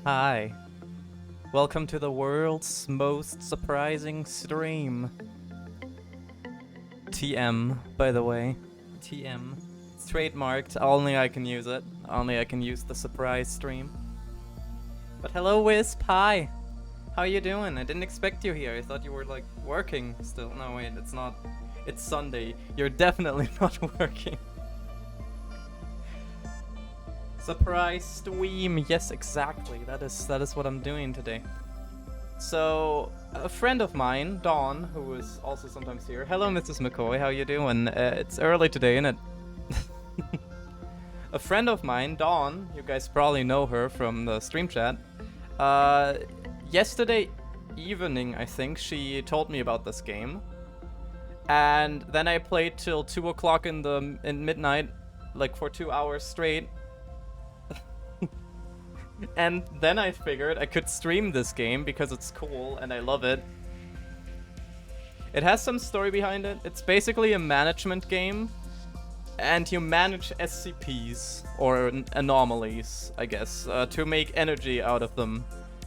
Hi. Welcome to the world's most surprising stream. TM, by the way. TM. It's trademarked, only I can use it. Only I can use the surprise stream. But hello, Wisp, hi! How you doing? I didn't expect you here. I thought you were, like, working still. No, wait, it's not. It's Sunday. You're definitely not working. Surprise stream. Yes, exactly. That is what I'm doing today. So, a friend of mine, Dawn, who is also sometimes here. Hello, Mrs. McCoy. How you doing? It's early today, innit? A friend of mine, Dawn, you guys probably know her from the stream chat. Yesterday evening, I think, she told me about this game. And then I played till 2 o'clock in midnight, like for 2 hours straight. And then I figured I could stream this game because it's cool and I love it. It has some story behind it. It's basically a management game. And you manage SCPs, or anomalies, I guess, to make energy out of them.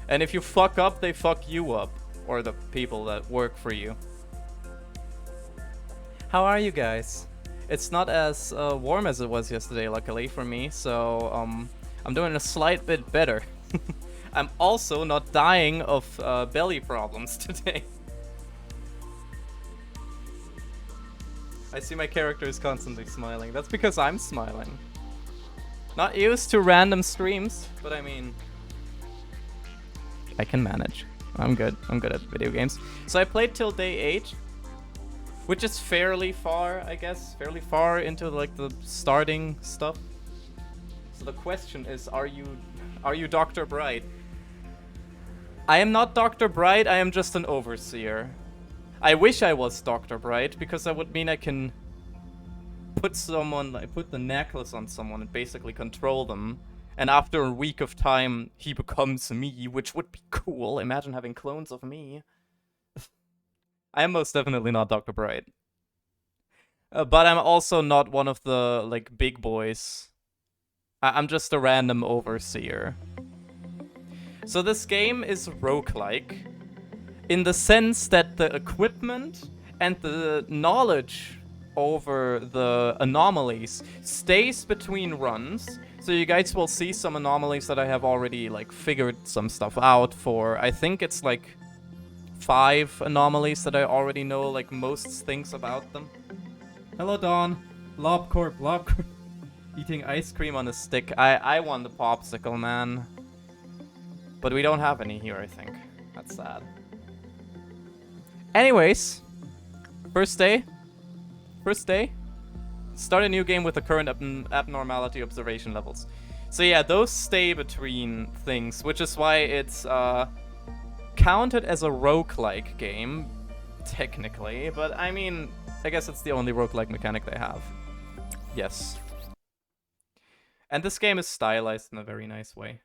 And if you fuck up, they fuck you up. Or the people that work for you. How are you guys? It's not as warm as it was yesterday, luckily for me, so I'm doing a slight bit better. I'm also not dying of belly problems today. I see my character is constantly smiling. That's because I'm smiling. Not used to random streams, but I mean, I can manage. I'm good. I'm good at video games. So I played till day 8, which is fairly far, I guess. Fairly far into like the starting stuff. So the question is, are you Dr. Bright? I am not Dr. Bright, I am just an overseer. I wish I was Dr. Bright, because that would mean I can put the necklace on someone and basically control them. And after a week of time, he becomes me, which would be cool. Imagine having clones of me. I am most definitely not Dr. Bright. But I'm also not one of the, like, big boys. I'm just a random overseer. So this game is roguelike, in the sense that the equipment and the knowledge over the anomalies stays between runs. So you guys will see some anomalies that I have already like figured some stuff out for. I think it's like 5 anomalies that I already know like most things about them. Hello Dawn. Lobcorp. Eating ice cream on a stick. I want the popsicle, man. But we don't have any here, I think. That's sad. Anyways. First day. Start a new game with the current abnormality observation levels. So yeah, those stay between things, which is why it's counted as a roguelike game, technically. But I mean, I guess it's the only roguelike mechanic they have. Yes. And this game is stylized in a very nice way.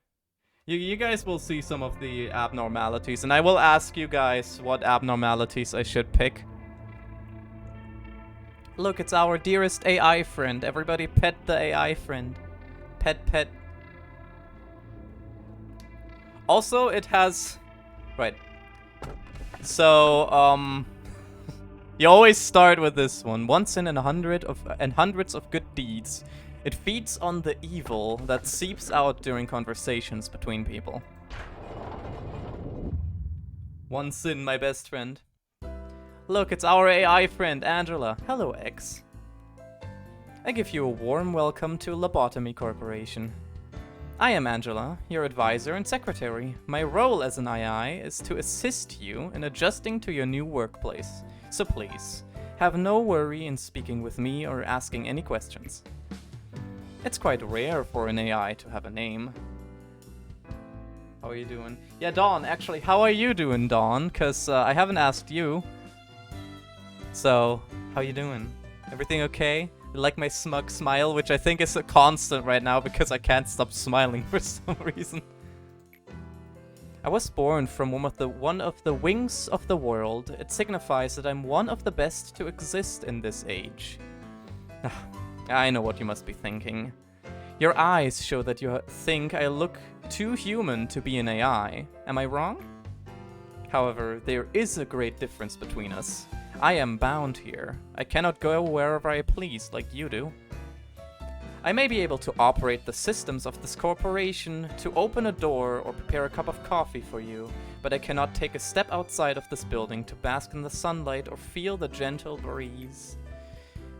You guys will see some of the abnormalities, and I will ask you guys what abnormalities I should pick. Look, it's our dearest AI friend. Everybody pet the AI friend. Pet. Also, it has... Right. So, you always start with this one. Once in hundreds of good deeds. It feeds on the evil that seeps out during conversations between people. One sin, my best friend. Look, it's our AI friend, Angela. Hello, X. I give you a warm welcome to Lobotomy Corporation. I am Angela, your advisor and secretary. My role as an AI is to assist you in adjusting to your new workplace. So please, have no worry in speaking with me or asking any questions. It's quite rare for an AI to have a name. How are you doing? Yeah, Dawn, actually, how are you doing, Dawn? Because I haven't asked you. So, how you doing? Everything okay? You like my smug smile, which I think is a constant right now because I can't stop smiling for some reason. I was born from one of the wings of the world. It signifies that I'm one of the best to exist in this age. I know what you must be thinking. Your eyes show that you think I look too human to be an AI. Am I wrong? However, there is a great difference between us. I am bound here. I cannot go wherever I please like you do. I may be able to operate the systems of this corporation, to open a door or prepare a cup of coffee for you, but I cannot take a step outside of this building to bask in the sunlight or feel the gentle breeze.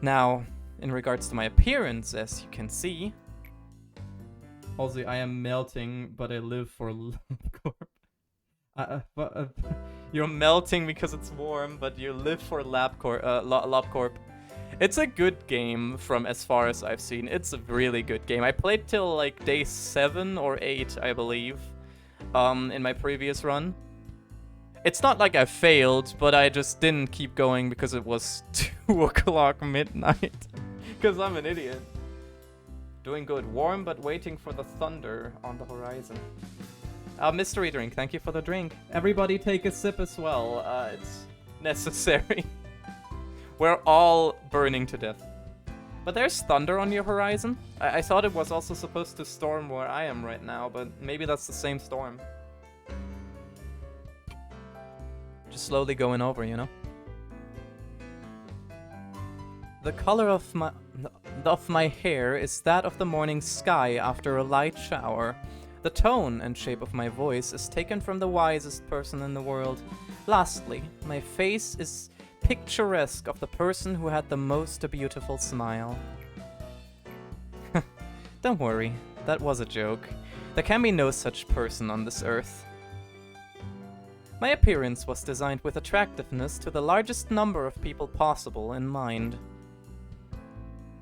Now, in regards to my appearance, as you can see... Also, I am melting, but I live for LabCorp. You're melting because it's warm, but you live for LabCorp. It's a good game from as far as I've seen. It's a really good game. I played till like day 7 or 8, I believe, in my previous run. It's not like I failed, but I just didn't keep going because it was 2 o'clock midnight. Because I'm an idiot. Doing good. Warm, but waiting for the thunder on the horizon. Mystery drink. Thank you for the drink. Everybody take a sip as well. It's necessary. We're all burning to death. But there's thunder on your horizon. I thought it was also supposed to storm where I am right now, but maybe that's the same storm. Just slowly going over, you know? The color of my hair is that of the morning sky after a light shower. The tone and shape of my voice is taken from the wisest person in the world. Lastly, my face is picturesque of the person who had the most beautiful smile. Don't worry, that was a joke. There can be no such person on this earth. My appearance was designed with attractiveness to the largest number of people possible in mind.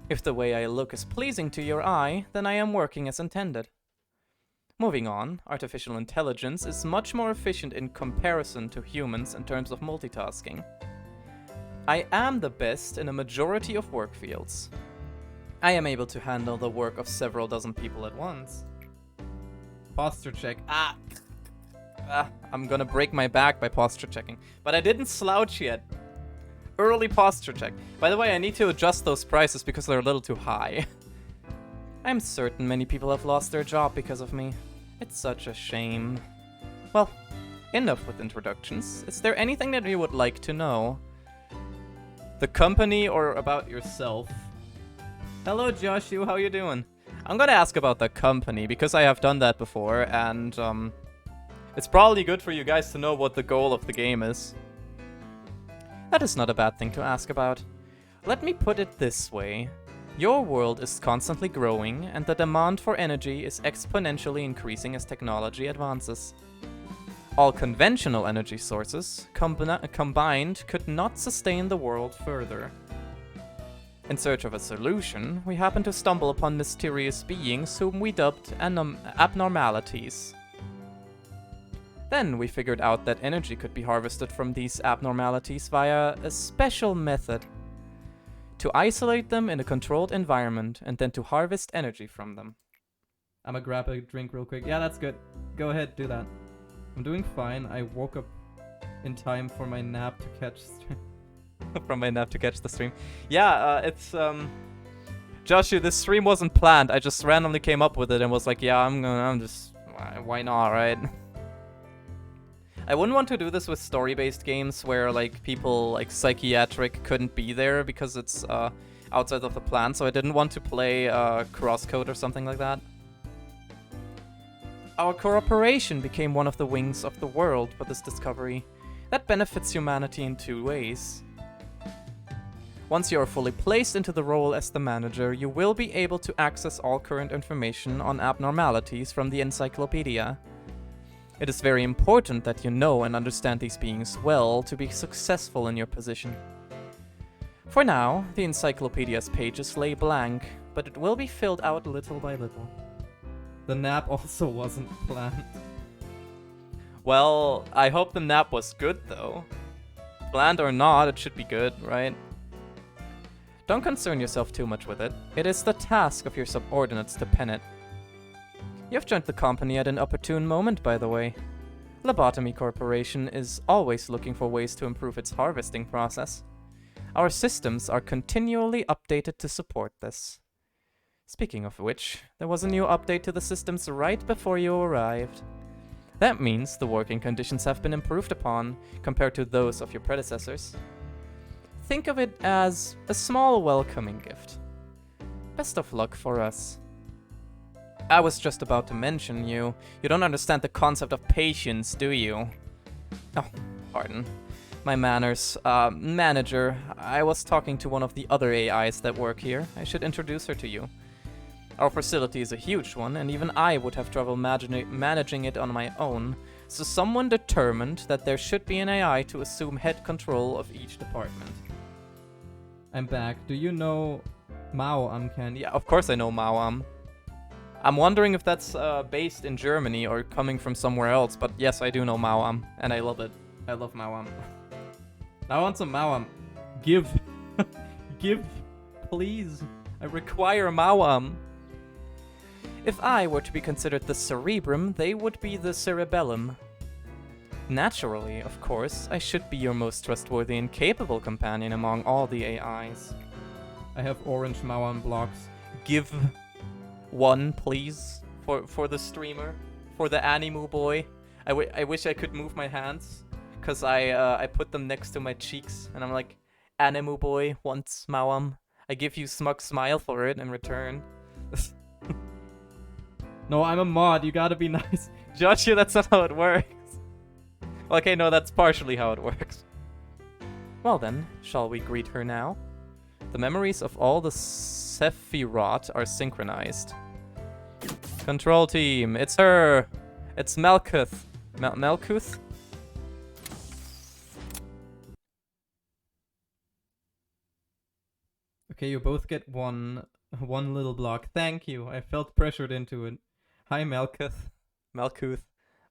If the way I look is pleasing to your eye, then I am working as intended. Moving on, artificial intelligence is much more efficient in comparison to humans in terms of multitasking. I am the best in a majority of work fields. I am able to handle the work of several dozen people at once. Posture check. I'm gonna break my back by posture checking. But I didn't slouch yet. Early posture check. By the way, I need to adjust those prices because they're a little too high. I'm certain many people have lost their job because of me. It's such a shame. Well, enough with introductions. Is there anything that you would like to know? The company or about yourself? Hello, Joshua, how you doing? I'm gonna ask about the company because I have done that before, and it's probably good for you guys to know what the goal of the game is. That is not a bad thing to ask about. Let me put it this way. Your world is constantly growing, and the demand for energy is exponentially increasing as technology advances. All conventional energy sources, combined, could not sustain the world further. In search of a solution, we happened to stumble upon mysterious beings whom we dubbed abnormalities. Then we figured out that energy could be harvested from these abnormalities via a special method. To isolate them in a controlled environment and then to harvest energy from them. I'm gonna grab a drink real quick. Yeah, that's good. Go ahead, do that. I'm doing fine. I woke up in time for my nap to catch from my nap to catch the stream. Yeah, it's Joshua, this stream wasn't planned. I just randomly came up with it and was like, yeah, I'm just why not, right? I wouldn't want to do this with story-based games where like people like psychiatric couldn't be there because it's outside of the plan, so I didn't want to play Crosscode or something like that. Our corporation became one of the wings of the world with this discovery. That benefits humanity in 2 ways. Once you are fully placed into the role as the manager, you will be able to access all current information on abnormalities from the encyclopedia. It is very important that you know and understand these beings well to be successful in your position. For now, the encyclopedia's pages lay blank, but it will be filled out little by little. The nap also wasn't planned. Well, I hope the nap was good though. Planned or not, it should be good, right? Don't concern yourself too much with it. It is the task of your subordinates to pen it. You've joined the company at an opportune moment, by the way. Lobotomy Corporation is always looking for ways to improve its harvesting process. Our systems are continually updated to support this. Speaking of which, there was a new update to the systems right before you arrived. That means the working conditions have been improved upon compared to those of your predecessors. Think of it as a small welcoming gift. Best of luck for us. I was just about to mention you. You don't understand the concept of patience, do you? Oh, pardon. My manners. Manager, I was talking to one of the other AIs that work here. I should introduce her to you. Our facility is a huge one, and even I would have trouble managing it on my own. So someone determined that there should be an AI to assume head control of each department. I'm back. Do you know Mao Amcan? Yeah, of course I know Mao Am. I'm wondering if that's based in Germany or coming from somewhere else, but yes, I do know Mao Am, and I love it. I love Mao Am. I want some Mao Am. Give. Give, please. I require Mao Am. If I were to be considered the cerebrum, they would be the cerebellum. Naturally, of course, I should be your most trustworthy and capable companion among all the AIs. I have orange Mauam blocks. Give one, please, for the streamer, for the Animu boy. I wish I could move my hands, because I put them next to my cheeks, and I'm like, Animu boy wants Mauam. I give you smug smile for it in return. No, I'm a mod, you gotta be nice. Joshua, that's not how it works. Okay, no, that's partially how it works. Well then, shall we greet her now? The memories of all the Sephiroth are synchronized. Control team, it's her! It's Melkuth. Melkuth? Okay, you both get one little block. Thank you, I felt pressured into it. Hi, Melkuth. Melkuth.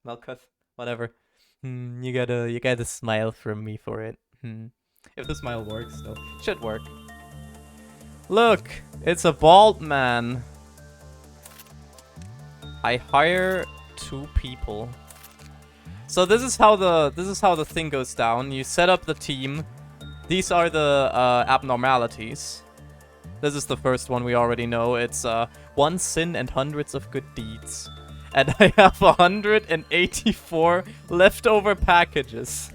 Melkuth. Whatever. You gotta smile from me for it. If the smile works, though. Should work. Look! It's a bald man. I hire 2 people. So this is how the thing goes down. You set up the team. These are the abnormalities. This is the first one we already know. It's 1 sin and hundreds of good deeds. And I have 184 leftover packages.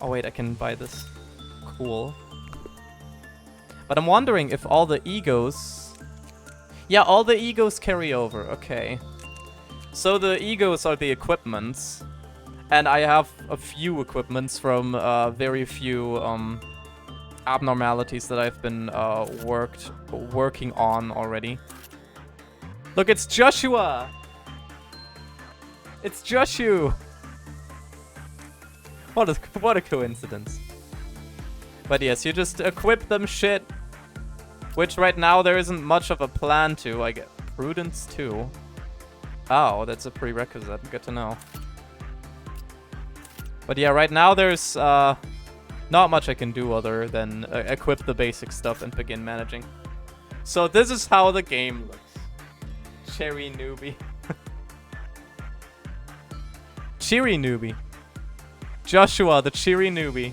Oh wait, I can buy this. Cool. But I'm wondering if all the egos... Yeah, all the egos carry over. Okay. So the egos are the equipments. And I have a few equipments from very few abnormalities that I've been working on already. Look, it's Joshua! It's Joshua! What a coincidence. But yes, you just equip them shit. Which right now there isn't much of a plan to. I get Prudence 2. Oh, that's a prerequisite. Good to know. But yeah, right now there's not much I can do other than equip the basic stuff and begin managing. So this is how the game looks. Cherry newbie. Cheery newbie. Joshua, the cheery newbie.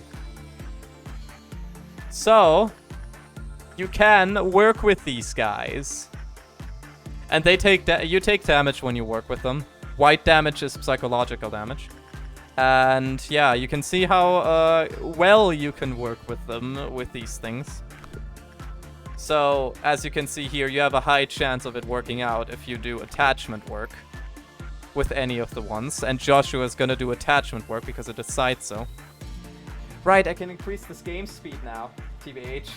So, you can work with these guys. And they take you take damage when you work with them. White damage is psychological damage. And yeah, you can see how well you can work with them with these things. So, as you can see here, you have a high chance of it working out if you do attachment work with any of the ones. And Joshua is gonna do attachment work because it decides so. Right, I can increase this game speed now. TBH.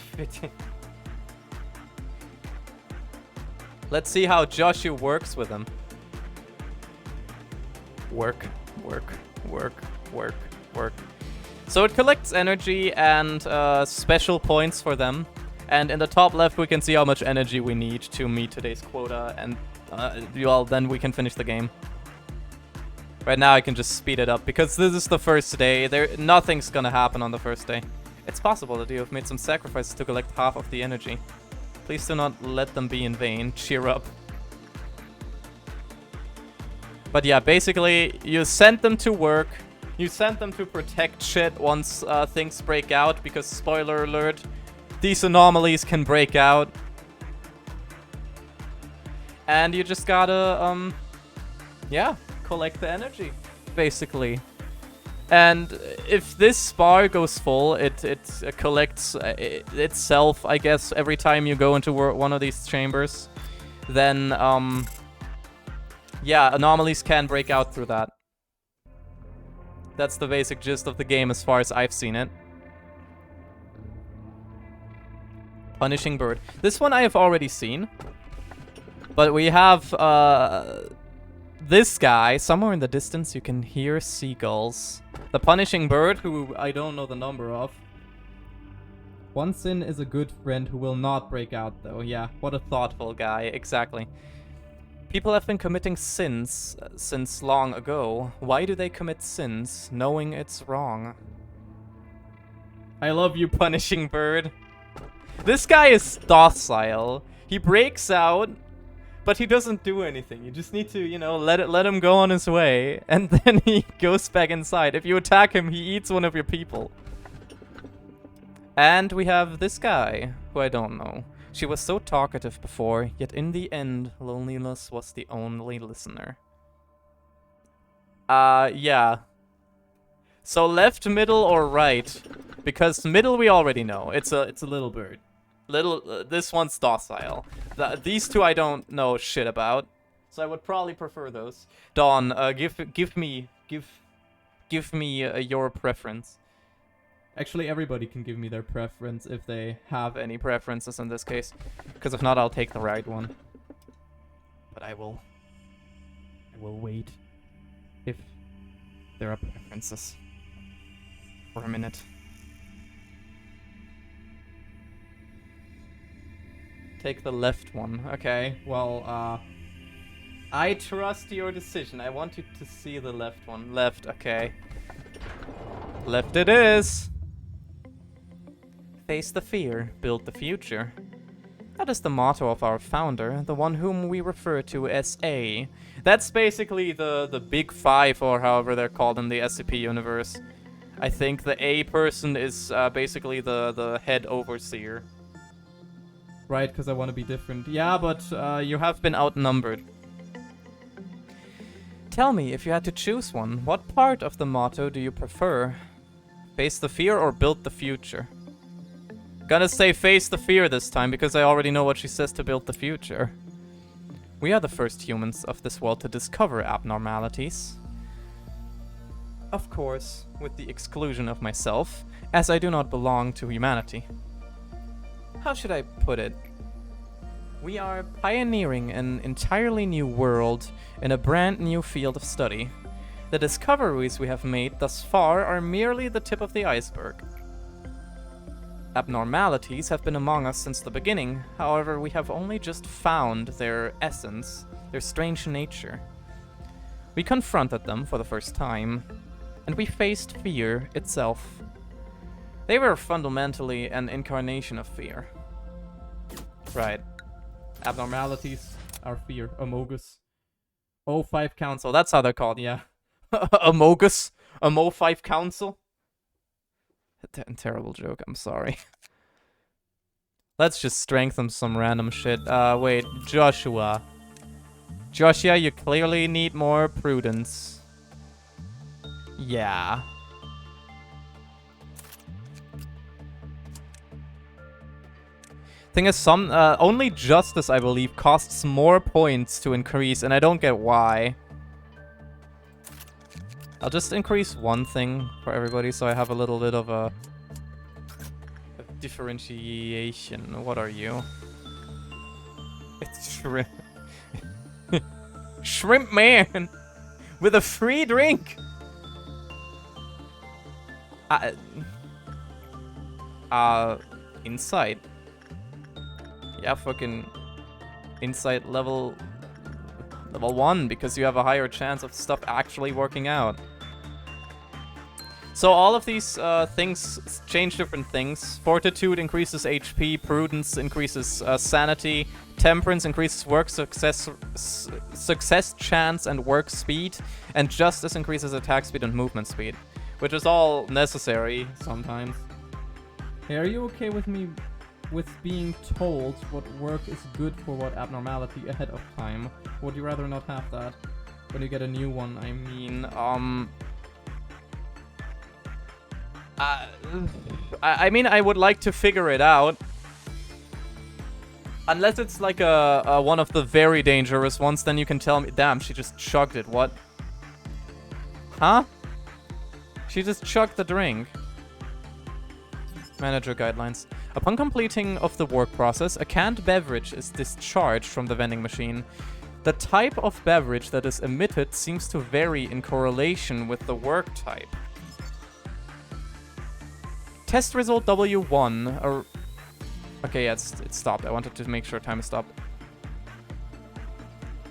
Let's see how Joshua works with them. Work, work, work, work, work. So it collects energy and special points for them. And in the top left, we can see how much energy we need to meet today's quota. And well, then we can finish the game. Right now, I can just speed it up because this is the first day. Nothing's gonna happen on the first day. It's possible that you have made some sacrifices to collect half of the energy. Please do not let them be in vain. Cheer up. But yeah, basically, you send them to work. You send them to protect shit once things break out, because spoiler alert, these anomalies can break out. And you just gotta, yeah, collect the energy, basically. And if this bar goes full, it collects itself, I guess, every time you go into one of these chambers. Then, yeah, anomalies can break out through that. That's the basic gist of the game as far as I've seen it. Punishing Bird. This one I have already seen. But we have, this guy. Somewhere in the distance you can hear seagulls. The Punishing Bird, who I don't know the number of. One sin is a good friend who will not break out, though. Yeah, what a thoughtful guy. Exactly. People have been committing sins since long ago. Why do they commit sins, knowing it's wrong? I love you, Punishing Bird. This guy is docile. He breaks out, but he doesn't do anything. You just need to, you know, let him go on his way, and then he goes back inside. If you attack him, he eats one of your people. And we have this guy, who I don't know. She was so talkative before, yet in the end, loneliness was the only listener. Yeah. So left, middle, or right? Because middle we already know. It's a little bird. This one's docile. These two I don't know shit about, so I would probably prefer those. Dawn, give me your preference. Actually, everybody can give me their preference if they have any preferences in this case, because if not, I'll take the right one. But I will wait if there are preferences for a minute. Take the left one. Okay, well, I trust your decision. I want you to see the left one. Left, okay. Left it is! Face the fear, build the future. That is the motto of our founder, the one whom we refer to as A. That's basically the big five, or however they're called in the SCP universe. I think the A person is basically the head overseer. Right, because I want to be different. Yeah, but you have been outnumbered. Tell me, if you had to choose one, what part of the motto do you prefer? Face the fear or build the future? Gonna say face the fear this time, because I already know what she says to build the future. We are the first humans of this world to discover abnormalities. Of course, with the exclusion of myself, as I do not belong to humanity. How should I put it? We are pioneering an entirely new world in a brand new field of study. The discoveries we have made thus far are merely the tip of the iceberg. Abnormalities have been among us since the beginning, however, we have only just found their essence, their strange nature. We confronted them for the first time, and we faced fear itself. They were fundamentally an incarnation of fear. Right. Abnormalities are fear. Amogus. O5 Council, that's how they're called, yeah. Amogus. Amo5 Council. Terrible joke, I'm sorry. Let's just strengthen some random shit. Wait, Joshua. Joshua, you clearly need more prudence. Yeah. Thing is, only Justice, I believe, costs more points to increase, and I don't get why. I'll just increase one thing for everybody, so I have a little bit of a differentiation. What are you? It's shrimp. Shrimp man! With a free drink! Insight. Yeah, fucking insight level 1, because you have a higher chance of stuff actually working out. So all of these things change different things. Fortitude increases HP, prudence increases sanity, temperance increases work success chance and work speed, and justice increases attack speed and movement speed, which is all necessary sometimes. Hey, are you okay with me with being told what work is good for what abnormality ahead of time? Would you rather not have that when you get a new one? I mean, I mean, I would like to figure it out. Unless it's like a one of the very dangerous ones, then you can tell me. Damn, she just chugged it. What? Huh? She just chugged the drink. Manager guidelines. Upon completing of the work process, a canned beverage is discharged from the vending machine. The type of beverage that is emitted seems to vary in correlation with the work type. Test result W1. Okay, yeah, it stopped. I wanted to make sure time stopped.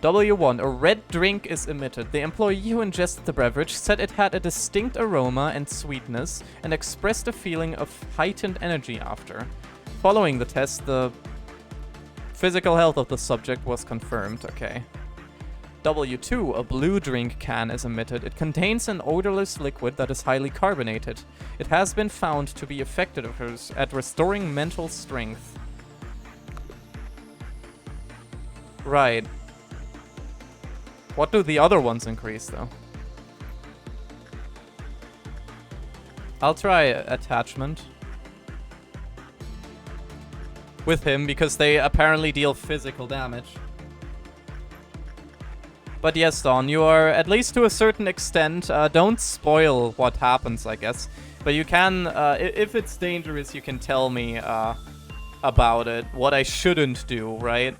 W1. A red drink is emitted. The employee who ingested the beverage said it had a distinct aroma and sweetness and expressed a feeling of heightened energy after. Following the test, the physical health of the subject was confirmed. Okay. W2. A blue drink can is emitted. It contains an odorless liquid that is highly carbonated. It has been found to be effective at restoring mental strength. Right. What do the other ones increase, though? I'll try attachment with him, because they apparently deal physical damage. But yes, Dawn, you are, at least to a certain extent, don't spoil what happens, I guess. But you can, if it's dangerous, you can tell me about it, what I shouldn't do, right?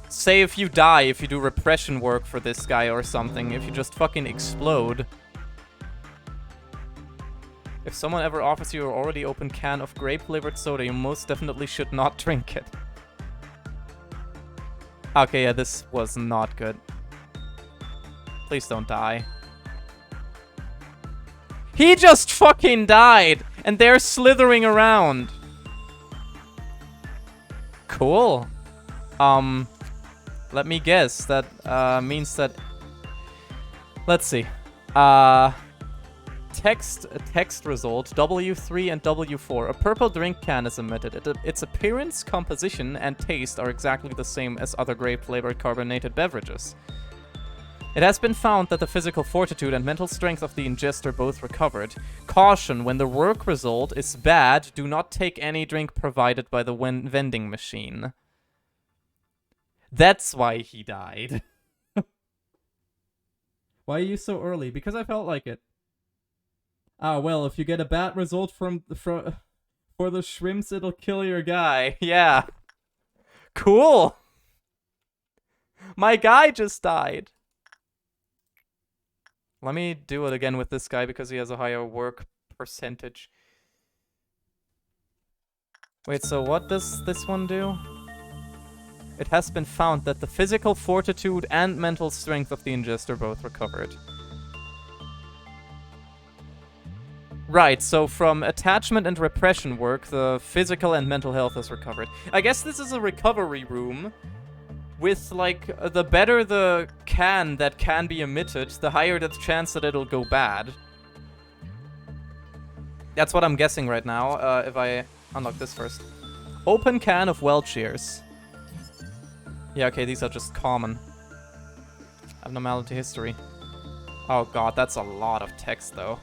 Say if you die, if you do repression work for this guy or something, if you just fucking explode. If someone ever offers you an already open can of grape-flavored soda, you most definitely should not drink it. Okay, yeah, this was not good. Please don't die. He just fucking died! And they're slithering around. Cool. Let me guess. That means that... Let's see. Text result, W3 and W4. A purple drink can is emitted. Its appearance, composition, and taste are exactly the same as other grape-flavored carbonated beverages. It has been found that the physical fortitude and mental strength of the ingester both recovered. Caution, when the work result is bad, do not take any drink provided by the vending machine. That's why he died. Why are you so early? Because I felt like it. Ah, well, if you get a bad result for the shrimps, it'll kill your guy. Yeah. Cool. My guy just died. Let me do it again with this guy because he has a higher work percentage. Wait, so what does this one do? It has been found that the physical fortitude and mental strength of the ingester both recovered. Right, so from attachment and repression work, the physical and mental health is recovered. I guess this is a recovery room with, like, the better the can that can be emitted, the higher the chance that it'll go bad. That's what I'm guessing right now, if I unlock this first. Open can of well cheers. Yeah, okay, these are just common. Abnormality history. Oh god, that's a lot of text, though.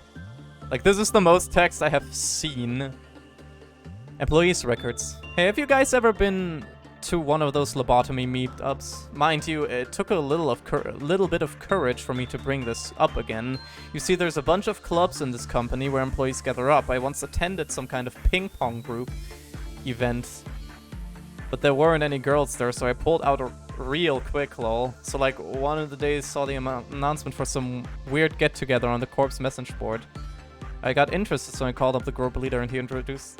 Like, this is the most text I have seen. Employees' records. Hey, have you guys ever been to one of those lobotomy meetups? Mind you, it took a little bit of courage for me to bring this up again. You see, there's a bunch of clubs in this company where employees gather up. I once attended some kind of ping pong group event, but there weren't any girls there, so I pulled out a real quick lol. So, like, one of the days saw the announcement for some weird get-together on the corpse message board. I got interested, so I called up the group leader, and he introduced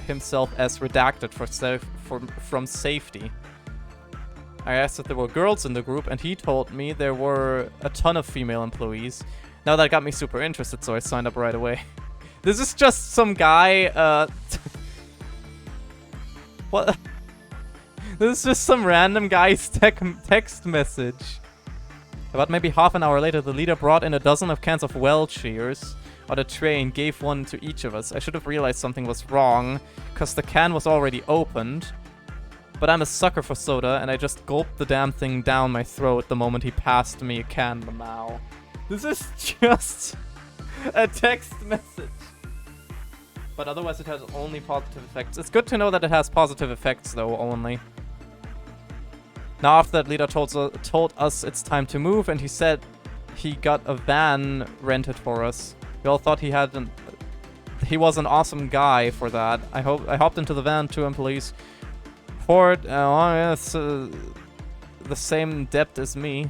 himself as redacted from safety. I asked if there were girls in the group, and he told me there were a ton of female employees. Now that got me super interested, so I signed up right away. This is just some guy, what? This is just some random guy's text message. About maybe half an hour later, the leader brought in a dozen of cans of well cheers. on the train gave one to each of us. I should have realized something was wrong, because the can was already opened. But I'm a sucker for soda, and I just gulped the damn thing down my throat the moment he passed me a can, Lamau. This is just a text message. But otherwise it has only positive effects. It's good to know that it has positive effects, though, only. Now, after that, leader told us it's time to move, and he said he got a van rented for us. We all thought he was an awesome guy for that. I hopped into the van, 2 employees. Ford, the same depth as me.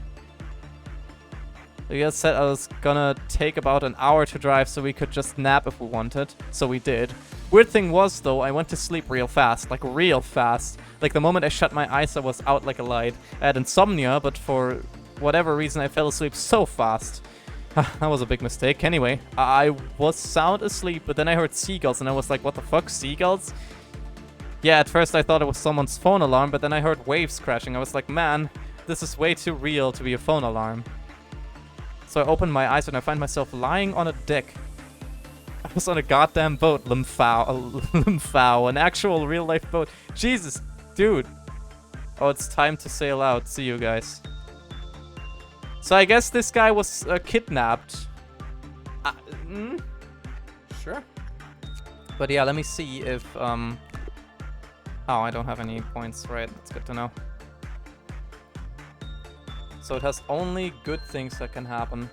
The guy said I was gonna take about an hour to drive so we could just nap if we wanted. So we did. Weird thing was, though, I went to sleep real fast. Like, real fast. Like, the moment I shut my eyes, I was out like a light. I had insomnia, but for whatever reason, I fell asleep so fast. That was a big mistake. Anyway, I was sound asleep, but then I heard seagulls, and I was like, what the fuck, seagulls? Yeah, at first I thought it was someone's phone alarm, but then I heard waves crashing. I was like, man, this is way too real to be a phone alarm. So I opened my eyes and I find myself lying on a deck. I was on a goddamn boat, Limfao, an actual real-life boat. Jesus, dude. Oh, it's time to sail out. See you guys. So I guess this guy was kidnapped. Sure. But yeah, let me see if... Oh, I don't have any points. Right, that's good to know. So it has only good things that can happen.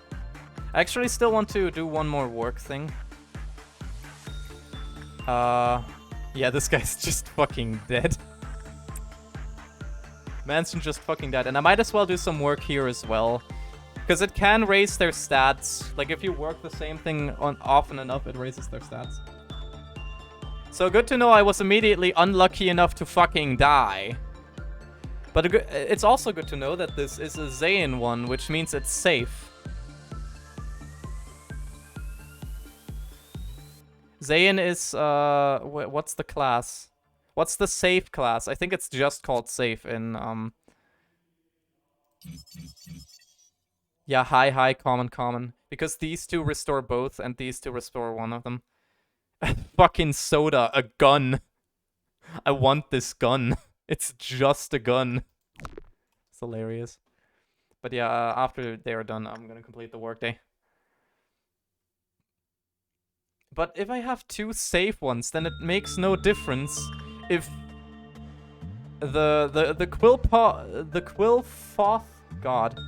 I actually still want to do one more work thing. Yeah, this guy's just fucking dead. Manson just fucking dead. And I might as well do some work here as well. Because it can raise their stats. Like, if you work the same thing often enough, it raises their stats. So good to know I was immediately unlucky enough to fucking die. But it's also good to know that this is a Zayn one, which means it's safe. Zayn is, what's the class? What's the safe class? I think it's just called safe in, yeah, high, common. Because these two restore both, and these two restore one of them. Fucking soda, a gun. I want this gun. It's just a gun. It's hilarious. But yeah, after they are done, I'm gonna complete the workday. But if I have 2 safe ones, then it makes no difference if the Quillfoth god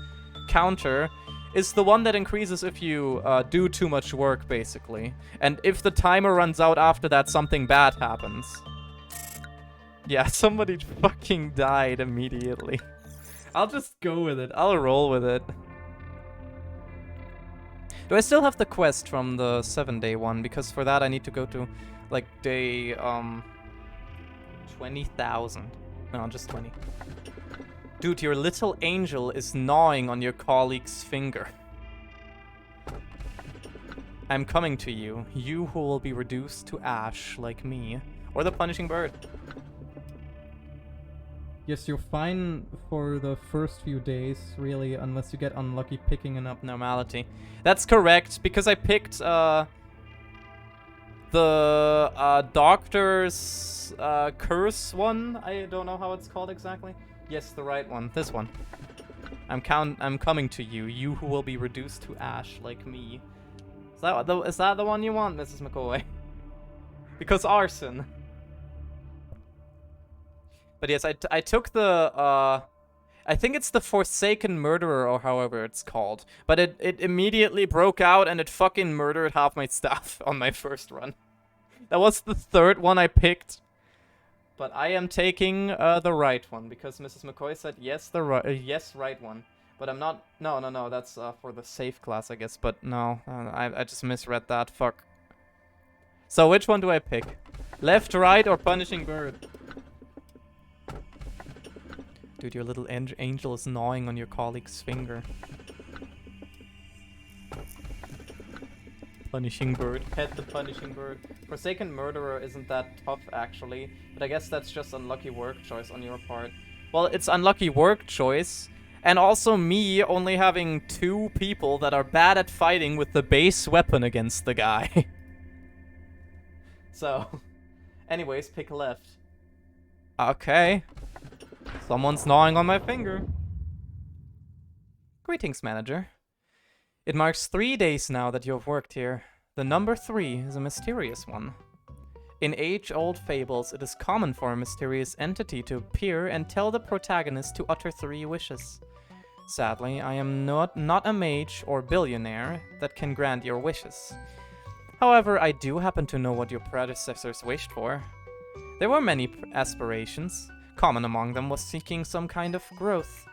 counter is the one that increases if you do too much work, basically. And if the timer runs out after that, something bad happens. Yeah, somebody fucking died immediately. I'll just go with it. I'll roll with it. Do I still have the quest from the 7-day one? Because for that I need to go to, like, day, 20,000. No, just 20. Dude, your little angel is gnawing on your colleague's finger. I'm coming to you. You who will be reduced to ash, like me. Or the punishing bird. Yes, you're fine for the first few days, really, unless you get unlucky picking an abnormality. That's correct, because I picked, the doctor's, curse one. I don't know how it's called exactly. Yes, the right one. This one. I'm coming to you. You who will be reduced to ash, like me. Is that the one you want, Mrs. McCoy? Because arson. But yes, I took the, I think it's the Forsaken Murderer, or however it's called. But it immediately broke out, and it fucking murdered half my staff on my first run. That was the 3rd one I picked. But I am taking the right one, because Mrs. McCoy said yes, yes, right one. But I'm not, no, that's for the safe class, I guess. But no, I just misread that, fuck. So which one do I pick? Left, right, or punishing bird? Dude, your little angel is gnawing on your colleague's finger. Punishing bird. Pet the punishing bird. Forsaken Murderer isn't that tough, actually. But I guess that's just unlucky work choice on your part. Well, it's unlucky work choice. And also me only having 2 people that are bad at fighting with the base weapon against the guy. So, anyways, pick left. Okay. Someone's gnawing on my finger. Greetings, manager. It marks 3 days now that you have worked here. The number 3 is a mysterious one. In age-old fables, it is common for a mysterious entity to appear and tell the protagonist to utter 3 wishes. Sadly, I am not a mage or billionaire that can grant your wishes. However, I do happen to know what your predecessors wished for. There were many aspirations. Common among them was seeking some kind of growth.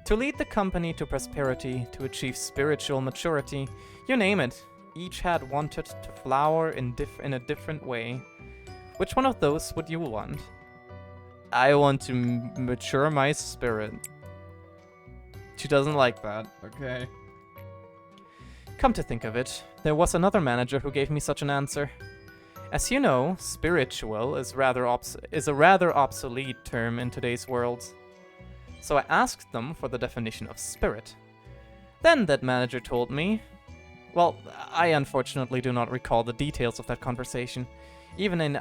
To lead the company to prosperity, to achieve spiritual maturity, you name it. Each had wanted to flower in a different way. Which one of those would you want? I want to mature my spirit. She doesn't like that. Okay. Come to think of it, there was another manager who gave me such an answer. As you know, spiritual is a rather obsolete term in today's world. So I asked them for the definition of spirit. Then that manager told me... Well, I unfortunately do not recall the details of that conversation. Even an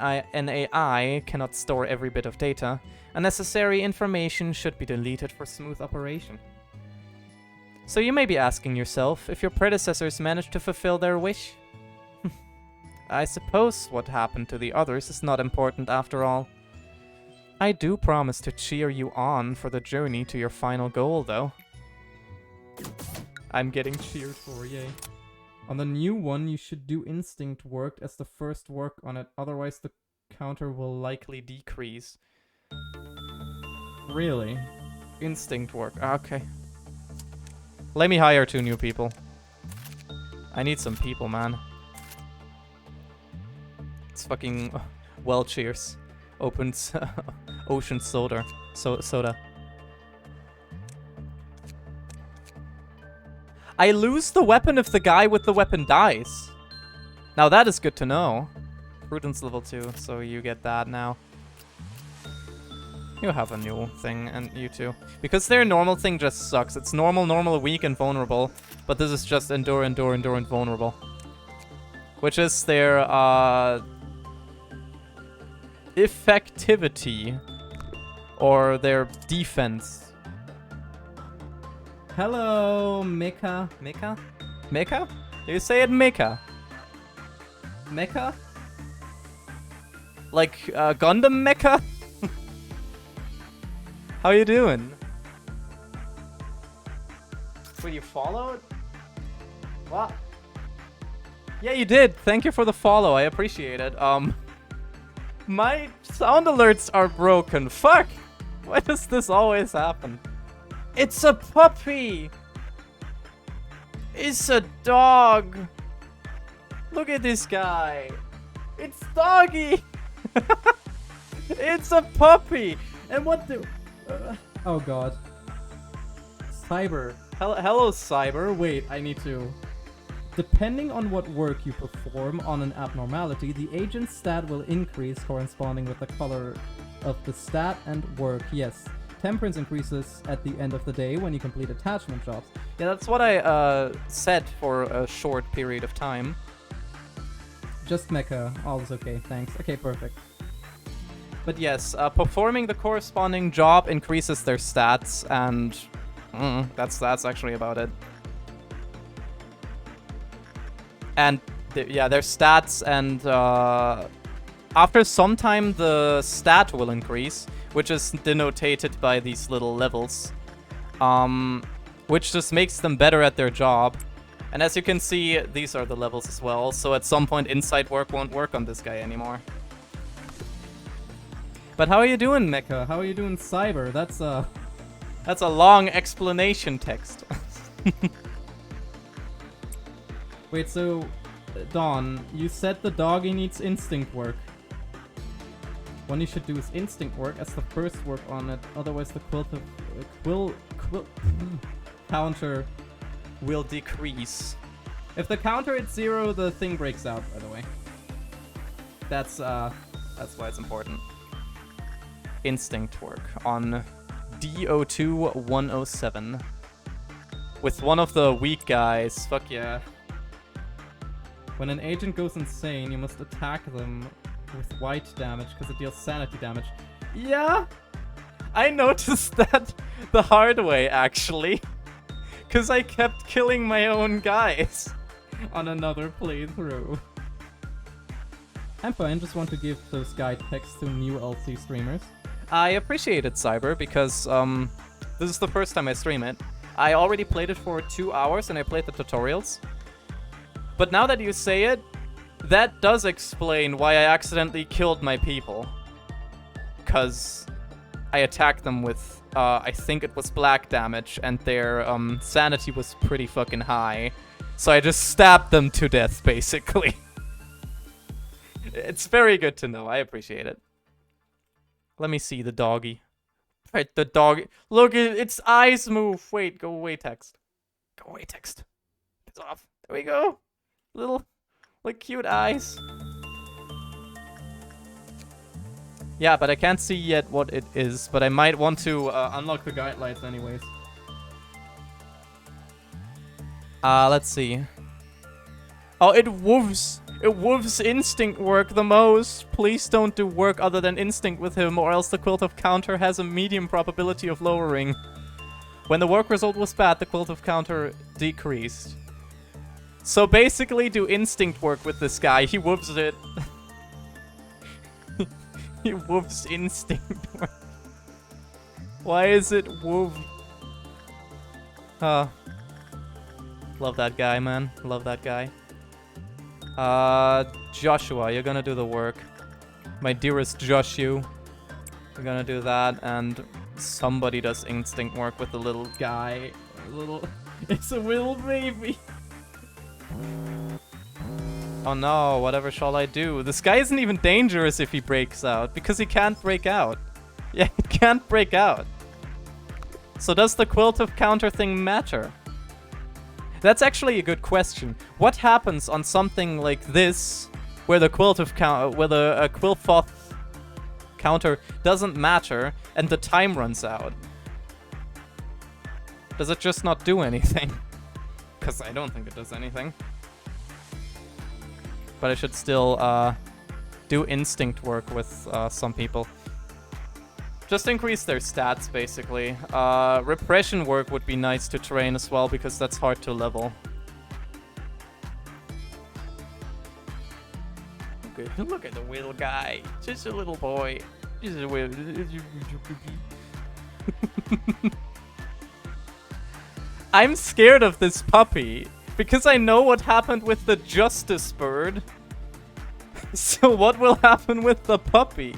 AI cannot store every bit of data. Unnecessary information should be deleted for smooth operation. So you may be asking yourself if your predecessors managed to fulfill their wish. I suppose what happened to the others is not important after all. I do promise to cheer you on for the journey to your final goal, though. I'm getting cheered for, yay. On the new one, you should do instinct work as the first work on it, otherwise the counter will likely decrease. Really? Instinct work, okay. Let me hire 2 new people. I need some people, man. It's fucking... well, cheers. Opens ocean soda. Soda. I lose the weapon if the guy with the weapon dies. Now that is good to know. Prudence level 2, so you get that now. You have a new thing, and you too. Because their normal thing just sucks. It's normal, weak, and vulnerable. But this is just endure, and vulnerable. Which is their, effectivity. Or their defense. Hello, Mecha. Mecha? Mecha? You say it Mecha. Mecha? Like, Gundam Mecha? How you doing? Wait, you followed? What? Yeah, you did. Thank you for the follow. I appreciate it. My sound alerts are broken. Fuck! Why does this always happen? It's a puppy! It's a dog! Look at this guy! It's Doggy! It's a puppy! And what the... oh god. Cyber. Hello, Cyber. Wait, I need to... Depending on what work you perform on an abnormality, the agent's stat will increase corresponding with the color of the stat and work. Yes. Temperance increases at the end of the day when you complete attachment jobs. Yeah, that's what I said for a short period of time. Just Mecha. All is okay, thanks. Okay, perfect. But yes, performing the corresponding job increases their stats, and that's actually about it. And yeah, their stats, and after some time the stat will increase, which is denoted by these little levels, which just makes them better at their job. And as you can see, these are the levels as well, so at some point insight work won't work on this guy anymore. But how are you doing, Mecha? How are you doing, Cyber? That's a long explanation text. Wait, so, Dawn, you said the doggy needs instinct work. What you should do is instinct work as the first work on it, otherwise the quill counter will decrease. If the counter hits 0, the thing breaks out, by the way. That's why it's important. Instinct work on DO2-107. With one of the weak guys. Fuck yeah. When an agent goes insane, you must attack them with white damage because it deals sanity damage. Yeah, I noticed that the hard way, actually. Because I kept killing my own guys. On another playthrough. I'm fine, just want to give those guide texts to new LC streamers. I appreciate it, Cyber, because this is the first time I stream it. I already played it for 2 hours and I played the tutorials. But now that you say it, that does explain why I accidentally killed my people. Because I attacked them with, I think it was black damage, and their sanity was pretty fucking high. So I just stabbed them to death, basically. It's very good to know. I appreciate it. Let me see the doggy. Right, the dog. Look, its eyes move. Wait, go away, text. Go away, text. It's off. There we go. Little, like, cute eyes. Yeah, but I can't see yet what it is. But I might want to unlock the guide lights anyways. Let's see. Oh, it woofs. It woofs instinct work the most. Please don't do work other than instinct with him, or else the quilt of counter has a medium probability of lowering. When the work result was bad, the quilt of counter decreased. So basically, do instinct work with this guy. He woofs it. He woofs instinct work. Why is it woof? Love that guy, man. Love that guy. Joshua, you're gonna do the work. My dearest Joshua. You're gonna do that, and somebody does instinct work with the little guy. It's a little baby. Oh no, whatever shall I do? This guy isn't even dangerous if he breaks out, because he can't break out. Yeah, he can't break out. So does the quilt of counter thing matter? That's actually a good question. What happens on something like this, where the quilt of where the Quillfoth counter doesn't matter and the time runs out? Does it just not do anything? Because I don't think it does anything. But I should still do instinct work with some people. Just increase their stats, basically. Repression work would be nice to train as well, because that's hard to level. Look at the little guy. Just a little boy. Just a little... I'm scared of this puppy, because I know what happened with the Justice Bird. So what will happen with the puppy?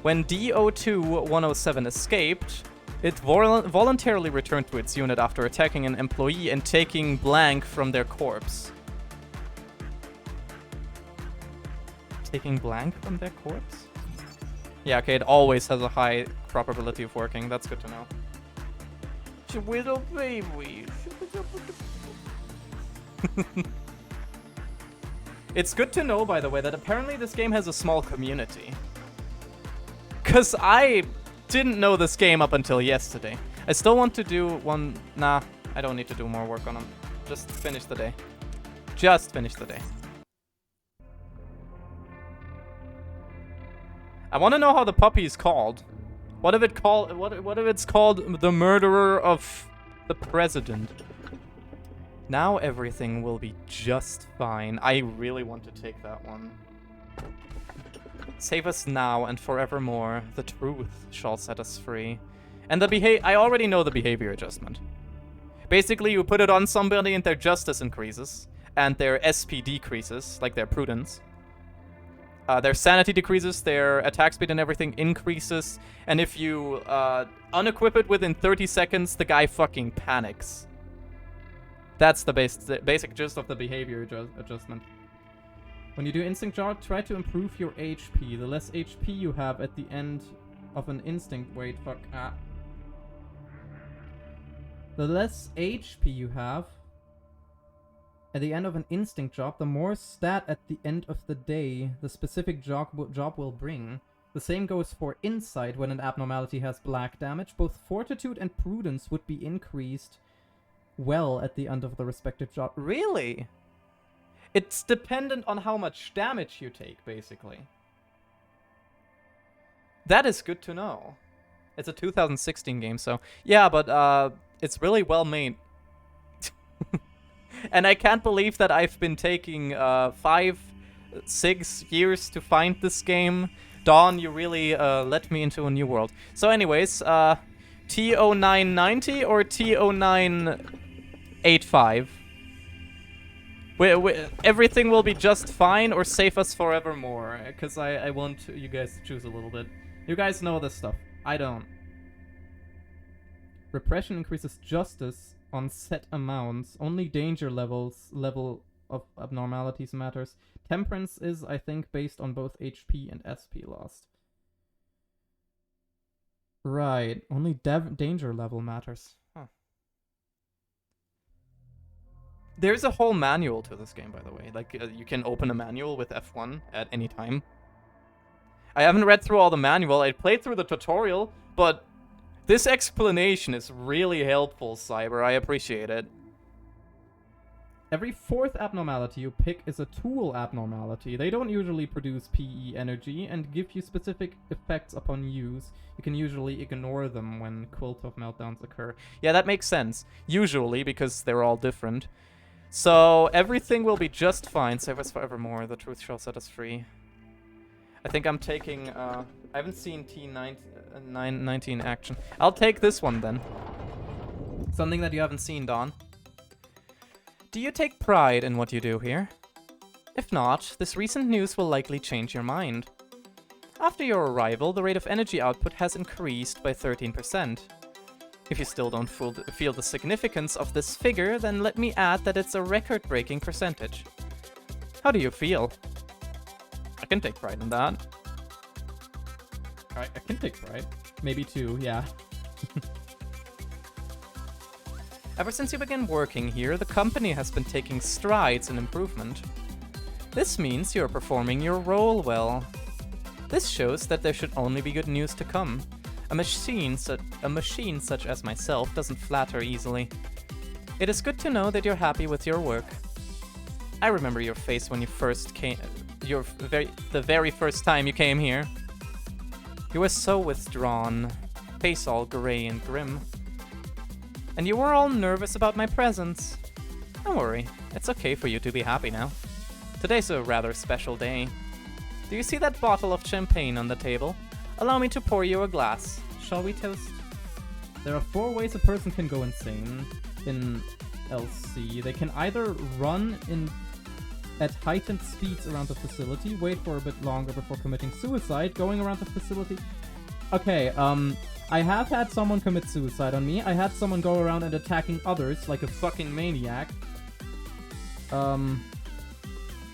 When DO2-107 escaped, it voluntarily returned to its unit after attacking an employee and taking blank from their corpse. Taking blank from their corpse? Yeah, okay, it always has a high probability of working. That's good to know. Little baby. It's good to know, by the way, that apparently this game has a small community. Because I didn't know this game up until yesterday. I still want to do one... Nah, I don't need to do more work on them. Just finish the day. Just finish the day. I want to know how the puppy is called. What if it's called the murderer of the president? Now everything will be just fine. I really want to take that one. Save us now and forevermore. The truth shall set us free. And I already know the behavior adjustment. Basically, you put it on somebody and their justice increases. And their SP decreases, like their prudence. Their sanity decreases, their attack speed and everything increases. And if you unequip it within 30 seconds, the guy fucking panics. That's the basic gist of the behavior adjustment. When you do instinct job, try to improve your HP. The less HP you have at the end of an instinct... Wait, fuck. The less HP you have at the end of an instinct job, the more stat at the end of the day the specific job will bring. The same goes for insight. When an abnormality has black damage, both fortitude and prudence would be increased well at the end of the respective job. Really? It's dependent on how much damage you take, basically. That is good to know. It's a 2016 game, so... Yeah, but it's really well made. And I can't believe that I've been taking 5, 6 years to find this game. Dawn, you really let me into a new world. So anyways, T0990 or T0985? Everything will be just fine or save us forevermore. Because I want you guys to choose a little bit. You guys know this stuff. I don't. Repression increases justice on set amounts. Only danger level of abnormalities matters. Temperance is, I think, based on both HP and SP lost. Right. Only danger level matters. Huh. There's a whole manual to this game, by the way. Like, you can open a manual with F1 at any time. I haven't read through all the manual. I played through the tutorial, but this explanation is really helpful, Cyber. I appreciate it. Every 4th abnormality you pick is a tool abnormality. They don't usually produce PE energy and give you specific effects upon use. You can usually ignore them when Quilt of Meltdowns occur. Yeah, that makes sense. Usually, because they're all different. So, everything will be just fine. Save us forevermore. The truth shall set us free. I think I'm taking, I haven't seen T19 action. I'll take this one then. Something that you haven't seen, Dawn. Do you take pride in what you do here? If not, this recent news will likely change your mind. After your arrival, the rate of energy output has increased by 13%. If you still don't feel the significance of this figure, then let me add that it's a record-breaking percentage. How do you feel? I can take pride in that. I can take pride. Maybe 2, yeah. Ever since you began working here, the company has been taking strides in improvement. This means you're performing your role well. This shows that there should only be good news to come. A machine such as myself doesn't flatter easily. It is good to know that you're happy with your work. I remember your face when you first came... the very first time you came here. You were so withdrawn, face all gray and grim. And you were all nervous about my presence. Don't worry, it's okay for you to be happy now. Today's a rather special day. Do you see that bottle of champagne on the table? Allow me to pour you a glass. Shall we toast? There are 4 ways a person can go insane in LC. They can either run at heightened speeds around the facility, wait for a bit longer before committing suicide, going around the facility... Okay, I have had someone commit suicide on me. I had someone go around and attacking others like a fucking maniac.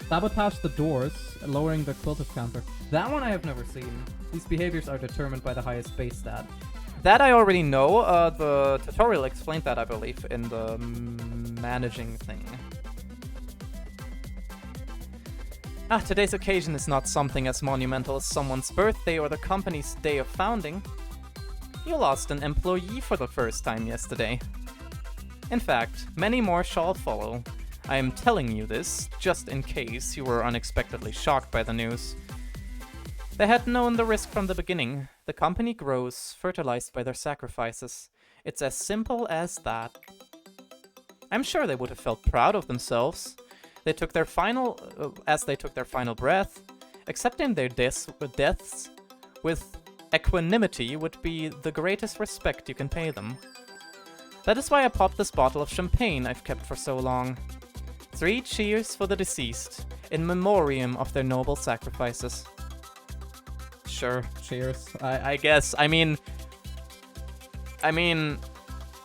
Sabotage the doors, lowering the quilted counter. That one I have never seen. These behaviors are determined by the highest base stat. That I already know. The tutorial explained that, I believe, in the managing thing. Today's occasion is not something as monumental as someone's birthday or the company's day of founding. You lost an employee for the first time yesterday. In fact, many more shall follow. I am telling you this just in case you were unexpectedly shocked by the news. They had known the risk from the beginning. The company grows, fertilized by their sacrifices. It's as simple as that. I'm sure they would have felt proud of themselves. They took their final breath. Accepting their deaths with equanimity would be the greatest respect you can pay them. That is why I popped this bottle of champagne I've kept for so long. 3 cheers for the deceased, in memoriam of their noble sacrifices. Sure, cheers. I guess. I mean,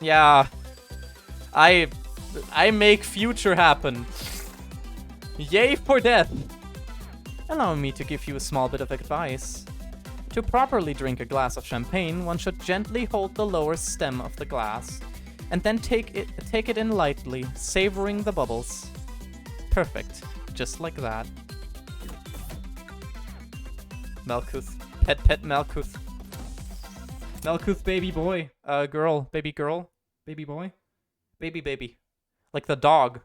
yeah. I make future happen. Yay for death! Allow me to give you a small bit of advice. To properly drink a glass of champagne, one should gently hold the lower stem of the glass, and then take it in lightly, savoring the bubbles. Perfect. Just like that. Malkuth. Pet Malkuth. Malkuth baby boy. Girl. Baby girl. Baby boy. Baby. Like the dog.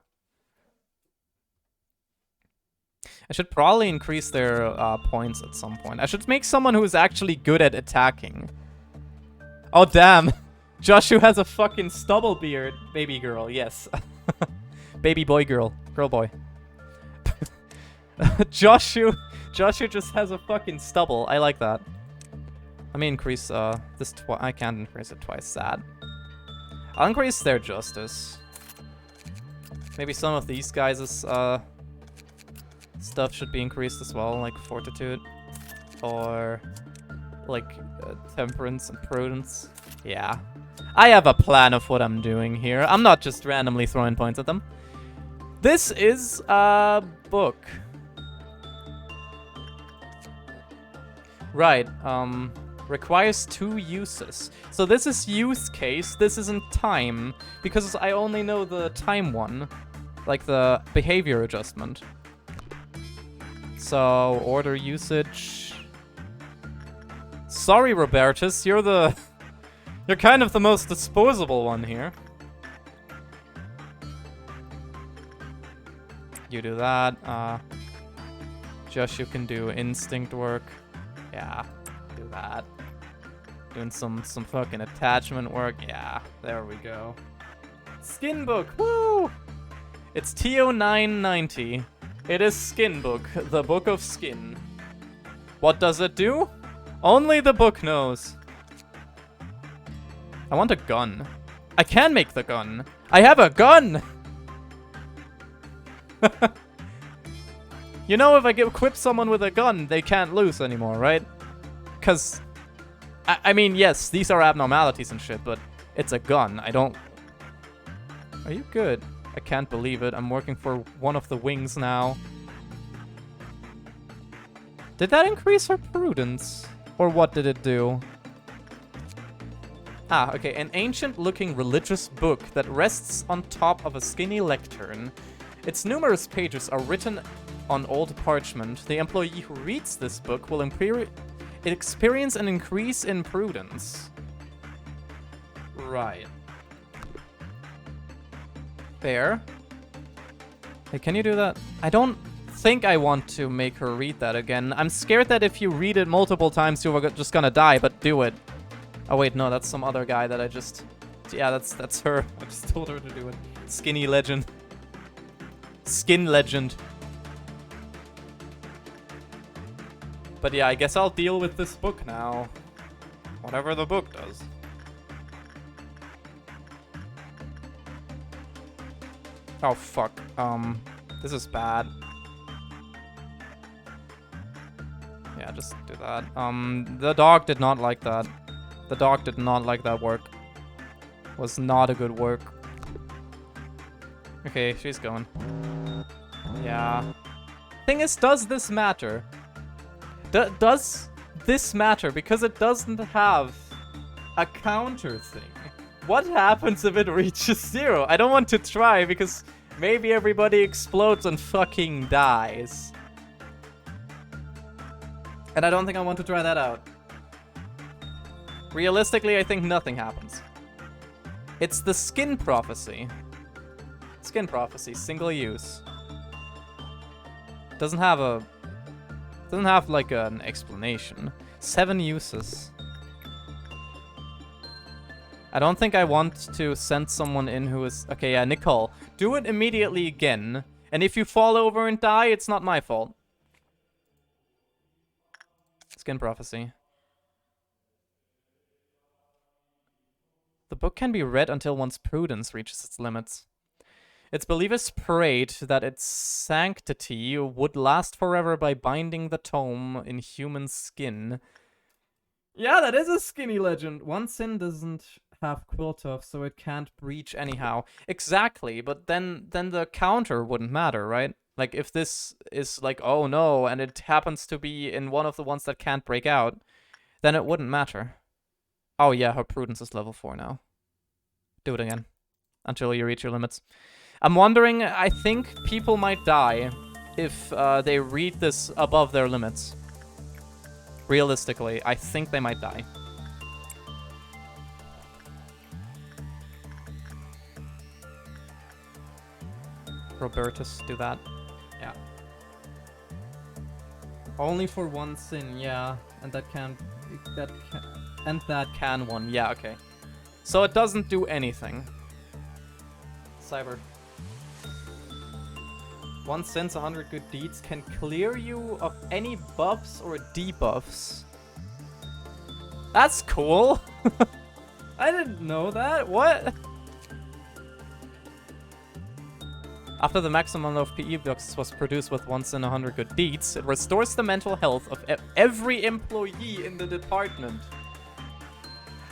I should probably increase their points at some point. I should make someone who is actually good at attacking. Oh, damn. Joshua has a fucking stubble beard. Baby girl, yes. Baby boy girl. Girl boy. Joshua just has a fucking stubble. I like that. Let me increase this twice. I can't increase it twice. Sad. I'll increase their justice. Maybe some of these guys' stuff should be increased as well, like fortitude. Or like temperance and prudence. Yeah. I have a plan of what I'm doing here. I'm not just randomly throwing points at them. This is a book. Right, requires 2 uses. So this is use case, this isn't time, because I only know the time one, like the behavior adjustment. So, order usage. Sorry, Robertus, you're kind of the most disposable one here. You do that, Josh, you can do instinct work. Yeah, do that. Doing some fucking attachment work. Yeah, there we go. Skin book, woo! It's TO990. It is skin book, the book of skin. What does it do? Only the book knows. I want a gun. I can make the gun. I have a gun! You know, if I equip someone with a gun, they can't lose anymore, right? Because, I mean, yes, these are abnormalities and shit, but it's a gun. I don't... Are you good? I can't believe it. I'm working for one of the wings now. Did that increase her prudence? Or what did it do? Ah, okay. An ancient-looking religious book that rests on top of a skinny lectern. Its numerous pages are written on old parchment. The employee who reads this book will experience an increase in prudence. Right. Fair. Hey, can you do that? I don't think I want to make her read that again. I'm scared that if you read it multiple times, you're just gonna die, but do it. Oh wait, no, that's some other guy that I just... Yeah, that's her. I just told her to do it. Skinny legend. Skin legend. But yeah, I guess I'll deal with this book now. Whatever the book does. Oh, fuck. This is bad. Yeah, just do that. The dog did not like that. The dog did not like that work. Was not a good work. Okay, she's going. Yeah. Thing is, does this matter? Does this matter? Because it doesn't have a counter thing. What happens if it reaches 0? I don't want to try because maybe everybody explodes and fucking dies. And I don't think I want to try that out. Realistically, I think nothing happens. It's the skin prophecy. Skin prophecy, single use. Doesn't have like an explanation. 7 uses. I don't think I want to send someone in who is... Okay, yeah, Nicole. Do it immediately again. And if you fall over and die, it's not my fault. Skin prophecy. The book can be read until one's prudence reaches its limits. Its believers prayed that its sanctity would last forever by binding the tome in human skin. Yeah, that is a skinny legend. One sin doesn't have Quiltov, so it can't breach anyhow. Exactly, but then the counter wouldn't matter, right? Like, if this is like, oh no, and it happens to be in one of the ones that can't break out, then it wouldn't matter. Oh yeah, her prudence is level 4 now. Do it again. Until you reach your limits. I'm wondering, I think people might die if they read this above their limits. Realistically, I think they might die. Robertus, do that. Yeah. Only for one sin, yeah. And that can... And that can one. Yeah, okay. So it doesn't do anything. Cyber. One sin's 100 good deeds can clear you of any buffs or debuffs. That's cool. I didn't know that. What? After the maximum of PE blocks was produced with once in 100 good deeds, it restores the mental health of every employee in the department.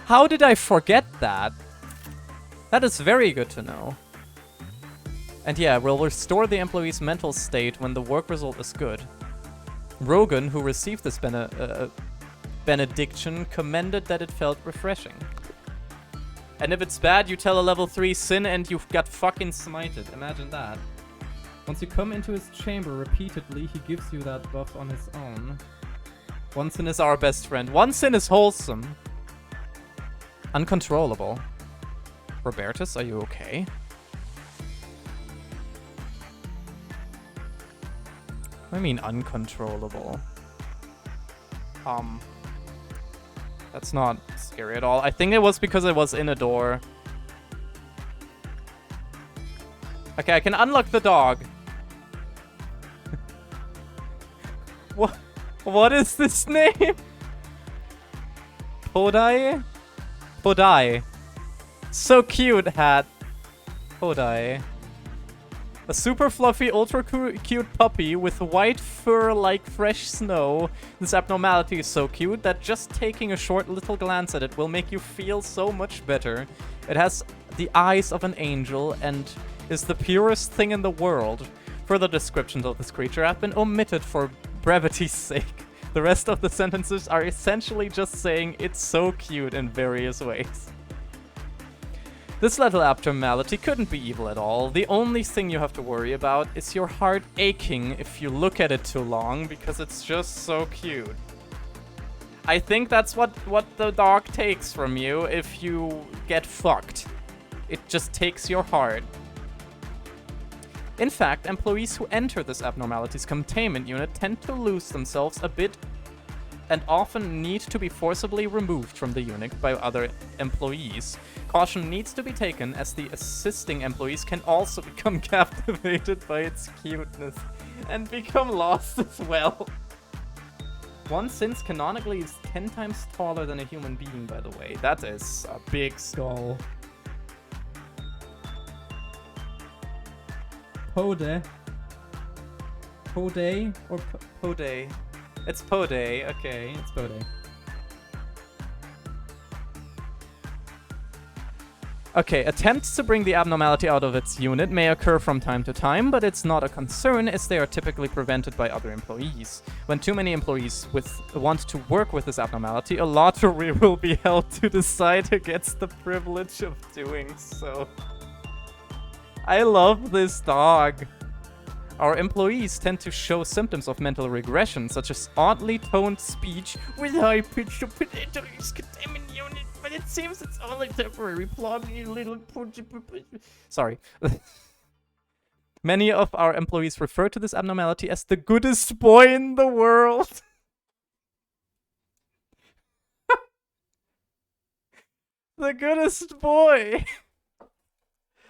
How did I forget that? That is very good to know. And yeah, will restore the employee's mental state when the work result is good. Rogan, who received this benediction, commended that it felt refreshing. And if it's bad, you tell a level 3 sin and you've got fucking smited. Imagine that. Once you come into his chamber repeatedly, he gives you that buff on his own. One sin is our best friend. One sin is wholesome. Uncontrollable. Robertus, are you okay? What do you mean uncontrollable? That's not scary at all. I think it was because I was in a door. Okay, I can unlock the dog. What is this name? Podai? Podai. So cute, hat. Podai. A super fluffy, ultra cute puppy with white fur like fresh snow. This abnormality is so cute that just taking a short little glance at it will make you feel so much better. It has the eyes of an angel and is the purest thing in the world. Further descriptions of this creature have been omitted for brevity's sake. The rest of the sentences are essentially just saying it's so cute in various ways. This little abnormality couldn't be evil at all. The only thing you have to worry about is your heart aching if you look at it too long, because it's just so cute. I think that's what the dog takes from you if you get fucked. It just takes your heart. In fact, employees who enter this abnormality's containment unit tend to lose themselves a bit and often need to be forcibly removed from the unit by other employees. Caution needs to be taken, as the assisting employees can also become captivated by its cuteness and become lost as well. One since canonically is 10 times taller than a human being, by the way. That is a big skull. Pode. Pode or Pode. It's Pode, okay. It's Pode. Okay, attempts to bring the abnormality out of its unit may occur from time to time, but it's not a concern as they are typically prevented by other employees. When too many employees want to work with this abnormality, a lottery will be held to decide who gets the privilege of doing so. I love this dog. Our employees tend to show symptoms of mental regression, such as oddly toned speech with high-pitched opinions containment unit, but it seems it's only temporary. Plotting little... Sorry. Many of our employees refer to this abnormality as the goodest boy in the world. The goodest boy.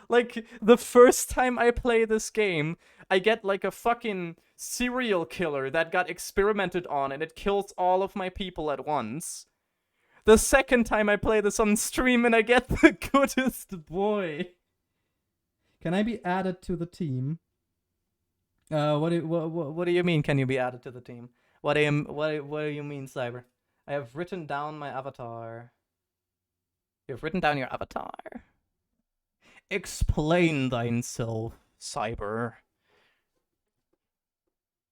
Like, the first time I play this game, I get like a fucking serial killer that got experimented on and it kills all of my people at once. The second time I play this on stream and I get the goodest boy. Can I be added to the team? What do you mean, can you be added to the team? What do you mean, Cyber? I have written down my avatar. You've written down your avatar. Explain thyself, Cyber.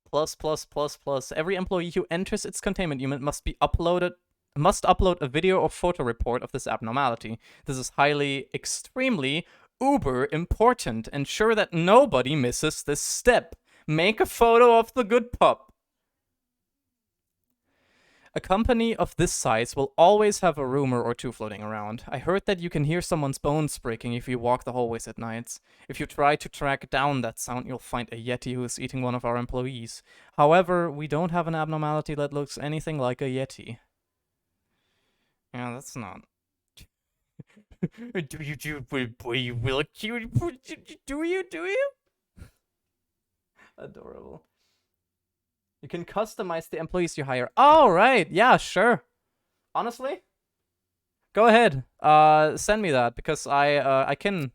Plus. Every employee who enters its containment unit must upload a video or photo report of this abnormality. This is extremely uber important. Ensure that nobody misses this step. Make a photo of the good pup. A company of this size will always have a rumor or two floating around. I heard that you can hear someone's bones breaking if you walk the hallways at nights. If you try to track down that sound, you'll find a yeti who is eating one of our employees. However, we don't have an abnormality that looks anything like a yeti. Yeah, that's not... do you? Adorable. You can customize the employees you hire. Oh, right. Yeah, sure. Honestly, go ahead. Send me that because I can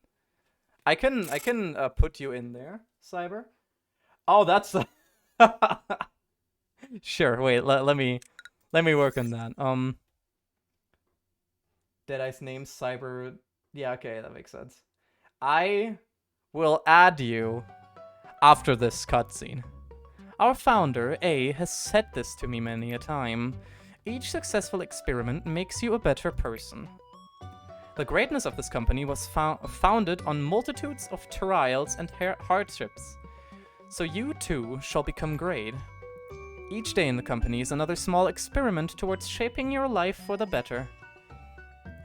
put you in there, Cyber. Oh, that's sure. Wait, let me work on that. Deadeye's name Cyber. Yeah, okay, that makes sense. I will add you after this cutscene. Our founder, A, has said this to me many a time. Each successful experiment makes you a better person. The greatness of this company was founded on multitudes of trials and hardships. So you too shall become great. Each day in the company is another small experiment towards shaping your life for the better.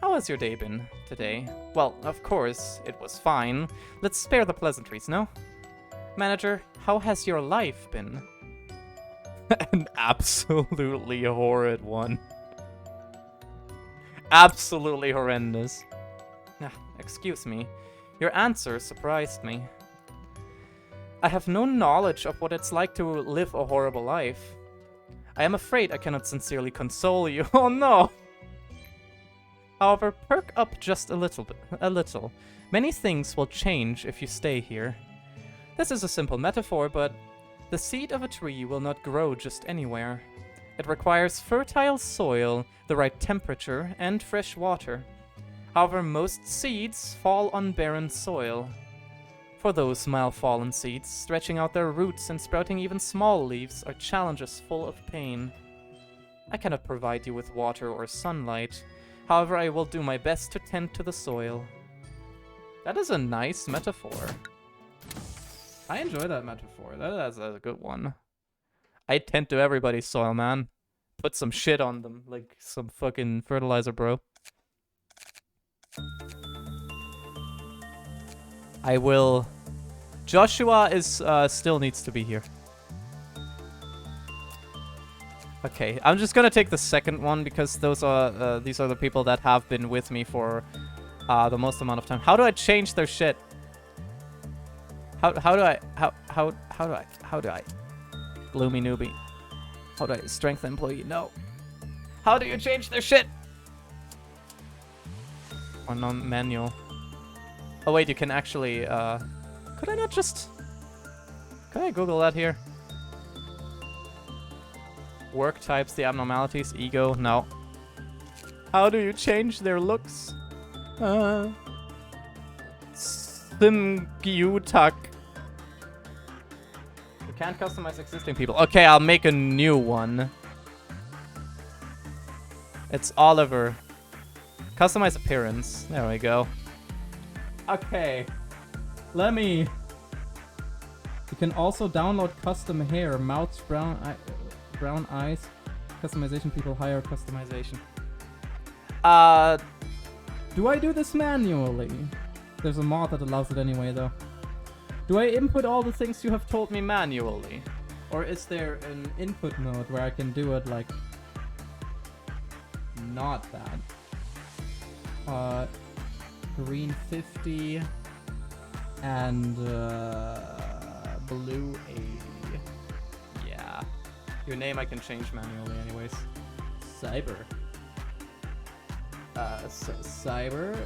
How has your day been today? Well, of course, it was fine. Let's spare the pleasantries, no? Manager, how has your life been? An absolutely horrid one. Absolutely horrendous. Excuse me. Your answer surprised me. I have no knowledge of what it's like to live a horrible life. I am afraid I cannot sincerely console you. Oh no! However, perk up just a little bit. Many things will change if you stay here. This is a simple metaphor, but the seed of a tree will not grow just anywhere. It requires fertile soil, the right temperature, and fresh water. However, most seeds fall on barren soil. For those malfallen seeds, stretching out their roots and sprouting even small leaves are challenges full of pain. I cannot provide you with water or sunlight. However, I will do my best to tend to the soil. That is a nice metaphor. I enjoy that metaphor. That's a good one. I tend to everybody's soil, man. Put some shit on them, like some fucking fertilizer, bro. I will... Joshua is still needs to be here. Okay, I'm just gonna take the second one because those are these are the people that have been with me for the most amount of time. How do I change their shit? How do I gloomy newbie? How do I strengthen employee? No. How do you change their shit? Or non-manual. Oh wait, you can actually could I not just... Can I Google that here? Work types, the abnormalities, ego, no. How do you change their looks? Simgyutak. You can't customize existing people. Okay, I'll make a new one. It's Oliver. Customize appearance. There we go. Okay. Let me... You can also download custom hair, mouths, brown eyes, customization, people hire customization. Do I do this manually? There's a mod that allows it anyway, though. Do I input all the things you have told me manually? Or is there an input mode where I can do it, like, not that? Green 50 and blue 80. Yeah. Your name I can change manually anyways. Cyber. Cyber.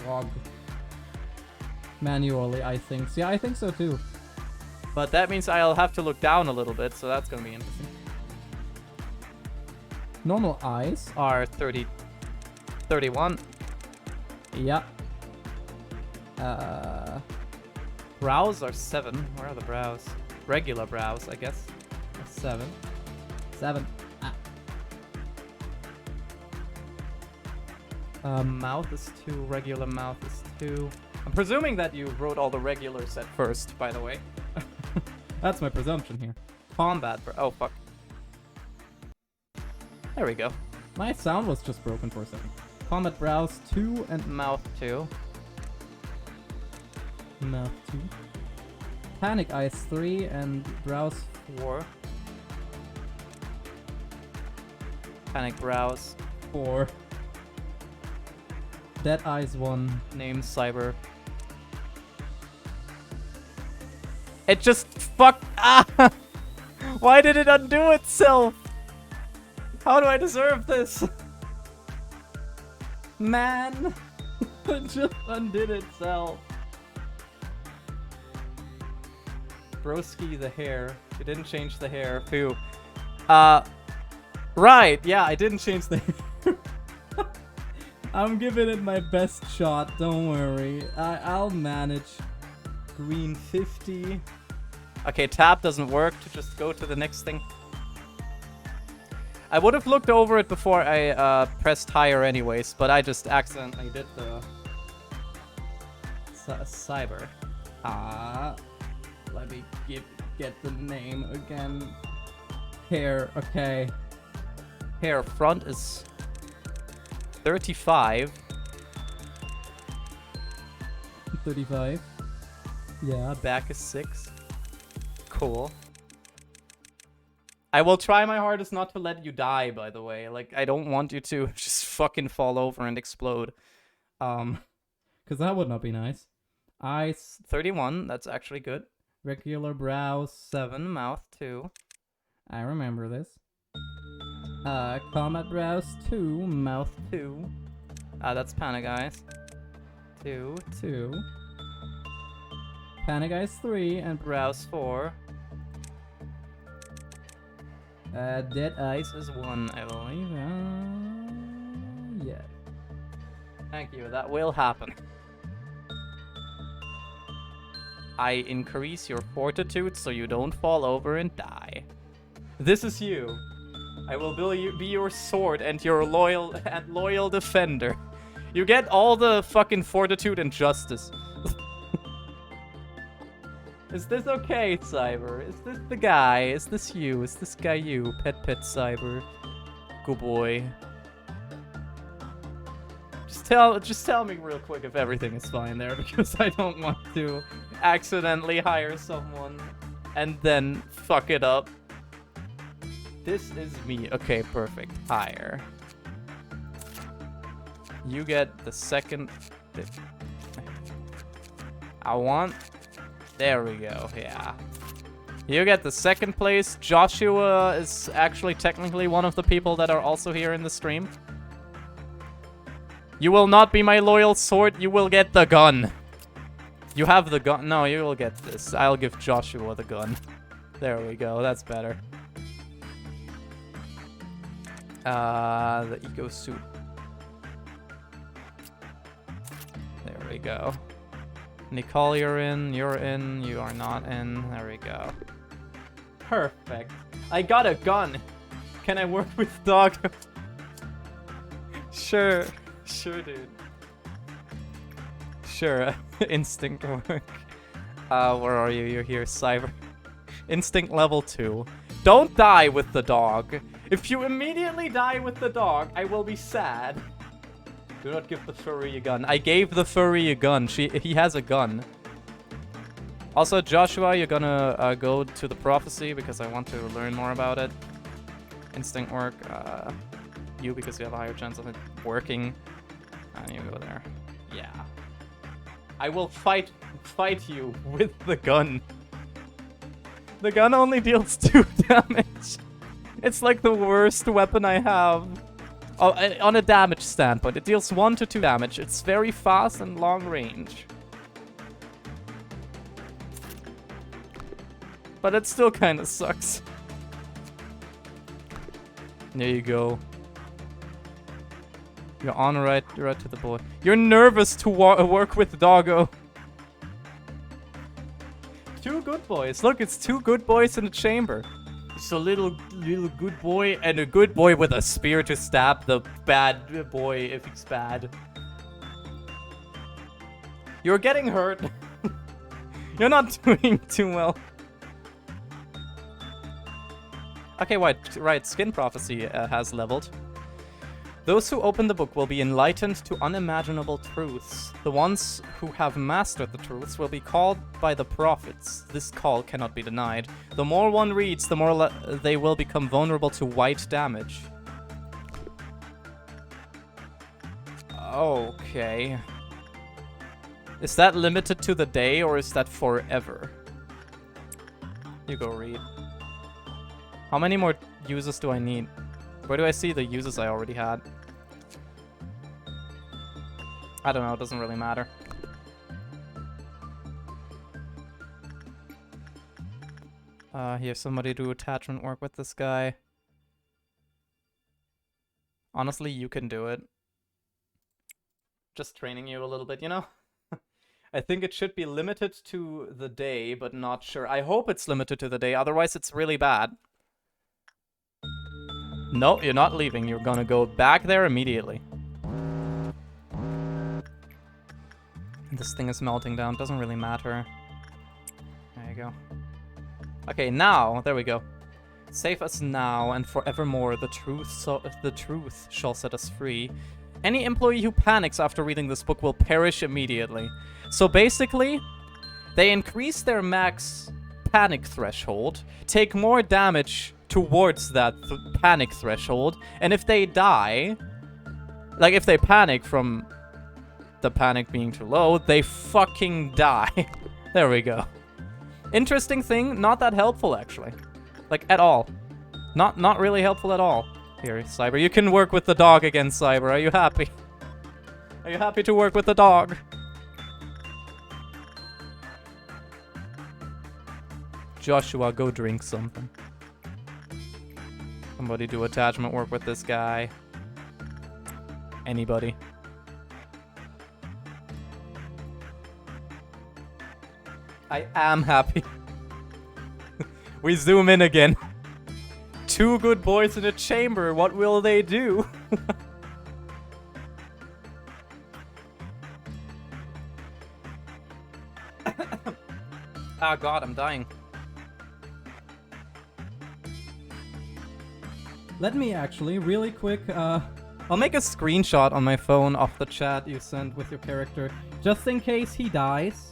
Log. Manually, I think. Yeah, I think so too. But that means I'll have to look down a little bit, so that's gonna be interesting. Normal eyes are 31. Yeah. Brows are 7. Where are the brows? Regular brows, I guess. 7. Mouth is 2. Regular mouth is 2. I'm presuming that you wrote all the regulars at first, by the way. That's my presumption here. Combat, oh fuck. There we go. My sound was just broken for a second. Combat browse 2 and Mouth 2. mouth 2. Panic eyes 3 and browse 4. Panic browse. 4. Dead eyes 1. Name cyber. It just fuck. Ah! Why did it undo itself? How do I deserve this? Man! It just undid itself. Broski the hair. You didn't change the hair. Phew. Right. Yeah, I didn't change the hair. I'm giving it my best shot, don't worry. I'll manage. Green 50. Okay, tab doesn't work to just go to the next thing. I would have looked over it before I pressed higher anyways, but I just accidentally did the cyber. Let me get the name again. Hair, okay. Hair front is 35. 35. Yeah. Back is 6. Cool. I will try my hardest not to let you die, by the way. Like, I don't want you to just fucking fall over and explode. Because that would not be nice. Eyes 31, that's actually good. regular brows 7, mouth 2. I remember this. Combat browse 2, mouth 2. That's panic eyes. 2. 2. Panic eyes 3 and Browse 4. dead eyes. This is 1, I believe. Yeah. Thank you, that will happen. I increase your fortitude so you don't fall over and die. This is you. I will be your sword and your loyal defender. You get all the fucking fortitude and justice. Is this okay, Cyber? Is this the guy? Is this you? Is this guy you? Pet Cyber. Good boy. Just tell me real quick if everything is fine there, because I don't want to accidentally hire someone and then fuck it up. This is me. Okay, perfect. Hire. You get the second. I want. There we go. Yeah. You get the second place. Joshua is actually technically one of the people that are also here in the stream. You will not be my loyal sword. You will get the gun. You have the gun. No, you will get this. I'll give Joshua the gun. There we go. That's better. The eco suit. There we go. Nicole, you're in. You are not in. There we go. Perfect. I got a gun. Can I work with dog? Sure. Sure, dude. Sure. Instinct work. Where are you? You're here, Cyber. Instinct level 2. Don't die with the dog. If you immediately die with the dog, I will be sad. Do not give the furry a gun. I gave the furry a gun. He has a gun. Also, Joshua, you're gonna go to the prophecy because I want to learn more about it. Instinct work. You because you have a higher chance of it working. And you go there. Yeah. I will fight you with the gun. The gun only deals 2 damage. It's like the worst weapon I have. Oh, on a damage standpoint, it deals 1 to 2 damage. It's very fast and long range. But it still kind of sucks. There you go. You're on right to the boy. You're nervous to work with Doggo. 2 good boys. Look, it's 2 good boys in the chamber. It's a little good boy and a good boy with a spear to stab the bad boy if he's bad. You're getting hurt. You're not doing too well. Okay, right. Skin Prophecy has leveled. Those who open the book will be enlightened to unimaginable truths. The ones who have mastered the truths will be called by the prophets. This call cannot be denied. The more one reads, the more they will become vulnerable to white damage. Okay. Is that limited to the day, or is that forever? You go read. How many more uses do I need? Where do I see the uses I already had? I don't know, it doesn't really matter. Here, somebody do attachment work with this guy. Honestly, you can do it. Just training you a little bit, you know? I think it should be limited to the day, but not sure. I hope it's limited to the day, otherwise it's really bad. No, you're not leaving. You're gonna go back there immediately. This thing is melting down. Doesn't really matter. There you go. Okay, now, there we go. Save us now and forevermore. The truth shall set us free. Any employee who panics after reading this book will perish immediately. So basically, they increase their max panic threshold, take more damage towards that panic threshold, and if they die, like if they panic from the panic being too low, they fucking die. There we go. Interesting thing, not that helpful actually. Like at all. Not really helpful at all. Here, Cyber, you can work with the dog again, Cyber. Are you happy? Are you happy to work with the dog? Joshua, go drink something. Somebody do attachment work with this guy. Anybody. I am happy. We zoom in again. Two good boys in a chamber. What will they do? Ah, God, I'm dying. Let me actually, really quick, I'll make a screenshot on my phone of the chat you sent with your character, just in case he dies.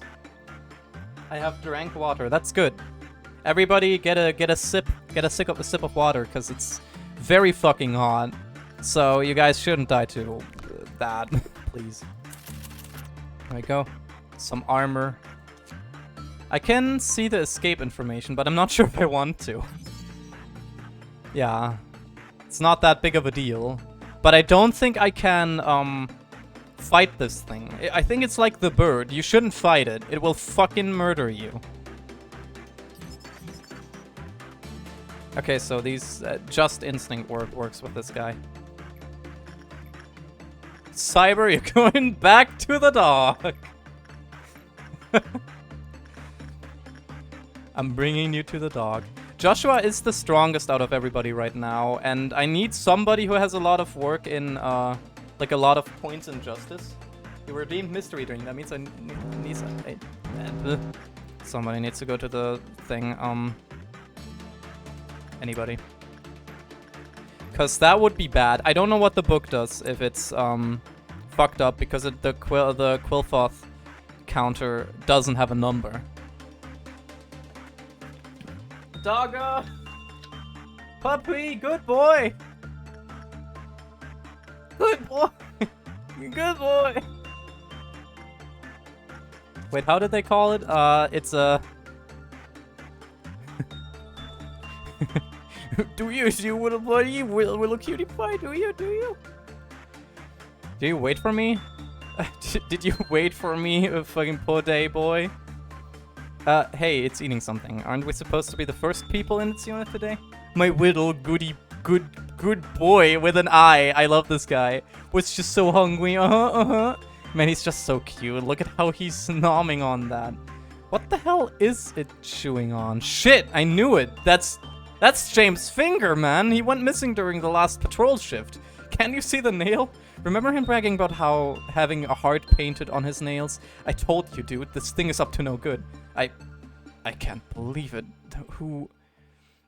I have drank water. That's good. Everybody get a sip of water, because it's very fucking hot. So you guys shouldn't die too bad, please. There we go. Some armor. I can see the escape information, but I'm not sure if I want to. Yeah. It's not that big of a deal. But I don't think I can, fight this thing. I think it's like the bird. You shouldn't fight it. It will fucking murder you. Okay, so these just instinct works with this guy. Cyber, you're going back to the dog. I'm bringing you to the dog. Joshua is the strongest out of everybody right now, and I need somebody who has a lot of work in, like a lot of points in justice. You were deemed mystery drink. That means I need somebody needs to go to the thing. Anybody? Because that would be bad. I don't know what the book does if it's fucked up because the Quillfoth counter doesn't have a number. Doggo! Puppy! Good boy! Good boy! Good boy! Wait, how did they call it? It's a... Do you little buddy? Little cutie pie? Do you? Do you wait for me? Did you wait for me, fucking poor day boy? Hey, it's eating something. Aren't we supposed to be the first people in its unit today? My little good boy with an eye. I love this guy. Was just so hungry. Man, he's just so cute. Look at how he's nomming on that. What the hell is it chewing on? Shit, I knew it. That's James' finger, man. He went missing during the last patrol shift. Can you see the nail? Remember him bragging about how having a heart painted on his nails? I told you, dude, this thing is up to no good. I can't believe it. Who...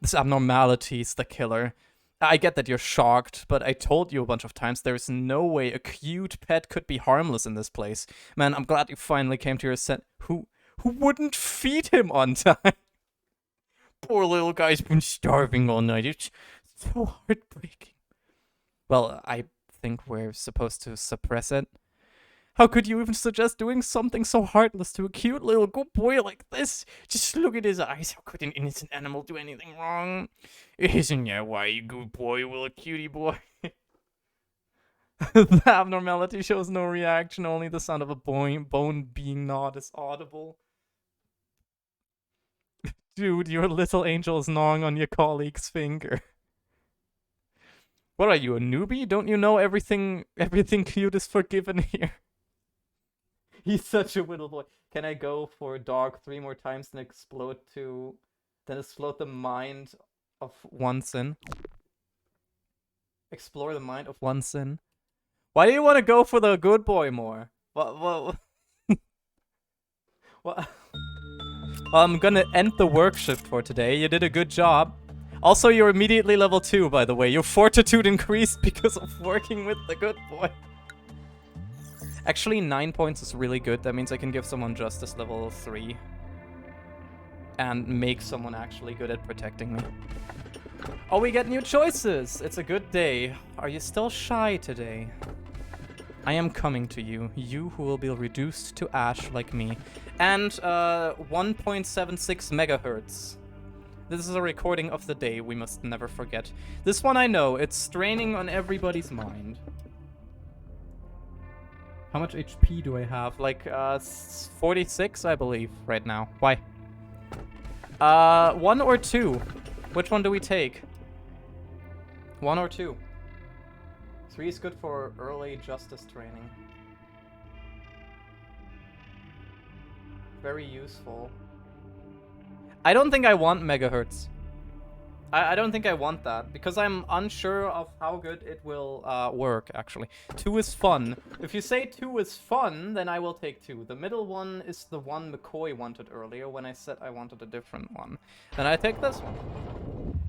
This abnormality is the killer. I get that you're shocked, but I told you a bunch of times there's no way a cute pet could be harmless in this place. Man, I'm glad you finally came to your sense. Who wouldn't feed him on time? Poor little guy's been starving all night. It's so heartbreaking. Well, I think we're supposed to suppress it. How could you even suggest doing something so heartless to a cute little good boy like this? Just look at his eyes. How could an innocent animal do anything wrong? Isn't that why you good boy will a cutie boy? The abnormality shows no reaction. Only the sound of a bone being gnawed is audible. Dude, your little angel is gnawing on your colleague's finger. What are you, a newbie? Don't you know everything cute is forgiven here? He's such a little boy. Can I go for dog 3 more times and explode the mind of one sin? Explore the mind of one sin. Why do you want to go for the good boy more? What? Well, I'm gonna end the work shift for today. You did a good job. Also, you're immediately level 2, by the way. Your fortitude increased because of working with the good boy. Actually, 9 points is really good. That means I can give someone justice level 3. And make someone actually good at protecting me. Oh, we get new choices! It's a good day. Are you still shy today? I am coming to you. You who will be reduced to ash like me. And 1.76 megahertz. This is a recording of the day, we must never forget. This one I know, it's straining on everybody's mind. How much HP do I have? Like, 46, I believe, right now. Why? 1 or 2? Which one do we take? 1 or 2? 3 is good for early justice training. Very useful. I don't think I want megahertz. I don't think I want that, because I'm unsure of how good it will work, actually. 2 is fun. If you say 2 is fun, then I will take 2. The middle one is the one McCoy wanted earlier when I said I wanted a different one. Then I take this one.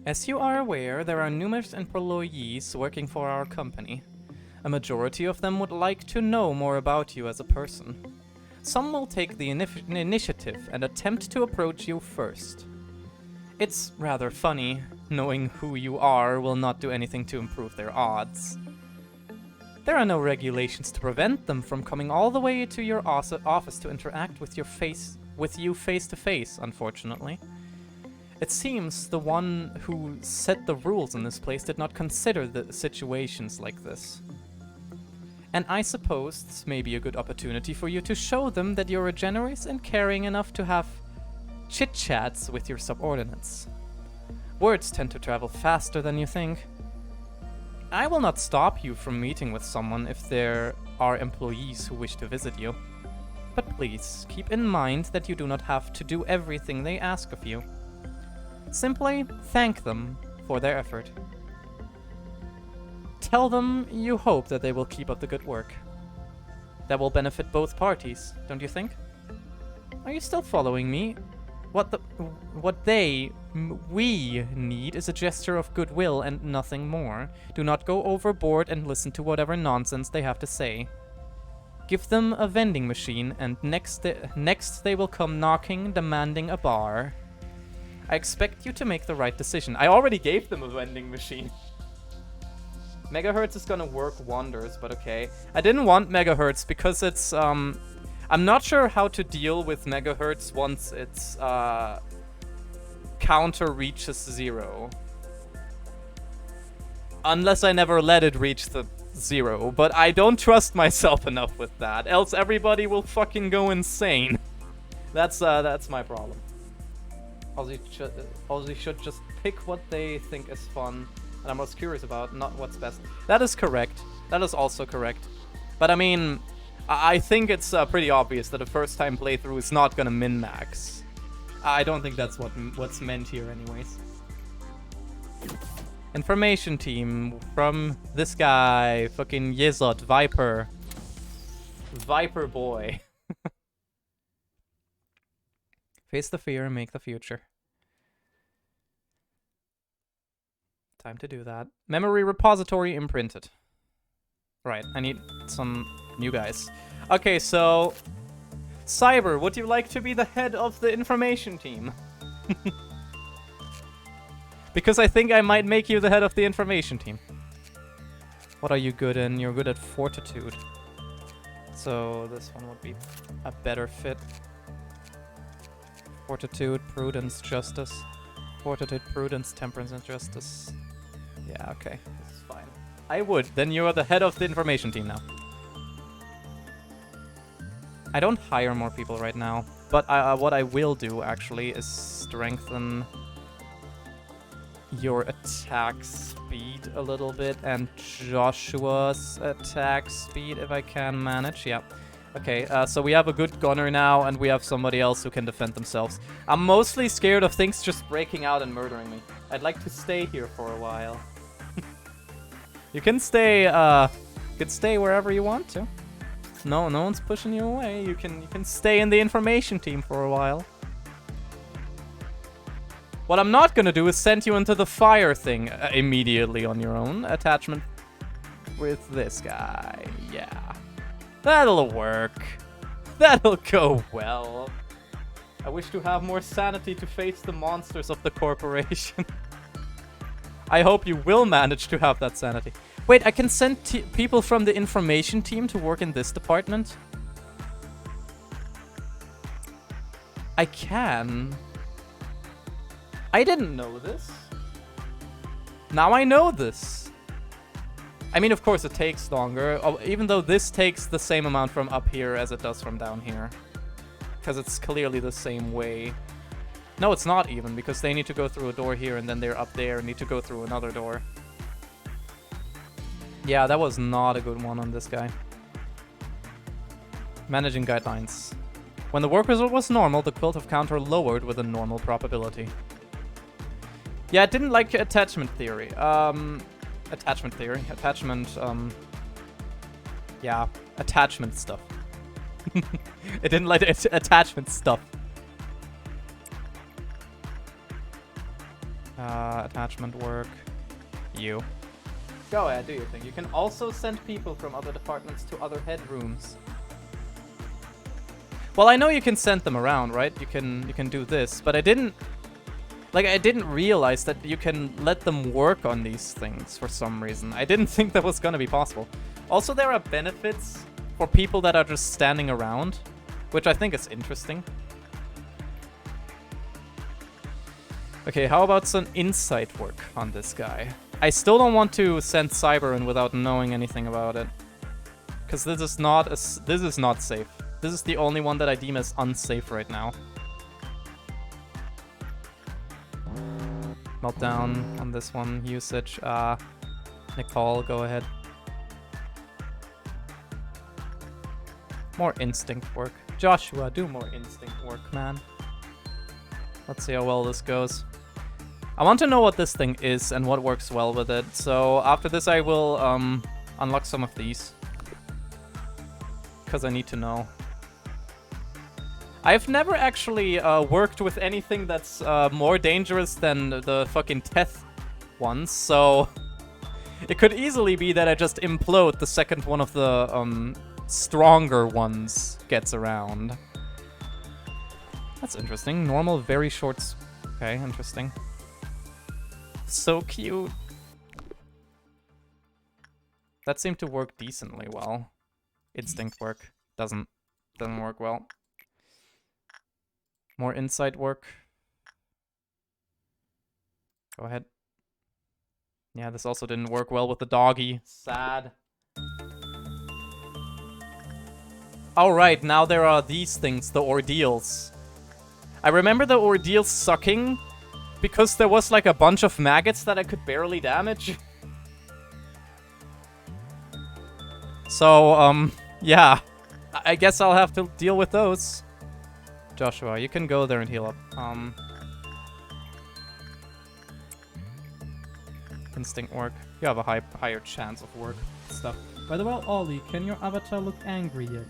As you are aware, there are numerous employees working for our company. A majority of them would like to know more about you as a person. Some will take the initiative and attempt to approach you first. It's rather funny. Knowing who you are will not do anything to improve their odds. There are no regulations to prevent them from coming all the way to your office to interact with you face to face, unfortunately. It seems the one who set the rules in this place did not consider the situations like this. And I suppose this may be a good opportunity for you to show them that you're generous and caring enough to have chit-chats with your subordinates. Words tend to travel faster than you think. I will not stop you from meeting with someone if there are employees who wish to visit you. But please, keep in mind that you do not have to do everything they ask of you. Simply thank them for their effort. Tell them you hope that they will keep up the good work. That will benefit both parties, don't you think? Are you still following me? We need is a gesture of goodwill and nothing more. Do not go overboard and listen to whatever nonsense they have to say. Give them a vending machine, and next they will come knocking, demanding a bar. I expect you to make the right decision. I already gave them a vending machine. Megahertz is gonna work wonders, but okay. I didn't want megahertz because it's, I'm not sure how to deal with megahertz once its, counter reaches 0. Unless I never let it reach the 0, but I don't trust myself enough with that, else everybody will fucking go insane. That's my problem. Aussie should just pick what they think is fun and I'm most curious about, not what's best. That is correct. That is also correct. But I mean, I think it's pretty obvious that a first-time playthrough is not gonna min-max. I don't think that's what's meant here anyways. Information team from this guy, fucking Yezot, Viper. Viper boy. Face the fear and make the future. Time to do that. Memory repository imprinted. Right, I need some new guys. Okay, so... Cyber, would you like to be the head of the information team? Because I think I might make you the head of the information team. What are you good in? You're good at fortitude. So this one would be a better fit. Fortitude, prudence, justice. Fortitude, prudence, temperance, and justice. Yeah, okay. This is fine. I would. Then you are the head of the information team now. I don't hire more people right now. But what I will do, actually, is strengthen your attack speed a little bit. And Joshua's attack speed, if I can manage. Yeah. Okay, so we have a good gunner now, and we have somebody else who can defend themselves. I'm mostly scared of things just breaking out and murdering me. I'd like to stay here for a while. You can stay wherever you want to. No one's pushing you away. You can stay in the information team for a while. What I'm not gonna do is send you into the fire thing immediately on your own. Attachment with this guy. Yeah. That'll work. That'll go well. I wish to have more sanity to face the monsters of the corporation. I hope you will manage to have that sanity. Wait, I can send people from the information team to work in this department? I can. I didn't know this. Now I know this. I mean, of course, it takes longer, even though this takes the same amount from up here as it does from down here. Because it's clearly the same way. No, it's not even, because they need to go through a door here, and then they're up there and need to go through another door. Yeah, that was not a good one on this guy. Managing guidelines. When the work result was normal, the quilt of counter lowered with a normal probability. Yeah, I didn't like attachment theory. Attachment theory. Attachment, yeah. Attachment stuff. It didn't like attachment stuff. Attachment work. You. Go ahead, do your thing. You can also send people from other departments to other headrooms. Well, I know you can send them around, right? You can do this, but I didn't realize that you can let them work on these things for some reason. I didn't think that was gonna be possible. Also, there are benefits for people that are just standing around, which I think is interesting. Okay, how about some insight work on this guy? I still don't want to send Cyber in without knowing anything about it. Because this is not safe. This is the only one that I deem as unsafe right now. Meltdown on this one. Usage. Nicole, go ahead. More instinct work. Joshua, do more instinct work, man. Let's see how well this goes. I want to know what this thing is and what works well with it. So after this I will unlock some of these. Because I need to know. I've never actually worked with anything that's more dangerous than the fucking Teth ones, so it could easily be that I just implode the second one of the stronger ones gets around. That's interesting. Normal, very short... Okay, interesting. So cute. That seemed to work decently well. Instinct work doesn't work well. More insight work. Go ahead. Yeah, this also didn't work well with the doggy. Sad. Alright, now there are these things, the ordeals. I remember the ordeals sucking because there was like a bunch of maggots that I could barely damage. So, yeah. I guess I'll have to deal with those. Joshua, you can go there and heal up. Instinct work. You have a higher chance of work stuff. By the way, Ollie, can your avatar look angry yet?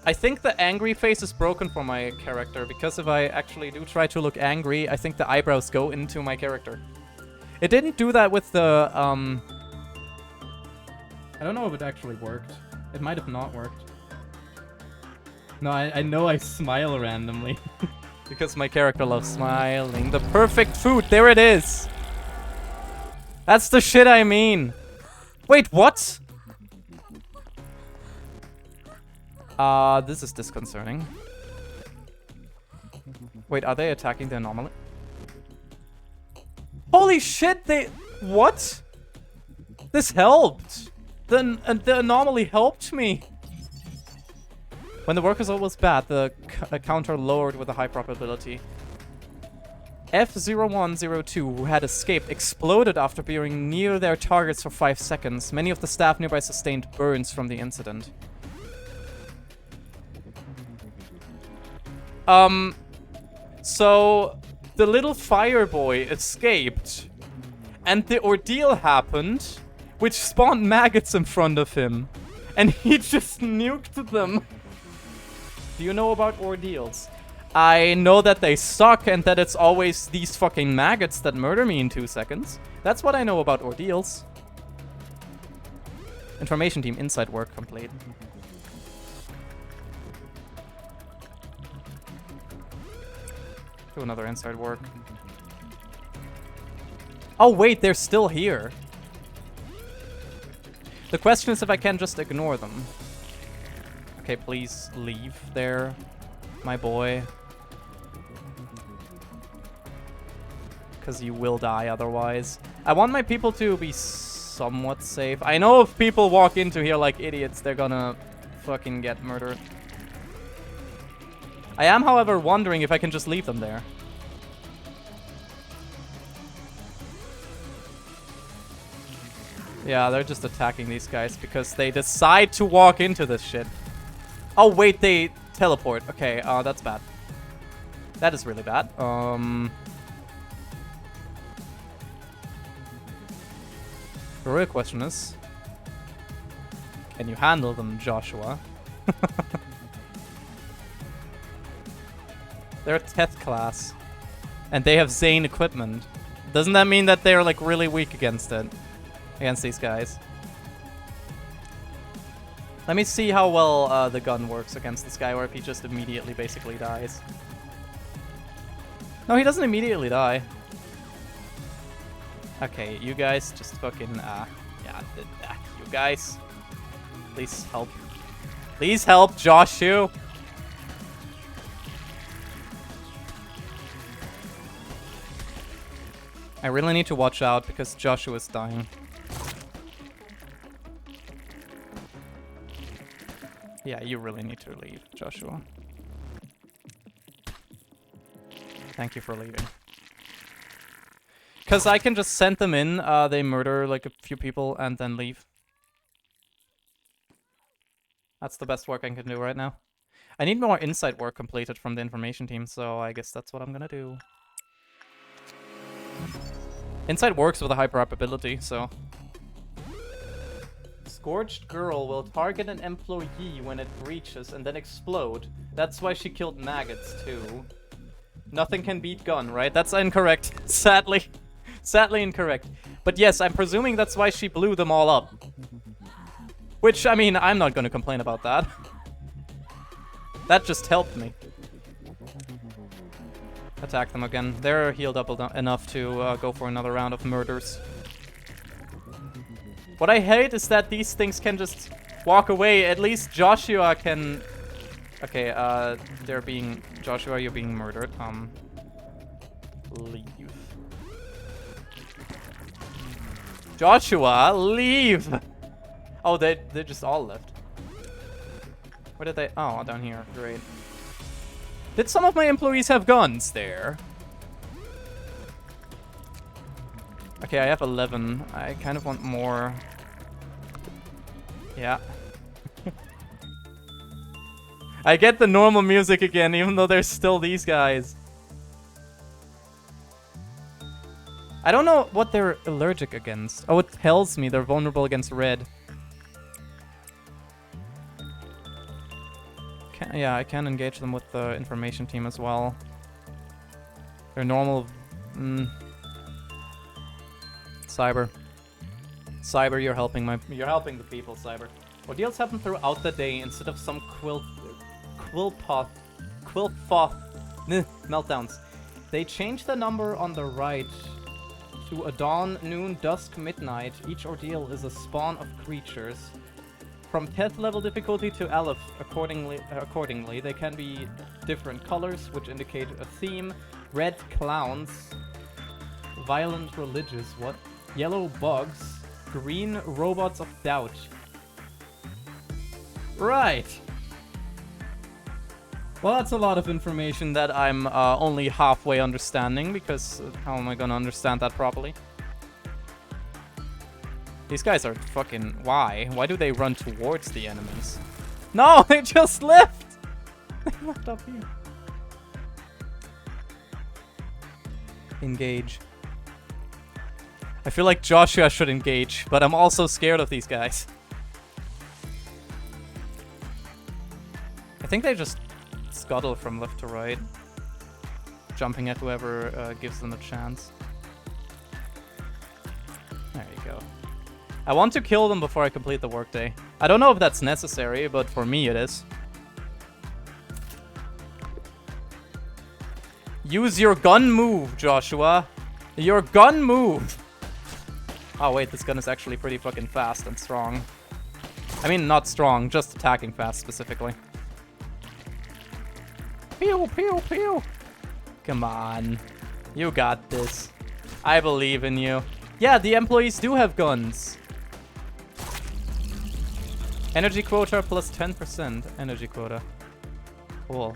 I think the angry face is broken for my character, because if I actually do try to look angry, I think the eyebrows go into my character. It didn't do that with the, I don't know if it actually worked. It might have not worked. No, I know I smile randomly. Because my character loves smiling. The perfect food, there it is! That's the shit I mean! Wait, what? This is disconcerting. Wait, are they attacking the anomaly? Holy shit, they... What? This helped! The anomaly helped me! When the work result was bad, the counter lowered with a high probability. F0102, who had escaped, exploded after being near their targets for 5 seconds. Many of the staff nearby sustained burns from the incident. So the little fire boy escaped, and the ordeal happened, which spawned maggots in front of him, and he just nuked them. Do you know about ordeals? I know that they suck and that it's always these fucking maggots that murder me in 2 seconds. That's what I know about ordeals. Information team inside work complete. Do another inside work. Oh wait, they're still here. The question is if I can just ignore them. Okay, please leave there, my boy. Because you will die otherwise. I want my people to be somewhat safe. I know if people walk into here like idiots, they're gonna fucking get murdered. I am, however, wondering if I can just leave them there. Yeah, they're just attacking these guys because they decide to walk into this shit. Oh, wait, they teleport. Okay, that's bad. That is really bad. The real question is, can you handle them, Joshua? They're a 10th class. And they have Zane equipment. Doesn't that mean that they're, like, really weak against it? Against these guys? Let me see how well the gun works against this guy, or if he just immediately basically dies. No, he doesn't immediately die. Okay, you guys just fucking, yeah, you guys. Please help. Please help, Joshua. I really need to watch out because Joshua's dying. Yeah, you really need to leave, Joshua. Thank you for leaving. Because I can just send them in, they murder like a few people and then leave. That's the best work I can do right now. I need more inside work completed from the information team, so I guess that's what I'm gonna do. Inside works with a high probability, so... Scorched girl will target an employee when it breaches and then explode. That's why she killed maggots, too. Nothing can beat gun, right? That's incorrect. Sadly. Sadly incorrect. But yes, I'm presuming that's why she blew them all up. Which, I mean, I'm not gonna complain about that. That just helped me. Attack them again. They're healed up enough to go for another round of murders. What I hate is that these things can just walk away. At least Joshua can... Okay, they're being... Joshua, you're being murdered. Leave. Joshua, leave! Oh, they just all left. Where did they... Oh, down here. Great. Did some of my employees have guns there? Okay, I have 11. I kind of want more. Yeah. I get the normal music again, even though there's still these guys. I don't know what they're allergic against. Oh, it tells me they're vulnerable against red. Yeah, I can engage them with the information team as well. They're normal... Cyber. Cyber, you're helping the people, Cyber. Ordeals happen throughout the day instead of some quillfoth meltdowns. They change the number on the right to a dawn, noon, dusk, midnight. Each ordeal is a spawn of creatures. From 10th level difficulty to Aleph, accordingly, they can be different colors, which indicate a theme. Red clowns, violent religious, what? Yellow bugs, green robots of doubt. Right. Well, that's a lot of information that I'm only halfway understanding, because how am I gonna understand that properly? These guys are fucking... Why? Why do they run towards the enemies? No, they just left! They left up here. Engage. I feel like Joshua should engage, but I'm also scared of these guys. I think they just scuttle from left to right, jumping at whoever gives them a chance. There you go. I want to kill them before I complete the workday. I don't know if that's necessary, but for me it is. Use your gun move, Joshua. Your gun move. Oh wait, this gun is actually pretty fucking fast and strong. I mean, not strong, just attacking fast specifically. Pew, pew, pew. Come on. You got this. I believe in you. Yeah, the employees do have guns. Energy quota plus 10%. Energy quota. Cool.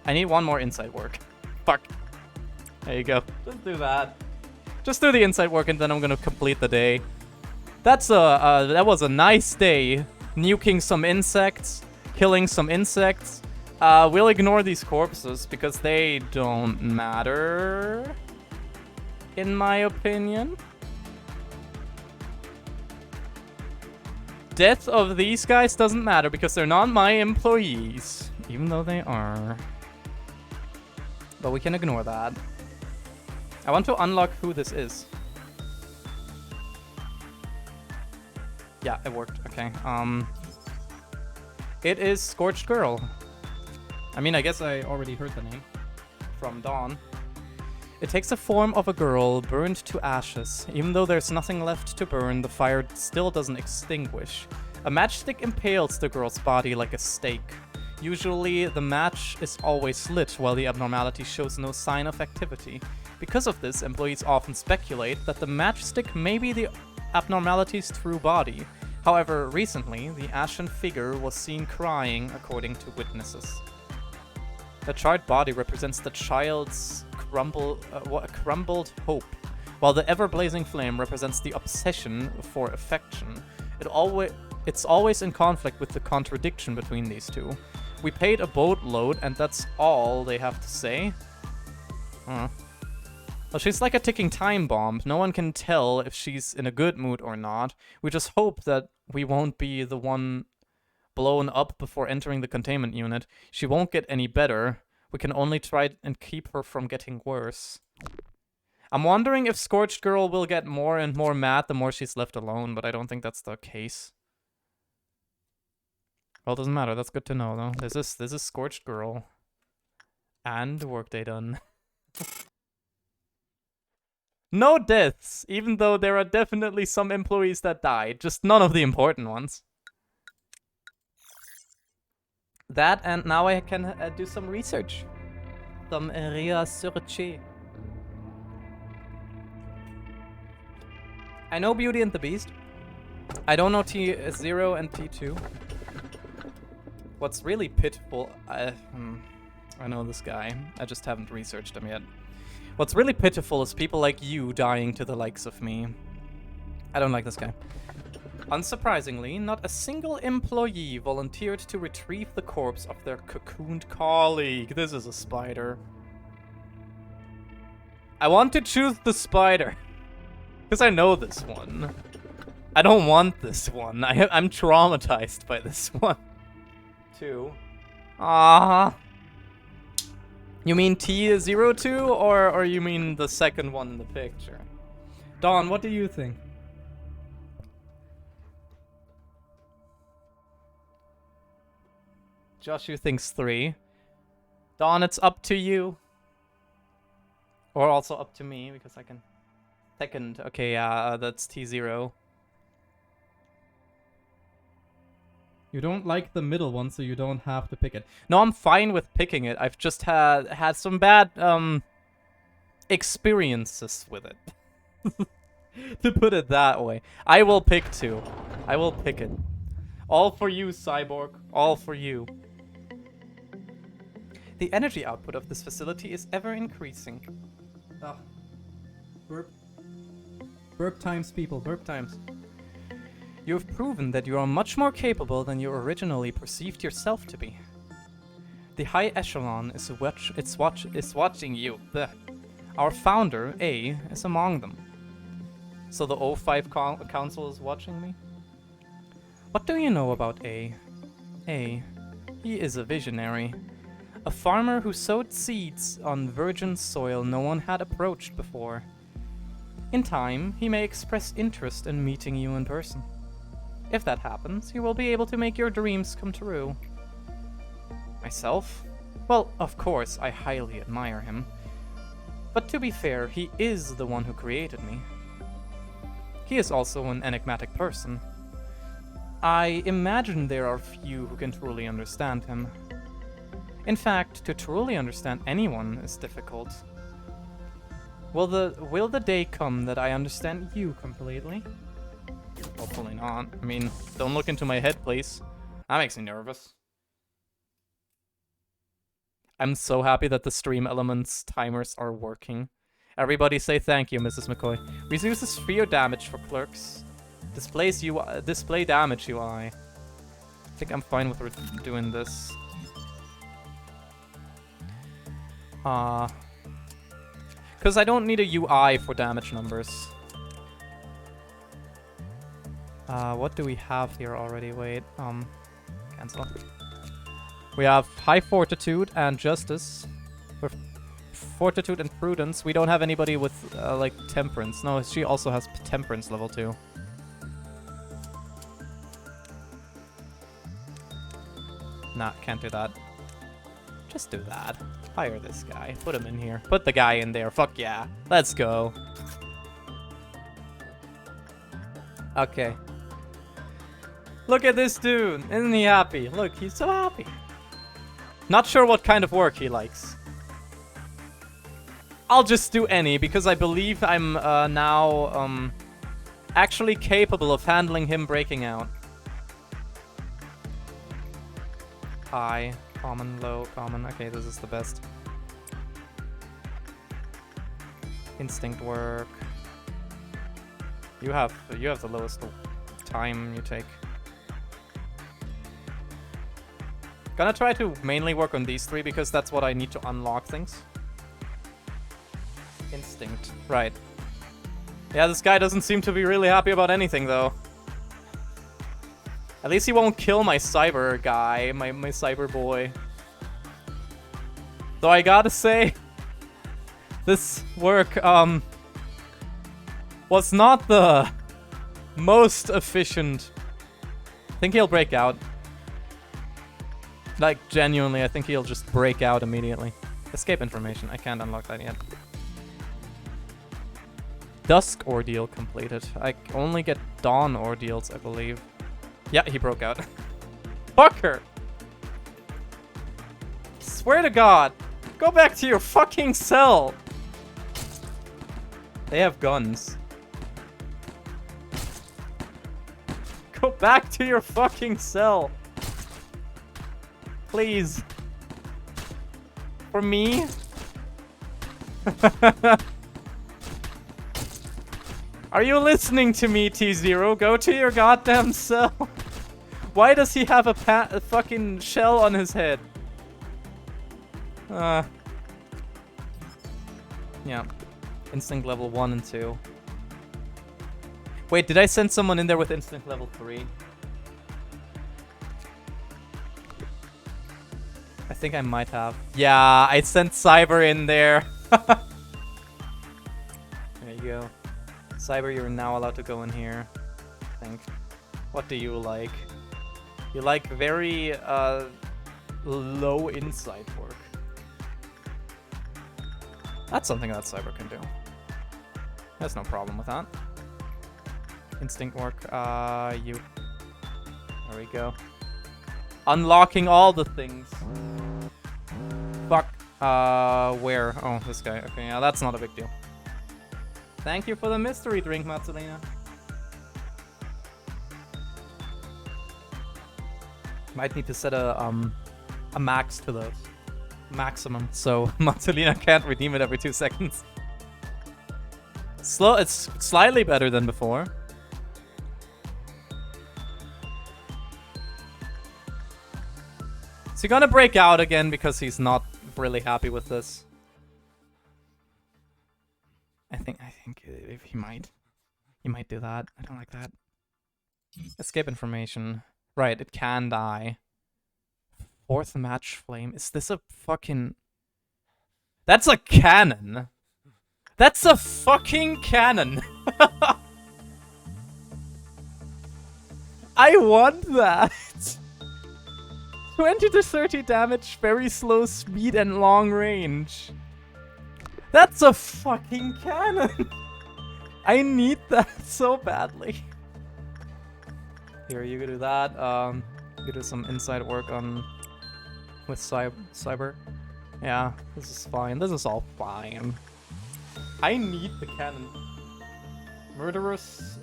I need one more insight work. Fuck. There you go. Just do that. Just do the insight work and then I'm gonna complete the day. That was a nice day. Nuking some insects. Killing some insects. We'll ignore these corpses because they don't matter. In my opinion. Death of these guys doesn't matter because they're not my employees. Even though they are. But we can ignore that. I want to unlock who this is. Yeah, it worked. Okay. It is Scorched Girl. I mean, I guess I already heard the name from Dawn. It takes the form of a girl burned to ashes. Even though there's nothing left to burn, the fire still doesn't extinguish. A matchstick impales the girl's body like a stake. Usually, the match is always lit while the abnormality shows no sign of activity. Because of this, employees often speculate that the matchstick may be the abnormality's true body. However, recently, the ashen figure was seen crying, according to witnesses. The charred body represents the child's crumbled hope, while the ever-blazing flame represents the obsession for affection. It's always in conflict with the contradiction between these two. We paid a boatload, and that's all they have to say? Well, she's like a ticking time bomb. No one can tell if she's in a good mood or not. We just hope that we won't be the one blown up before entering the containment unit. She won't get any better. We can only try and keep her from getting worse. I'm wondering if Scorched Girl will get more and more mad the more she's left alone, but I don't think that's the case. Well, it doesn't matter. That's good to know, though. This is Scorched Girl. And workday done. No deaths, even though there are definitely some employees that died. Just none of the important ones. That, and now I can do some research. Some research. I know Beauty and the Beast. I don't know T0 and T2. What's really pitiful... I know this guy. I just haven't researched him yet. What's really pitiful is people like you dying to the likes of me. I don't like this guy. Unsurprisingly, not a single employee volunteered to retrieve the corpse of their cocooned colleague. This is a spider. I want to choose the spider. Because I know this one. I don't want this one. I'm traumatized by this one. 2. Ah. You mean T02 or you mean the second one in the picture? Dawn, what do you think? Joshua thinks 3. Dawn, it's up to you. Or also up to me, because I can... Second. Okay, yeah, that's T0. You don't like the middle one, so you don't have to pick it. No, I'm fine with picking it. I've just had some bad, experiences with it. To put it that way. I will pick 2. I will pick it. All for you, Cyborg. All for you. The energy output of this facility is ever increasing. Ah. Burp. Burp times, people. Burp times. You have proven that you are much more capable than you originally perceived yourself to be. The High Echelon is watching you. Our founder, A, is among them. So the O5 Council is watching me? What do you know about A? A. He is a visionary. A farmer who sowed seeds on virgin soil no one had approached before. In time, he may express interest in meeting you in person. If that happens, you will be able to make your dreams come true. Myself? Well, of course, I highly admire him. But to be fair, he is the one who created me. He is also an enigmatic person. I imagine there are few who can truly understand him. In fact, to truly understand anyone is difficult. Will the day come that I understand you completely? Hopefully not. I mean, don't look into my head, please. That makes me nervous. I'm so happy that the stream elements timers are working. Everybody say thank you, Mrs. McCoy. Reduces sphere damage for clerks. Displays display damage UI. I think I'm fine with doing this. Because I don't need a UI for damage numbers. What do we have here already? Wait, cancel. We have High Fortitude and Justice. With Fortitude and Prudence. We don't have anybody with, like, Temperance. No, she also has Temperance level 2. Nah, can't do that. Just do that. Hire this guy. Put him in here. Put the guy in there. Fuck yeah. Let's go. Okay. Look at this dude. Isn't he happy? Look, he's so happy. Not sure what kind of work he likes. I'll just do any, because I believe I'm now actually capable of handling him breaking out. High, common, low, common. Okay, this is the best. Instinct work. You have the lowest time you take. Gonna try to mainly work on these 3 because that's what I need to unlock things. Instinct, right. Yeah, this guy doesn't seem to be really happy about anything though. At least he won't kill my cyber guy, my cyber boy. Though I gotta say, this work, was not the most efficient. I think he'll break out. Like, genuinely, I think he'll just break out immediately. Escape information. I can't unlock that yet. Dusk ordeal completed. I only get dawn ordeals, I believe. Yeah, he broke out. Fucker! Swear to God! Go back to your fucking cell! They have guns. Go back to your fucking cell! Please. For me? Are you listening to me, T0? Go to your goddamn cell. Why does he have a fucking shell on his head? Yeah. Instinct level 1 and 2. Wait, did I send someone in there with instinct level 3? I think I might have. Yeah, I sent Cyber in there. There you go. Cyber, you're now allowed to go in here. I think. What do you like? You like very low insight work. That's something that Cyber can do. There's no problem with that. Instinct work, you. There we go. Unlocking all the things. Fuck. Where? Oh, this guy. Okay, yeah, that's not a big deal. Thank you for the mystery drink, Matsulina. Might need to set a max to the maximum, so Matsulina can't redeem it every 2 seconds. It's slightly better than before. Is he gonna break out again because he's not really happy with this? I think if he might do that. I don't like that. Escape information. Right, it can die. 4th match flame. Is this a fucking... That's a cannon. That's a fucking cannon. I want that. 20 to 30 damage, very slow speed and long range. That's a fucking cannon. I need that so badly. Here, you can do that. You can do some inside work on with Cyber. Yeah, this is fine. This is all fine. I need the cannon. Murderous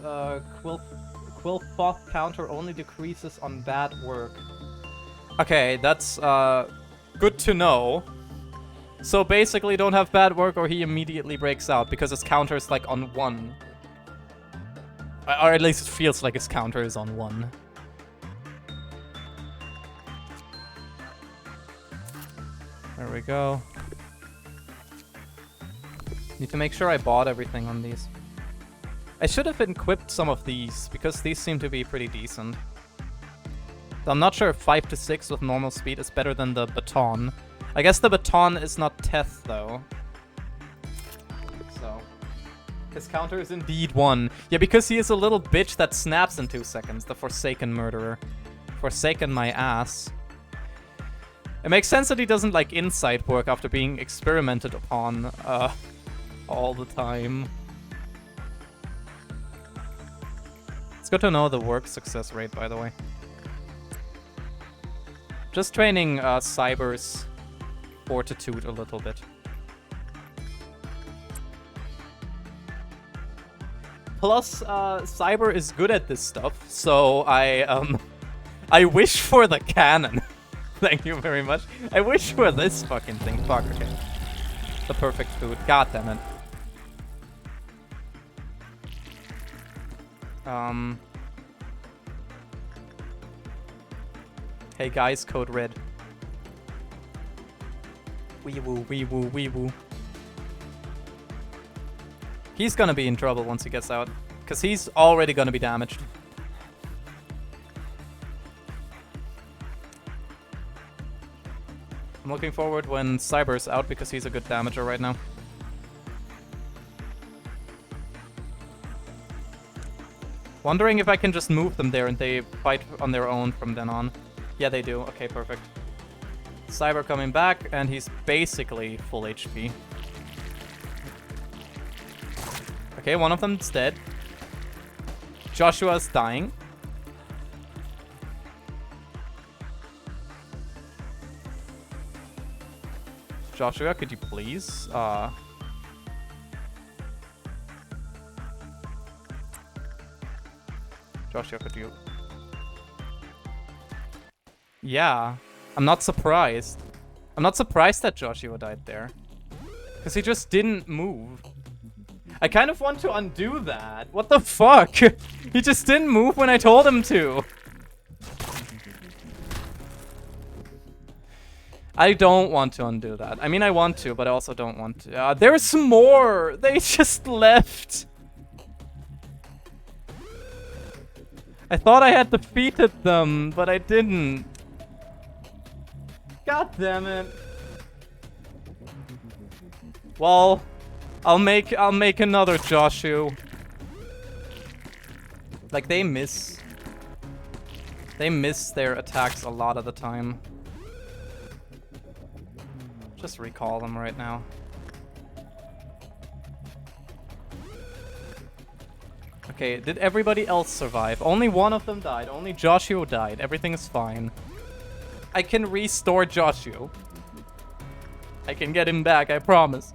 Quill Foth counter only decreases on bad work. Okay, that's good to know. So basically, don't have bad work or he immediately breaks out because his counter is like on 1. Or at least it feels like his counter is on 1. There we go. Need to make sure I bought everything on these. I should have equipped some of these because these seem to be pretty decent. I'm not sure if 5 to 6 with normal speed is better than the baton. I guess the baton is not Teth, though. So. His counter is indeed 1. Yeah, because he is a little bitch that snaps in 2 seconds. The Forsaken Murderer. Forsaken my ass. It makes sense that he doesn't like insight work after being experimented upon all the time. It's good to know the work success rate, by the way. Just training Cyber's fortitude a little bit. Plus, Cyber is good at this stuff, so I wish for the cannon. Thank you very much. I wish for this fucking thing. Fuck, okay. The perfect food. God damn it. Hey guys, code red. Wee woo, wee woo, wee woo. He's gonna be in trouble once he gets out, because he's already gonna be damaged. I'm looking forward when Cyber's out, because he's a good damager right now. Wondering if I can just move them there and they fight on their own from then on. Yeah, they do. Okay, perfect. Cyber coming back, and he's basically full HP. Okay, one of them's dead. Joshua's dying. Joshua, could you please, Joshua, could you... Yeah, I'm not surprised. I'm not surprised that Joshua died there. Because he just didn't move. I kind of want to undo that. What the fuck? He just didn't move when I told him to. I don't want to undo that. I mean, I want to, but I also don't want to. There's more! They just left! I thought I had defeated them, but I didn't. God damn it. Well, I'll make another Joshu. Like, they miss their attacks a lot of the time. Just recall them right now. Okay, did everybody else survive? Only one of them died. Only Joshu died. Everything is fine. I can restore Joshu. I can get him back, I promise.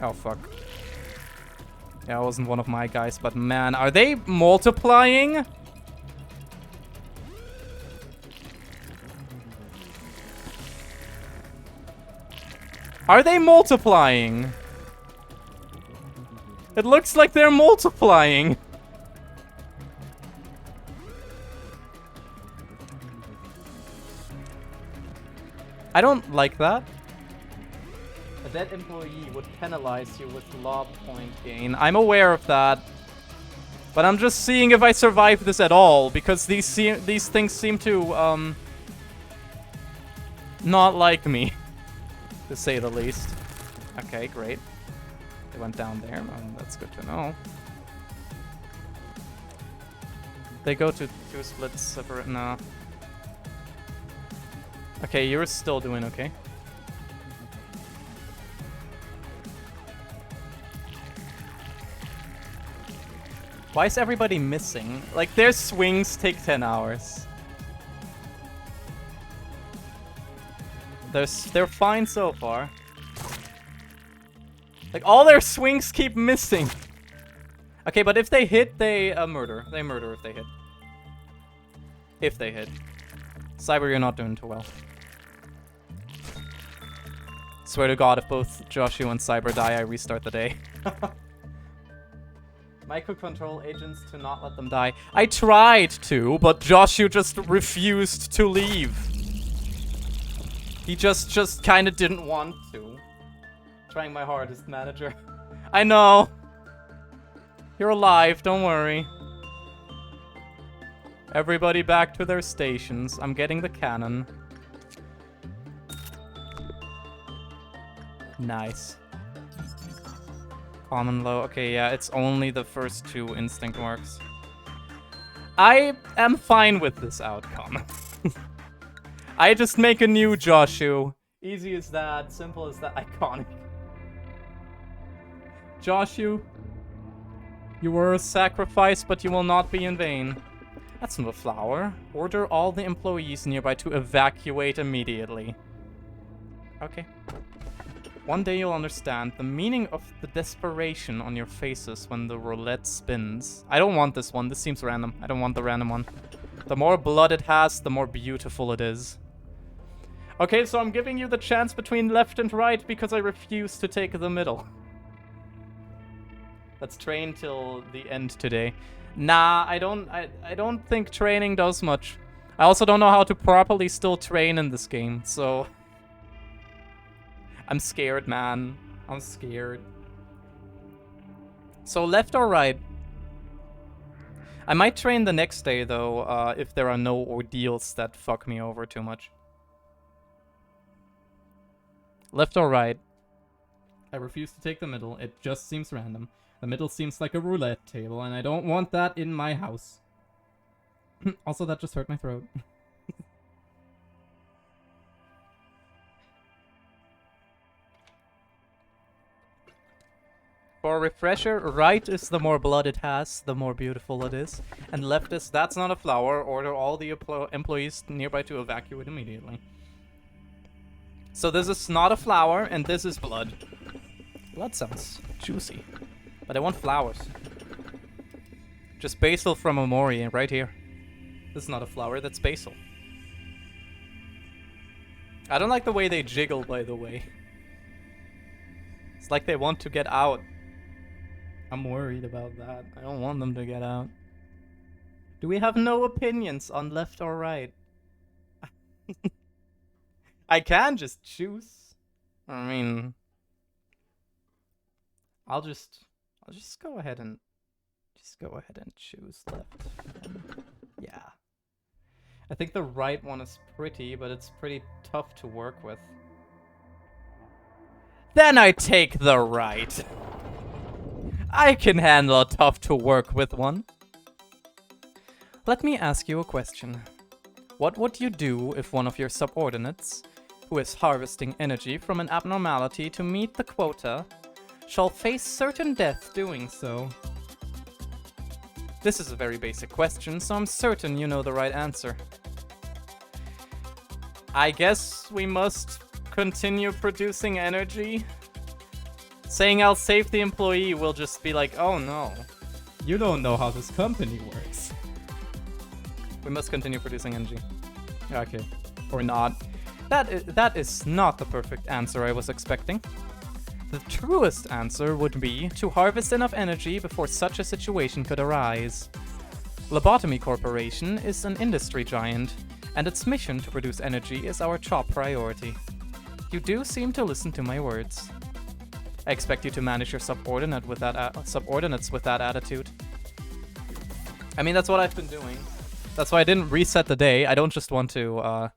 Oh, fuck. Yeah, it wasn't one of my guys, but man, are they multiplying? Are they multiplying? It looks like they're multiplying. I don't like that. A dead employee would penalize you with lob point gain. I'm aware of that. But I'm just seeing if I survive this at all, because these things seem to, not like me, to say the least. Okay, great. They went down there. That's good to know. They go to 2 splits separate now. Okay, you're still doing okay. Why is everybody missing? Like, their swings take 10 hours. They're fine so far. Like, all their swings keep missing. Okay, but if they hit, they murder. They murder if they hit. If they hit. Cyber, you're not doing too well. Swear to God, if both Joshu and Cyber die, I restart the day. Microcontrol agents to not let them die. I tried to, but Joshu just refused to leave. He just kind of didn't want to. Trying my hardest, manager. I know. You're alive, don't worry. Everybody back to their stations. I'm getting the cannon. Nice. Common low. Okay, yeah, it's only the first 2 instinct marks. I am fine with this outcome. I just make a new Joshu. Easy as that, simple as that, iconic. Joshu, you were a sacrifice, but you will not be in vain. That's not a flower. Order all the employees nearby to evacuate immediately. Okay. One day you'll understand the meaning of the desperation on your faces when the roulette spins. I don't want this one. This seems random. I don't want the random one. The more blood it has, the more beautiful it is. Okay, so I'm giving you the chance between left and right because I refuse to take the middle. Let's train till the end today. Nah, I don't think training does much. I also don't know how to properly still train in this game, so... I'm scared, man. I'm scared. So left or right? I might train the next day, though, if there are no ordeals that fuck me over too much. Left or right? I refuse to take the middle. It just seems random. The middle seems like a roulette table, and I don't want that in my house. Also, that just hurt my throat. For a refresher, right is the more blood it has, the more beautiful it is. And left is, that's not a flower. Order all the employees nearby to evacuate immediately. So this is not a flower, and this is blood. Blood sounds juicy. But I want flowers. Just basil from Omori right here. This is not a flower, that's basil. I don't like the way they jiggle, by the way. It's like they want to get out. I'm worried about that. I don't want them to get out. Do we have no opinions on left or right? I can just choose. I mean, I'll just go ahead and choose left. Yeah. I think the right one is pretty, but it's pretty tough to work with. Then I take the right. I can handle a tough to work with one. Let me ask you a question. What would you do if one of your subordinates, who is harvesting energy from an abnormality to meet the quota, shall face certain death doing so? This is a very basic question, so I'm certain you know the right answer. I guess we must continue producing energy? Saying I'll save the employee will just be like, oh no. You don't know how this company works. We must continue producing energy. Okay. Or not. That is not the perfect answer I was expecting. The truest answer would be to harvest enough energy before such a situation could arise. Lobotomy Corporation is an industry giant, and its mission to produce energy is our top priority. You do seem to listen to my words. I expect you to manage your subordinates with that attitude. I mean, that's what I've been doing. That's why I didn't reset the day. I don't just want to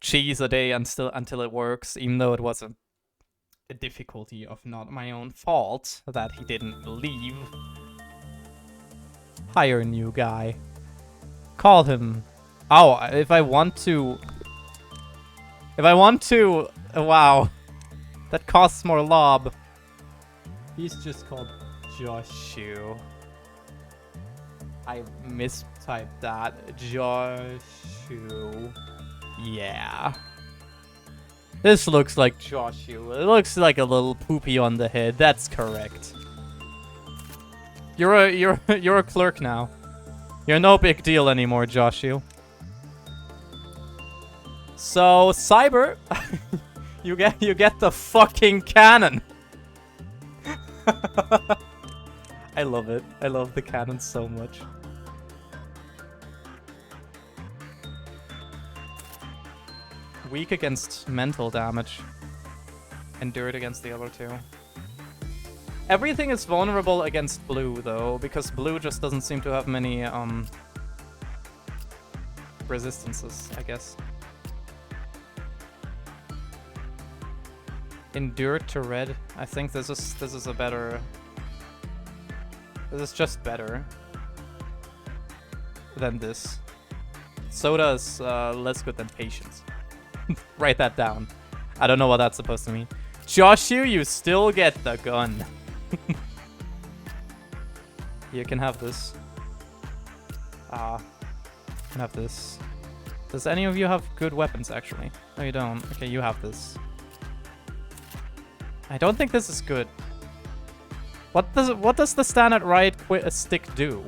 cheese a day until it works, even though it was a difficulty of not my own fault that he didn't leave. Hire a new guy. Call him. Oh, if I want to... Wow. That costs more lob. He's just called Joshu. I mistyped that. Joshu. Yeah. This looks like Joshu. It looks like a little poopy on the head. That's correct. You're a clerk now. You're no big deal anymore, Joshu. So, Cyber, you get the fucking cannon. I love it. I love the cannon so much. Weak against mental damage. Endured against the other two. Everything is vulnerable against blue, though, because blue just doesn't seem to have many, resistances, I guess. Endured to red. I think this is a better... This is just better than this. Soda is less good than patience. Write that down. I don't know what that's supposed to mean. Joshu, you still get the gun. You can have this. Can have this. Does any of you have good weapons, actually? No, you don't. Okay, you have this. I don't think this is good. What does the standard right stick do?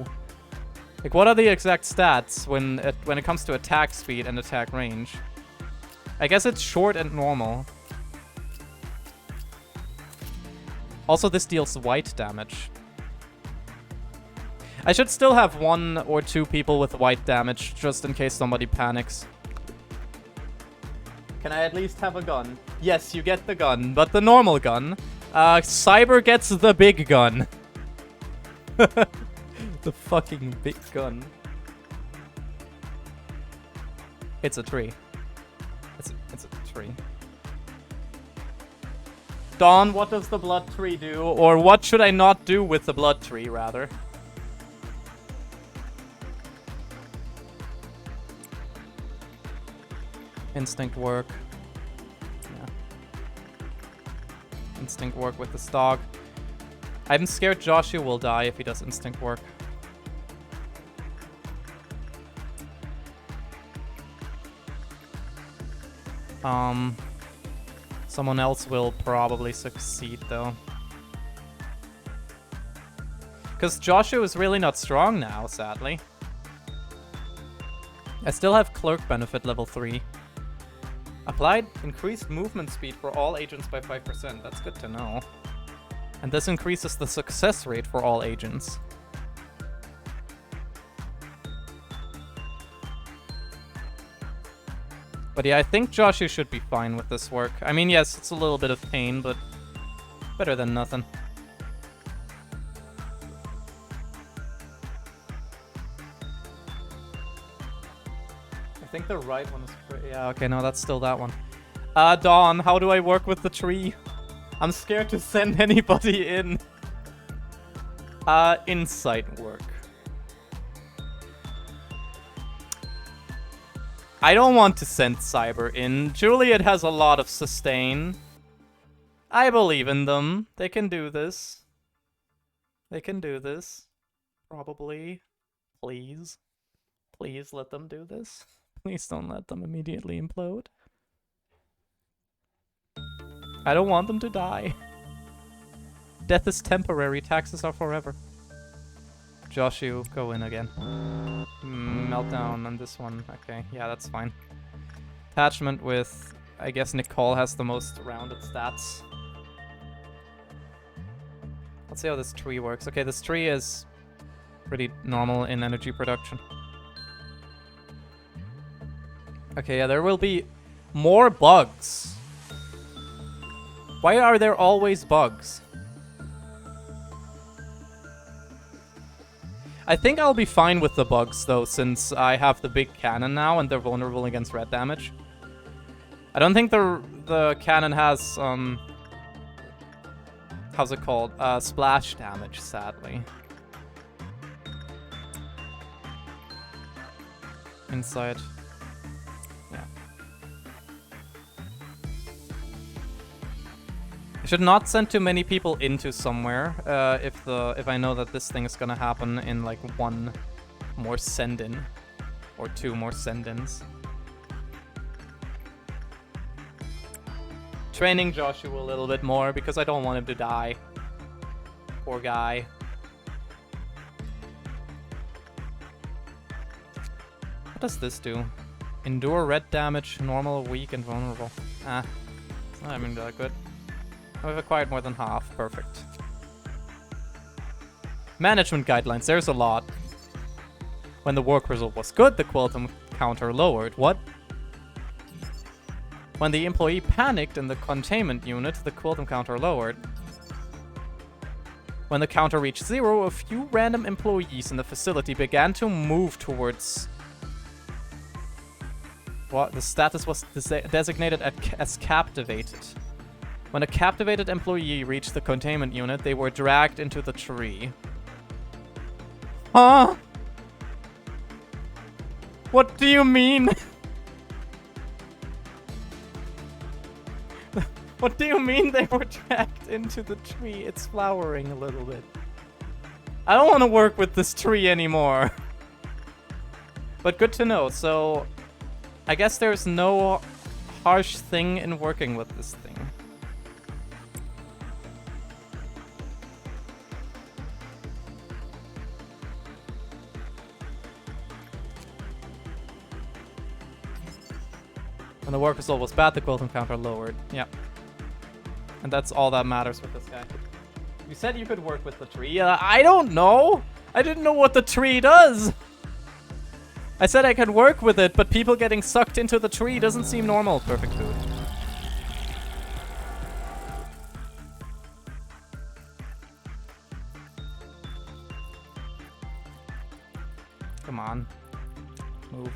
Like, what are the exact stats when it comes to attack speed and attack range? I guess it's short and normal. Also, this deals white damage. I should still have 1 or 2 people with white damage, just in case somebody panics. Can I at least have a gun? Yes, you get the gun, but the normal gun. Cyber gets the big gun. The fucking big gun. It's a tree. It's a tree. Dawn, what does the blood tree do? Or what should I not do with the blood tree, rather? Instinct work. Yeah. Instinct work with the stock. I'm scared Joshu will die if he does instinct work. Someone else will probably succeed, though. Because Joshu is really not strong now, sadly. I still have Clerk Benefit level 3. Applied increased movement speed for all agents by 5%. That's good to know. And this increases the success rate for all agents. But yeah, I think Joshu should be fine with this work. I mean, yes, it's a little bit of pain, but better than nothing. think the right one is... Yeah, okay, no, that's still that one. Dawn, how do I work with the tree? I'm scared to send anybody in. Insight work. I don't want to send Cyber in. Juliet has a lot of sustain. I believe in them. They can do this. They can do this. Probably. Please. Please let them do this. Please don't let them immediately implode. I don't want them to die. Death is temporary, taxes are forever. Josh, you go in again. Meltdown on this one. Okay, yeah, that's fine. Attachment with... I guess Nicole has the most rounded stats. Let's see how this tree works. Okay, this tree is pretty normal in energy production. Okay, yeah, there will be more bugs. Why are there always bugs? I think I'll be fine with the bugs, though, since I have the big cannon now and they're vulnerable against red damage. I don't think the cannon has, how's it called? Splash damage, sadly. Inside. Yeah. I should not send too many people into somewhere, if I know that this thing is gonna happen in like one more send-in. Or two more send-ins. Training Joshua a little bit more because I don't want him to die. Poor guy. What does this do? Endure red damage, normal, weak, and vulnerable. Ah, it's not even that good. We've acquired more than half. Perfect. Management guidelines. There's a lot. When the work result was good, the quantum counter lowered. What? When the employee panicked in the containment unit, the quantum counter lowered. When the counter reached 0, a few random employees in the facility began to move towards... What? The status was designated as captivated. When a captivated employee reached the containment unit, they were dragged into the tree. Huh? What do you mean? What do you mean they were dragged into the tree? It's flowering a little bit. I don't want to work with this tree anymore. But good to know. So, I guess there's no harsh thing in working with this thing. When the work result was bad, the quantum counter lowered. Yeah. And that's all that matters with this guy. You said you could work with the tree. I don't know. I didn't know what the tree does. I said I could work with it, but people getting sucked into the tree doesn't seem normal. Perfect food. Come on. Move.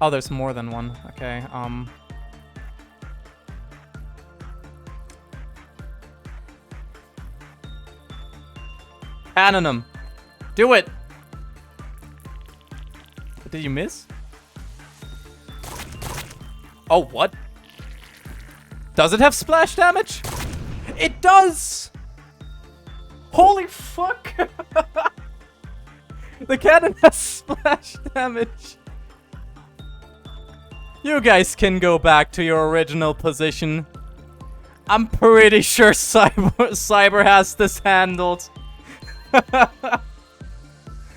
Oh, there's more than one. Okay, Cannon him. Do it! Did you miss? Oh, what? Does it have splash damage? It does! Holy fuck! The cannon has splash damage. You guys can go back to your original position. I'm pretty sure Cyber has this handled.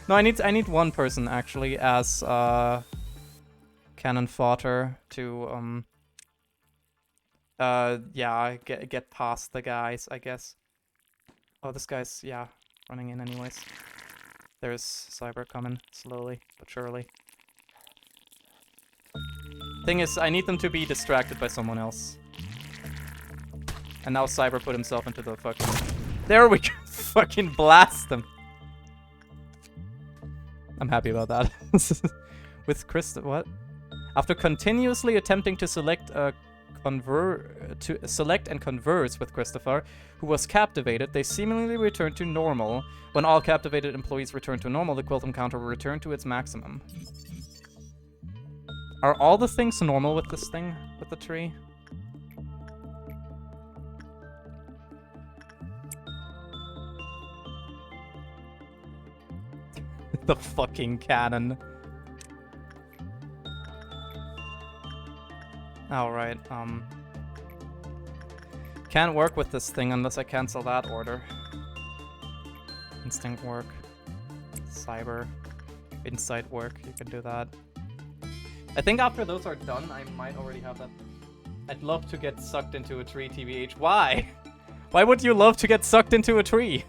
No, I need one person actually as cannon fodder to yeah, get past the guys, I guess. Oh, this guy's running in anyways. There's Cyber coming slowly but surely. Thing is, I need them to be distracted by someone else. And now Cyber put himself into the fucking... There we go! Fucking blast them! I'm happy about that. with what? After continuously attempting to select and converse with Christopher, who was captivated, they seemingly returned to normal. When all captivated employees return to normal, the Quiltum counter will return to its maximum. Are all the things normal with this thing? With the tree? The fucking cannon. Alright, can't work with this thing unless I cancel that order. Instinct work. Cyber. Insight work, you can do that. I think after those are done, I might already have that. I'd love to get sucked into a tree, TBH. Why? Why would you love to get sucked into a tree?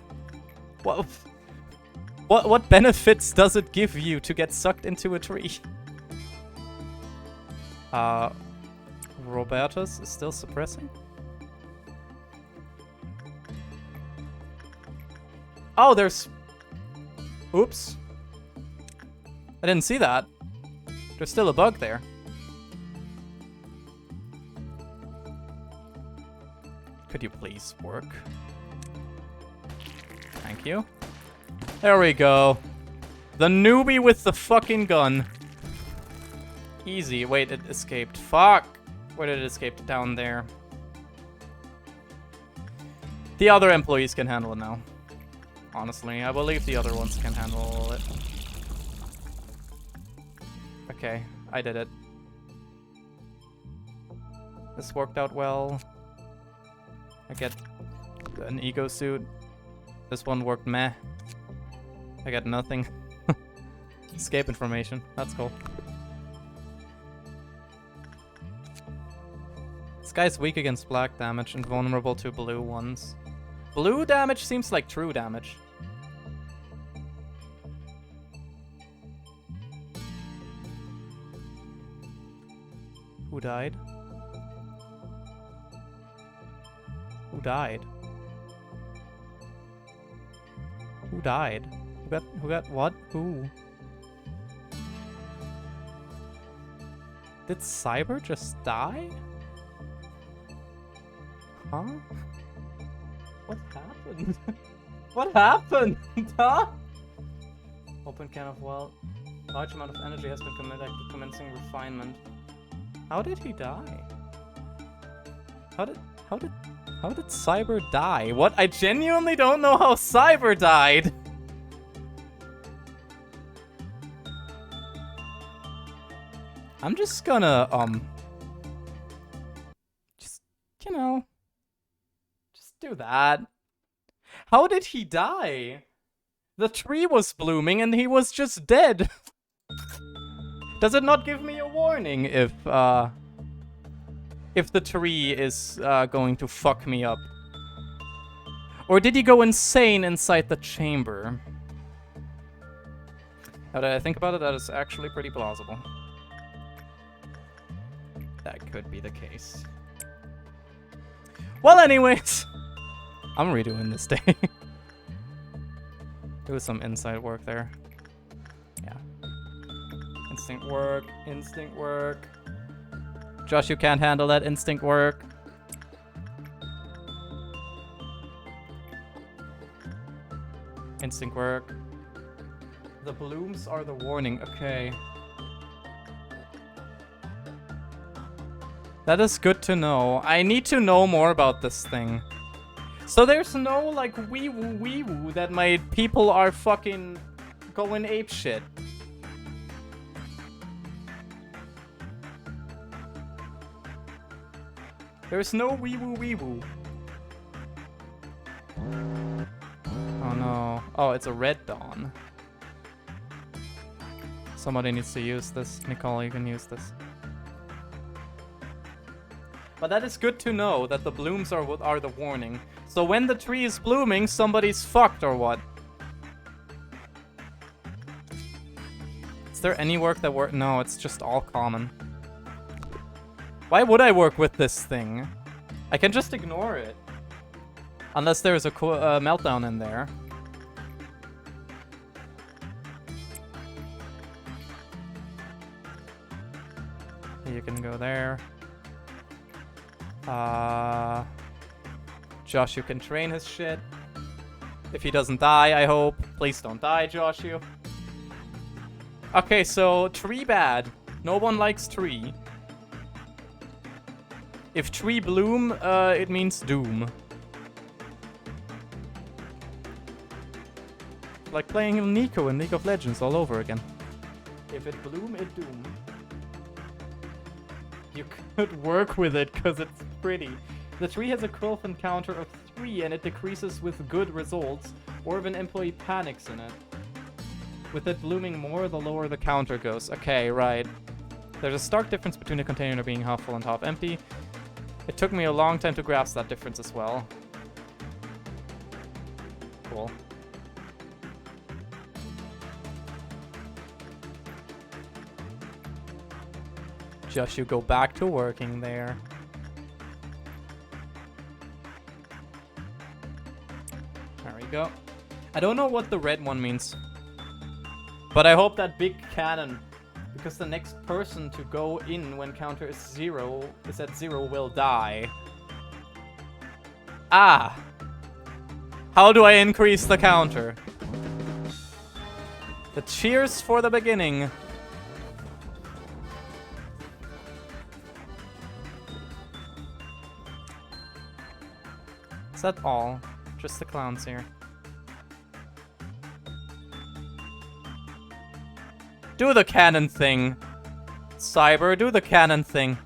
What benefits does it give you to get sucked into a tree? Robertus is still suppressing? Oh, there's... Oops. I didn't see that. There's still a bug there. Could you please work? Thank you. There we go. The newbie with the fucking gun. Easy. Wait, it escaped. Fuck! Where did it escape? Down there. The other employees can handle it now. Honestly, I believe the other ones can handle it. Okay, I did it. This worked out well. I get an ego suit. This one worked meh. I got nothing. Escape information. That's cool. This guy's weak against black damage and vulnerable to blue ones. Blue damage seems like true damage. Who died? Who died? Who died? Who got what? Who? Did Cyber just die? Huh? What happened? What happened? Huh? Open can of well. Large amount of energy has been committed to commencing refinement. How did he die? How did Cyber die? What? I genuinely don't know how Cyber died. I'm just gonna just, you know, just do that. How did he die? The tree was blooming and he was just dead. Does it not give me a warning if the tree is going to fuck me up? Or did he go insane inside the chamber? Now that I think about it, that is actually pretty plausible. That could be the case. Well, anyways, I'm redoing this day. Do some inside work there. Yeah. Instinct work, instinct work. Josh, you can't handle that instinct work. Instinct work. The blooms are the warning. Okay. That is good to know. I need to know more about this thing. So there's no, like, wee-woo that my people are fucking going apeshit. There's no wee-woo. Oh no. Oh, it's a red dawn. Somebody needs to use this. Nicole, you can use this. But that is good to know that the blooms are what are the warning. So when the tree is blooming, somebody's fucked or what? Is there any work that work? No, it's just all common. Why would I work with this thing? I can just ignore it. Unless there's a meltdown in there. You can go there. Josh, you can train his shit. If he doesn't die, I hope. Please don't die, Josh, you. Okay, so tree bad. No one likes tree. If tree bloom, it means doom. Like playing Nico in League of Legends all over again. If it bloom, it doom. You could work with it because it's pretty. The tree has a Quilfin counter of 3 and it decreases with good results, or if an employee panics in it. With it blooming more, the lower the counter goes. Okay, right. There's a stark difference between a container being half full and half empty. It took me a long time to grasp that difference as well. Cool. Just you go back to working there. There we go. I don't know what the red one means. But I hope that big cannon, because the next person to go in when counter is at 0 will die. Ah! How do I increase the counter? The cheers for the beginning. Is that all? Just the clowns here. Do the cannon thing. Cyber, do the cannon thing.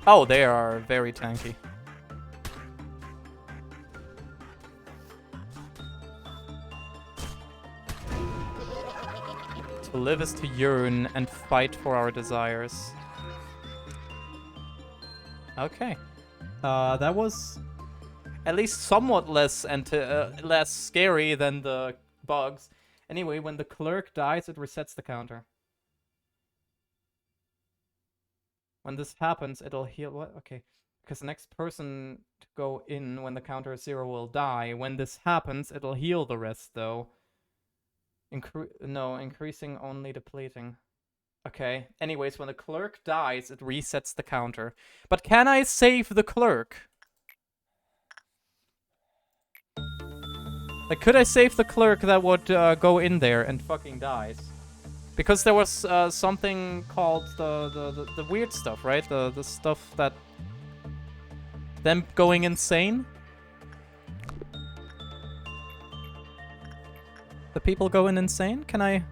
Oh, they are very tanky. To live is to yearn and fight for our desires. Okay. That was at least somewhat less less scary than the bugs. Anyway, when the clerk dies, it resets the counter. When this happens, it'll heal... What? Okay. Because the next person to go in when the counter is 0 will die. When this happens, it'll heal the rest, though. No, increasing only depleting. Okay. Anyways, when the clerk dies, it resets the counter. But can I save the clerk? Like, could I save the clerk that would go in there and fucking dies? Because there was something called the weird stuff, right? The stuff that... them going insane? The people going insane? Can I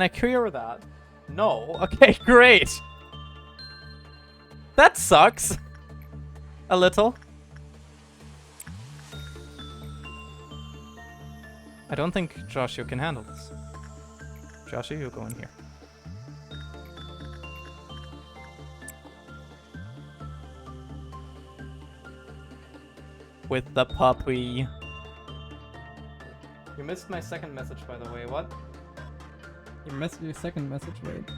cure that? No. Okay, great. That sucks. A little. I don't think Joshua can handle this. Joshua, you go in here. With the puppy. You missed my second message, by the way. What? You missed your second message, wait.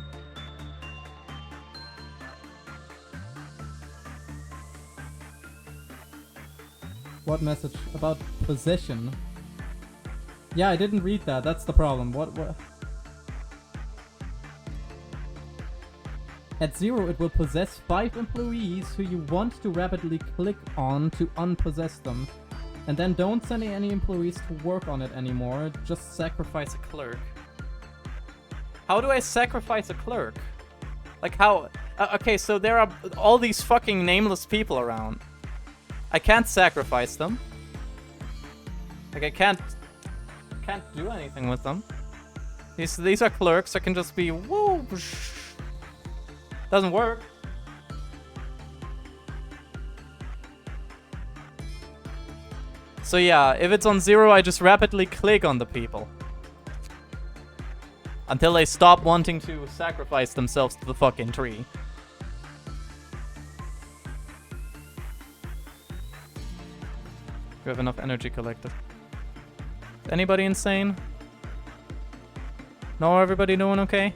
What message? About possession. Yeah, I didn't read that. That's the problem. What? At 0, it will possess 5 employees who you want to rapidly click on to unpossess them. And then don't send any employees to work on it anymore. Just sacrifice a clerk. How do I sacrifice a clerk? Like how... okay, so there are all these fucking nameless people around. I can't sacrifice them. Like I can't do anything with them. These are clerks. I can just be woo. Doesn't work. So yeah, if it's on 0, I just rapidly click on the people. Until they stop wanting to sacrifice themselves to the fucking tree. We have enough energy collected. Is anybody insane? No, everybody doing okay?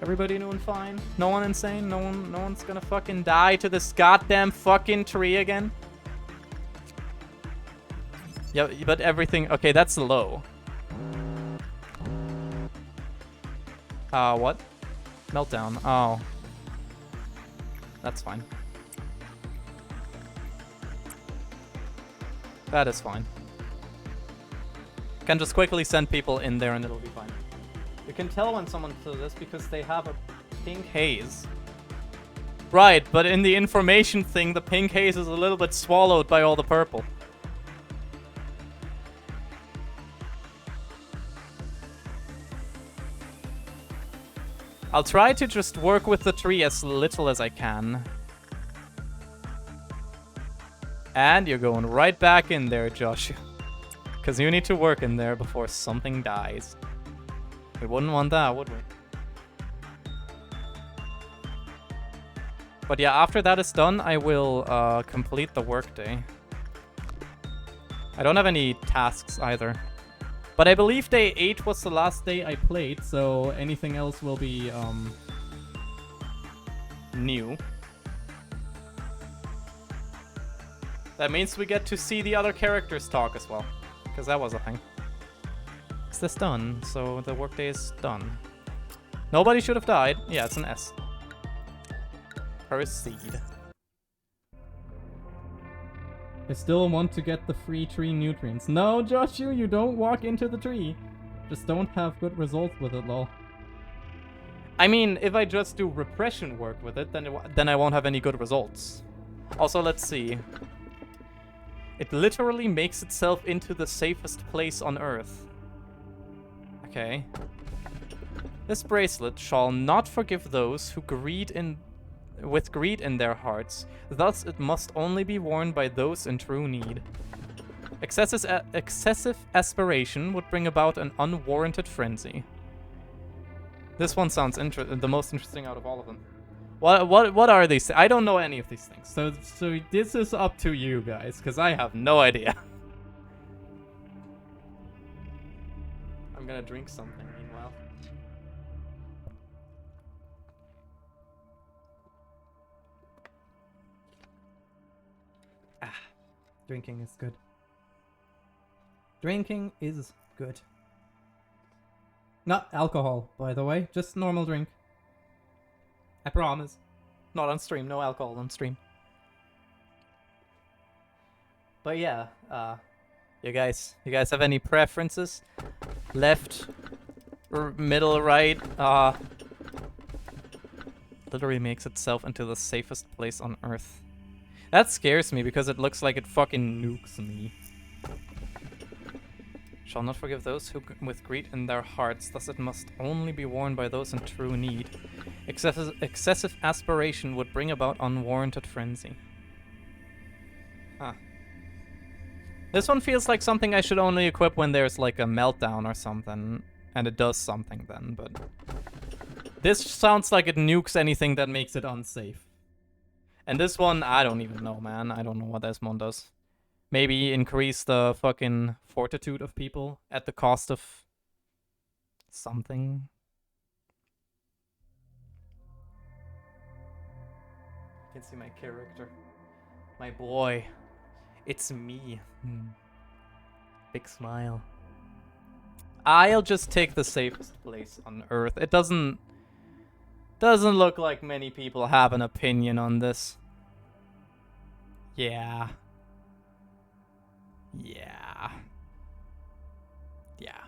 Everybody doing fine? No one insane? No one's gonna fucking die to this goddamn fucking tree again? Yeah, but everything... Okay, that's low. What? Meltdown. Oh. That's fine. That is fine. Can just quickly send people in there and it'll be fine. You can tell when someone does this because they have a pink haze. Right, but in the information thing, the pink haze is a little bit swallowed by all the purple. I'll try to just work with the tree as little as I can. And you're going right back in there, Josh. Because you need to work in there before something dies. We wouldn't want that, would we? But yeah, after that is done, I will complete the workday. I don't have any tasks either. But I believe day 8 was the last day I played, so anything else will be new. That means we get to see the other characters talk as well, because that was a thing. Is this done? So the workday is done. Nobody should have died. Yeah, it's an S. Proceed. I still want to get the free tree nutrients. No, Joshua, you don't walk into the tree. Just don't have good results with it, lol. I mean, if I just do repression work with it, then I won't have any good results. Also, let's see. It literally makes itself into the safest place on Earth. Okay. This bracelet shall not forgive those who with greed in their hearts. Thus, it must only be worn by those in true need. Excessive aspiration would bring about an unwarranted frenzy. This one sounds the most interesting out of all of them. What are these? I don't know any of these things. So this is up to you guys, because I have no idea. I'm gonna drink something meanwhile. Drinking is good. Drinking is good. Not alcohol, by the way. Just normal drink. I promise. Not on stream. No alcohol on stream. But yeah, you guys have any preferences? Left, middle, right? Literally makes itself into the safest place on Earth. That scares me because it looks like it fucking nukes me. Shall not forgive those who with greed in their hearts, thus it must only be worn by those in true need. Excessive aspiration would bring about unwarranted frenzy. Huh. This one feels like something I should only equip when there's like a meltdown or something, and it does something then, but... This sounds like it nukes anything that makes it unsafe. And this one, I don't even know, man. I don't know what this one does. Maybe increase the fucking fortitude of people at the cost of something. You can see my character. My boy. It's me. Big smile. I'll just take the safest place on Earth. It doesn't look like many people have an opinion on this. Yeah. Yeah. Yeah.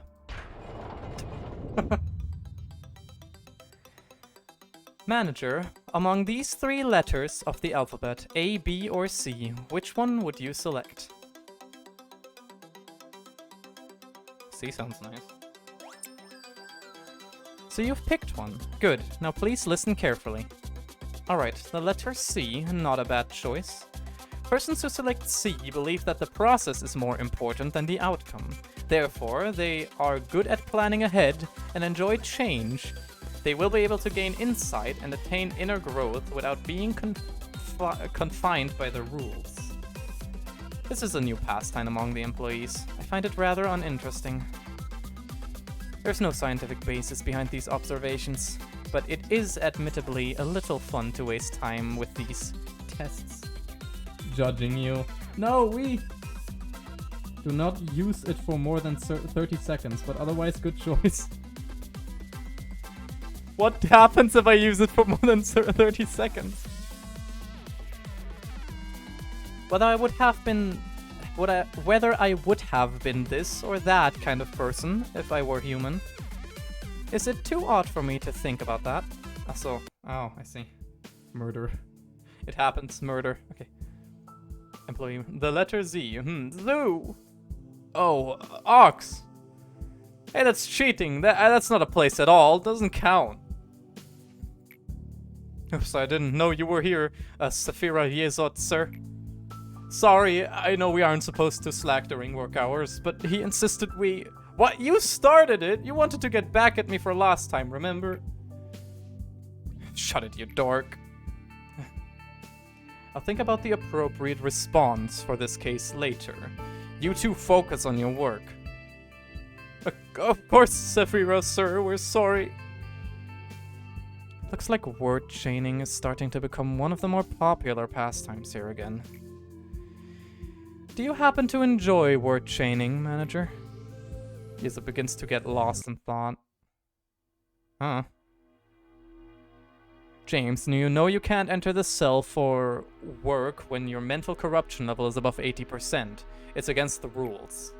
Manager, among these 3 letters of the alphabet, A, B, or C, which one would you select? C sounds nice. So you've picked one. Good. Now please listen carefully. Alright, the letter C, not a bad choice. Persons who select C believe that the process is more important than the outcome. Therefore, they are good at planning ahead and enjoy change. They will be able to gain insight and attain inner growth without being confined by the rules. This is a new pastime among the employees. I find it rather uninteresting. There's no scientific basis behind these observations, but it is admittably a little fun to waste time with these tests. Judging you. No, Do not use it for more than 30 seconds, but otherwise good choice. What happens if I use it for more than 30 seconds? Whether I would have been this or that kind of person if I were human. Is it too odd for me to think about that? Oh, I see. Murder. It happens, murder. Okay. Employee. The letter Z. Zoo! Oh, ox! Hey, that's cheating. That's not a place at all. Doesn't count. Oops, I didn't know you were here, Saphira Yezot, sir. Sorry, I know we aren't supposed to slack during work hours, but he insisted we... What? You started it? You wanted to get back at me for last time, remember? Shut it, you dork. I'll think about the appropriate response for this case later. You two focus on your work. Of course, Saphira, sir, we're sorry. Looks like word chaining is starting to become one of the more popular pastimes here again. Do you happen to enjoy word chaining, manager? As it begins to get lost in thought. Huh. James, you know you can't enter the cell for work when your mental corruption level is above 80%. It's against the rules.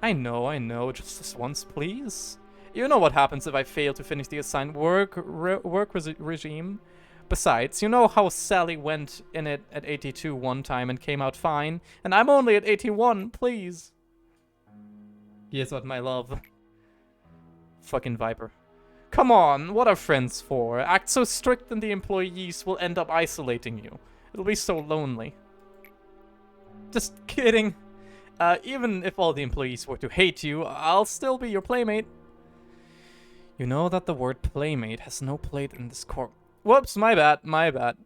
I know. Just this once, please. You know what happens if I fail to finish the assigned work regime. Besides, you know how Sally went in it at 82 one time and came out fine, and I'm only at 81, please. Here's what, my love. Fucking Viper. Come on, what are friends for? Act so strict and the employees will end up isolating you. It'll be so lonely. Just kidding. Even if all the employees were to hate you, I'll still be your playmate. You know that the word playmate has no plate in this court. Whoops, my bad.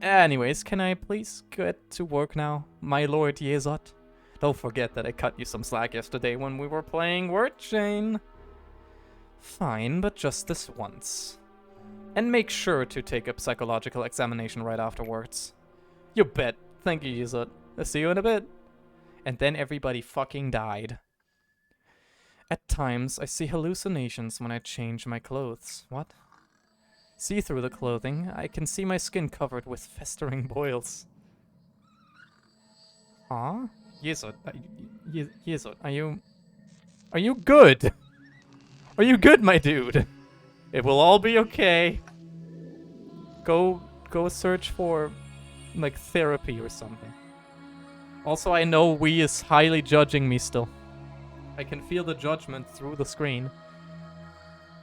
Anyways, can I please get to work now, my lord Yezot? Don't forget that I cut you some slack yesterday when we were playing Word Chain. Fine, but just this once. And make sure to take a psychological examination right afterwards. You bet. Thank you, Yezot. I'll see you in a bit. And then everybody fucking died. At times, I see hallucinations when I change my clothes. What? See through the clothing, I can see my skin covered with festering boils. Huh? Yezot, Yezot, are you good? Are you good, my dude? It will all be okay. Go search for, like, therapy or something. Also, I know Wii is highly judging me still. I can feel the judgment through the screen.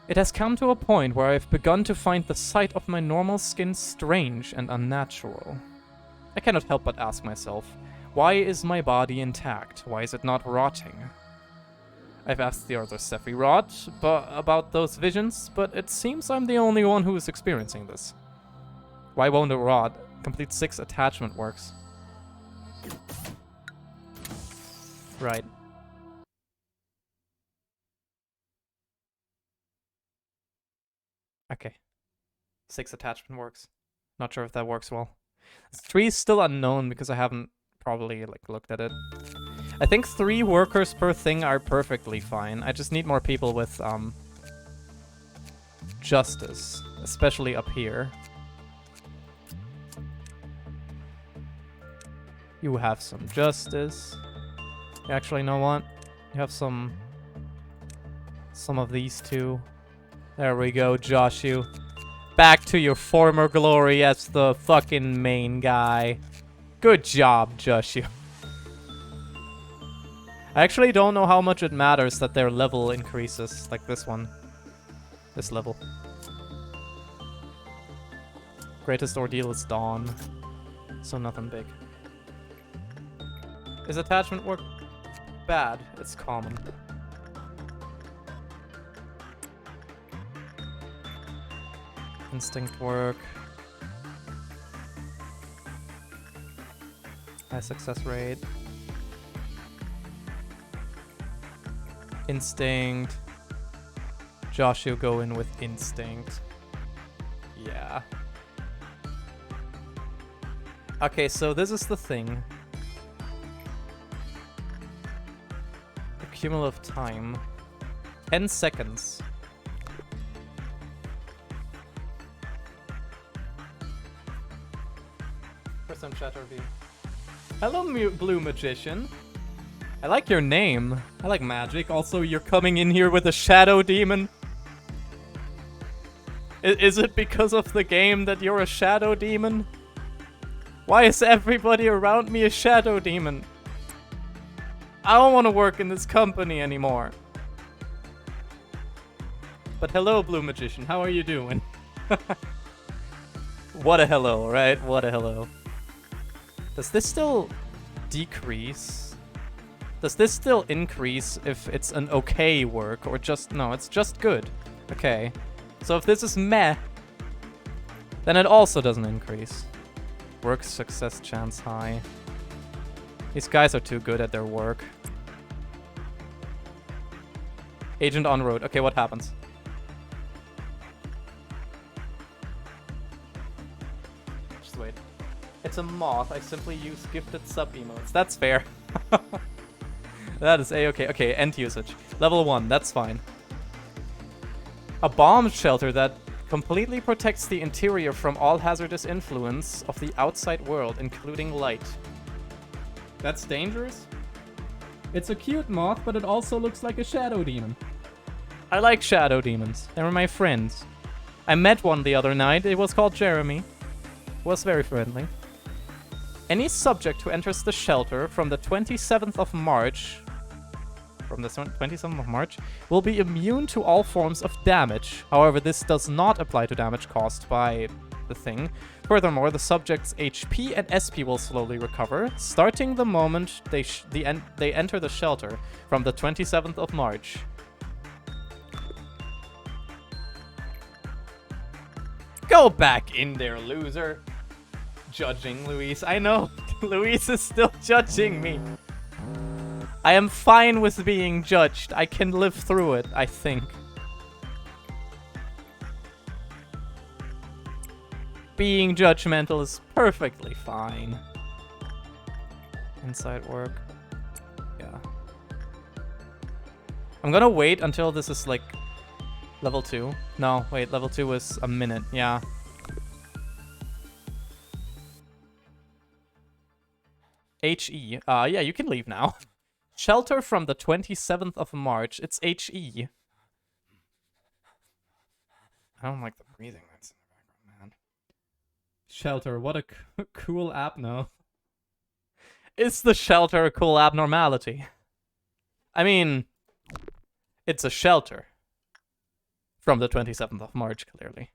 It has come to a point where I've begun to find the sight of my normal skin strange and unnatural. I cannot help but ask myself, why is my body intact? Why is it not rotting? I've asked the other Sephiroth about those visions, but it seems I'm the only one who is experiencing this. Why won't it rot? Complete 6 attachment works. Right. Okay. 6 attachment works. Not sure if that works well. 3 is still unknown because I haven't probably looked at it. I think 3 workers per thing are perfectly fine. I just need more people with justice, especially up here. You have some justice. You actually know what? You have some of these two. There we go, Joshu. Back to your former glory as the fucking main guy. Good job, Joshu. I actually don't know how much it matters that their level increases, like this one. This level. Greatest ordeal is Dawn. So nothing big. Is attachment work bad? It's common. Instinct work. High success rate. Instinct. Josh, you go in with instinct. Yeah. Okay, so this is the thing. cumulative time? 10 seconds. For some chat review. Hello, Blue Magician. I like your name. I like magic. Also, you're coming in here with a shadow demon. Is it because of the game that you're a shadow demon? Why is everybody around me a shadow demon? I don't want to work in this company anymore. But hello, Blue Magician. How are you doing? What a hello, right? What a hello. Does this still decrease? Does this still increase if it's an okay work or just... No, it's just good. Okay. So if this is meh, then it also doesn't increase. Work success chance high. These guys are too good at their work. Agent on road. Okay, what happens? Just wait. It's a moth. I simply use gifted sub emotes. That's fair. That is a-okay. Okay, end usage. Level 1. That's fine. A bomb shelter that completely protects the interior from all hazardous influence of the outside world, including light. That's dangerous? It's a cute moth, but it also looks like a shadow demon. I like shadow demons. They were my friends. I met one the other night. It was called Jeremy. Was very friendly. Any subject who enters the shelter from the 27th of March... From the 27th of March, will be immune to all forms of damage. However, this does not apply to damage caused by the thing. Furthermore, the subject's HP and SP will slowly recover, starting the moment they enter the shelter from the 27th of March. Go back in there, loser. Judging Luis. I know, Luis is still judging me. I am fine with being judged. I can live through it, I think. Being judgmental is perfectly fine. Inside work. Yeah. I'm gonna wait until this is like level 2. No, wait, level 2 is a minute. Yeah. HE. Yeah, you can leave now. Shelter from the 27th of March. It's HE. I don't like the breathing that's in the background, man. Shelter, what a cool app, no? Is the shelter a cool abnormality? I mean, it's a shelter. From the 27th of March, clearly.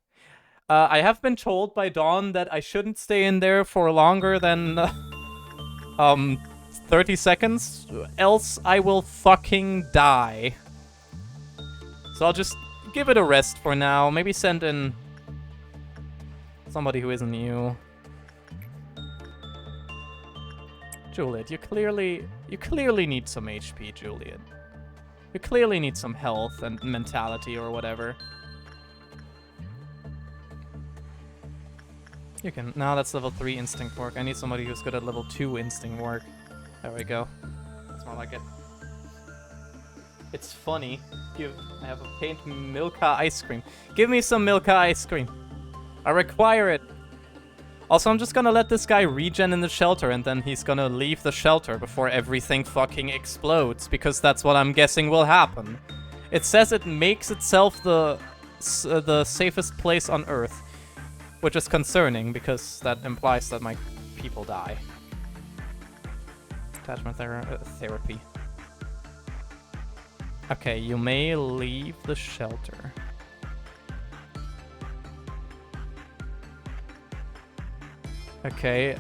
I have been told by Dawn that I shouldn't stay in there for longer than... 30 seconds, else I will fucking die. So I'll just give it a rest for now. Maybe send in somebody who isn't you. Juliet, you clearly need some HP, Juliet. You clearly need some health and mentality or whatever. You can... No, that's level 3 instinct work. I need somebody who's good at level 2 instinct work. There we go. That's more like it. It's funny. I have a paint Milka ice cream. Give me some Milka ice cream. I require it. Also, I'm just gonna let this guy regen in the shelter, and then he's gonna leave the shelter before everything fucking explodes, because that's what I'm guessing will happen. It says it makes itself the safest place on Earth, which is concerning, because that implies that my people die. Attachment therapy. Okay, you may leave the shelter. Okay,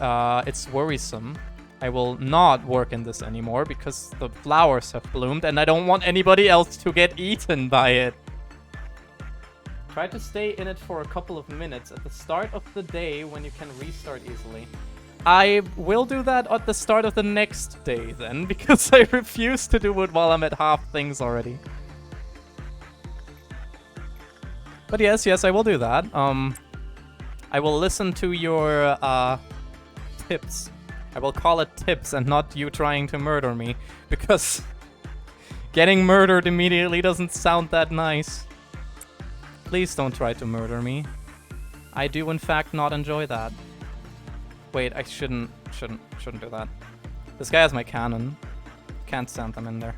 it's worrisome. I will not work in this anymore because the flowers have bloomed and I don't want anybody else to get eaten by it. Try to stay in it for a couple of minutes at the start of the day when you can restart easily. I will do that at the start of the next day then, because I refuse to do it while I'm at half things already. But yes, I will do that. I will listen to your tips. I will call it tips and not you trying to murder me, because Getting murdered immediately doesn't sound that nice. Please don't try to murder me. I do in fact not enjoy that. Wait, I shouldn't do that. This guy has my cannon. Can't send them in there.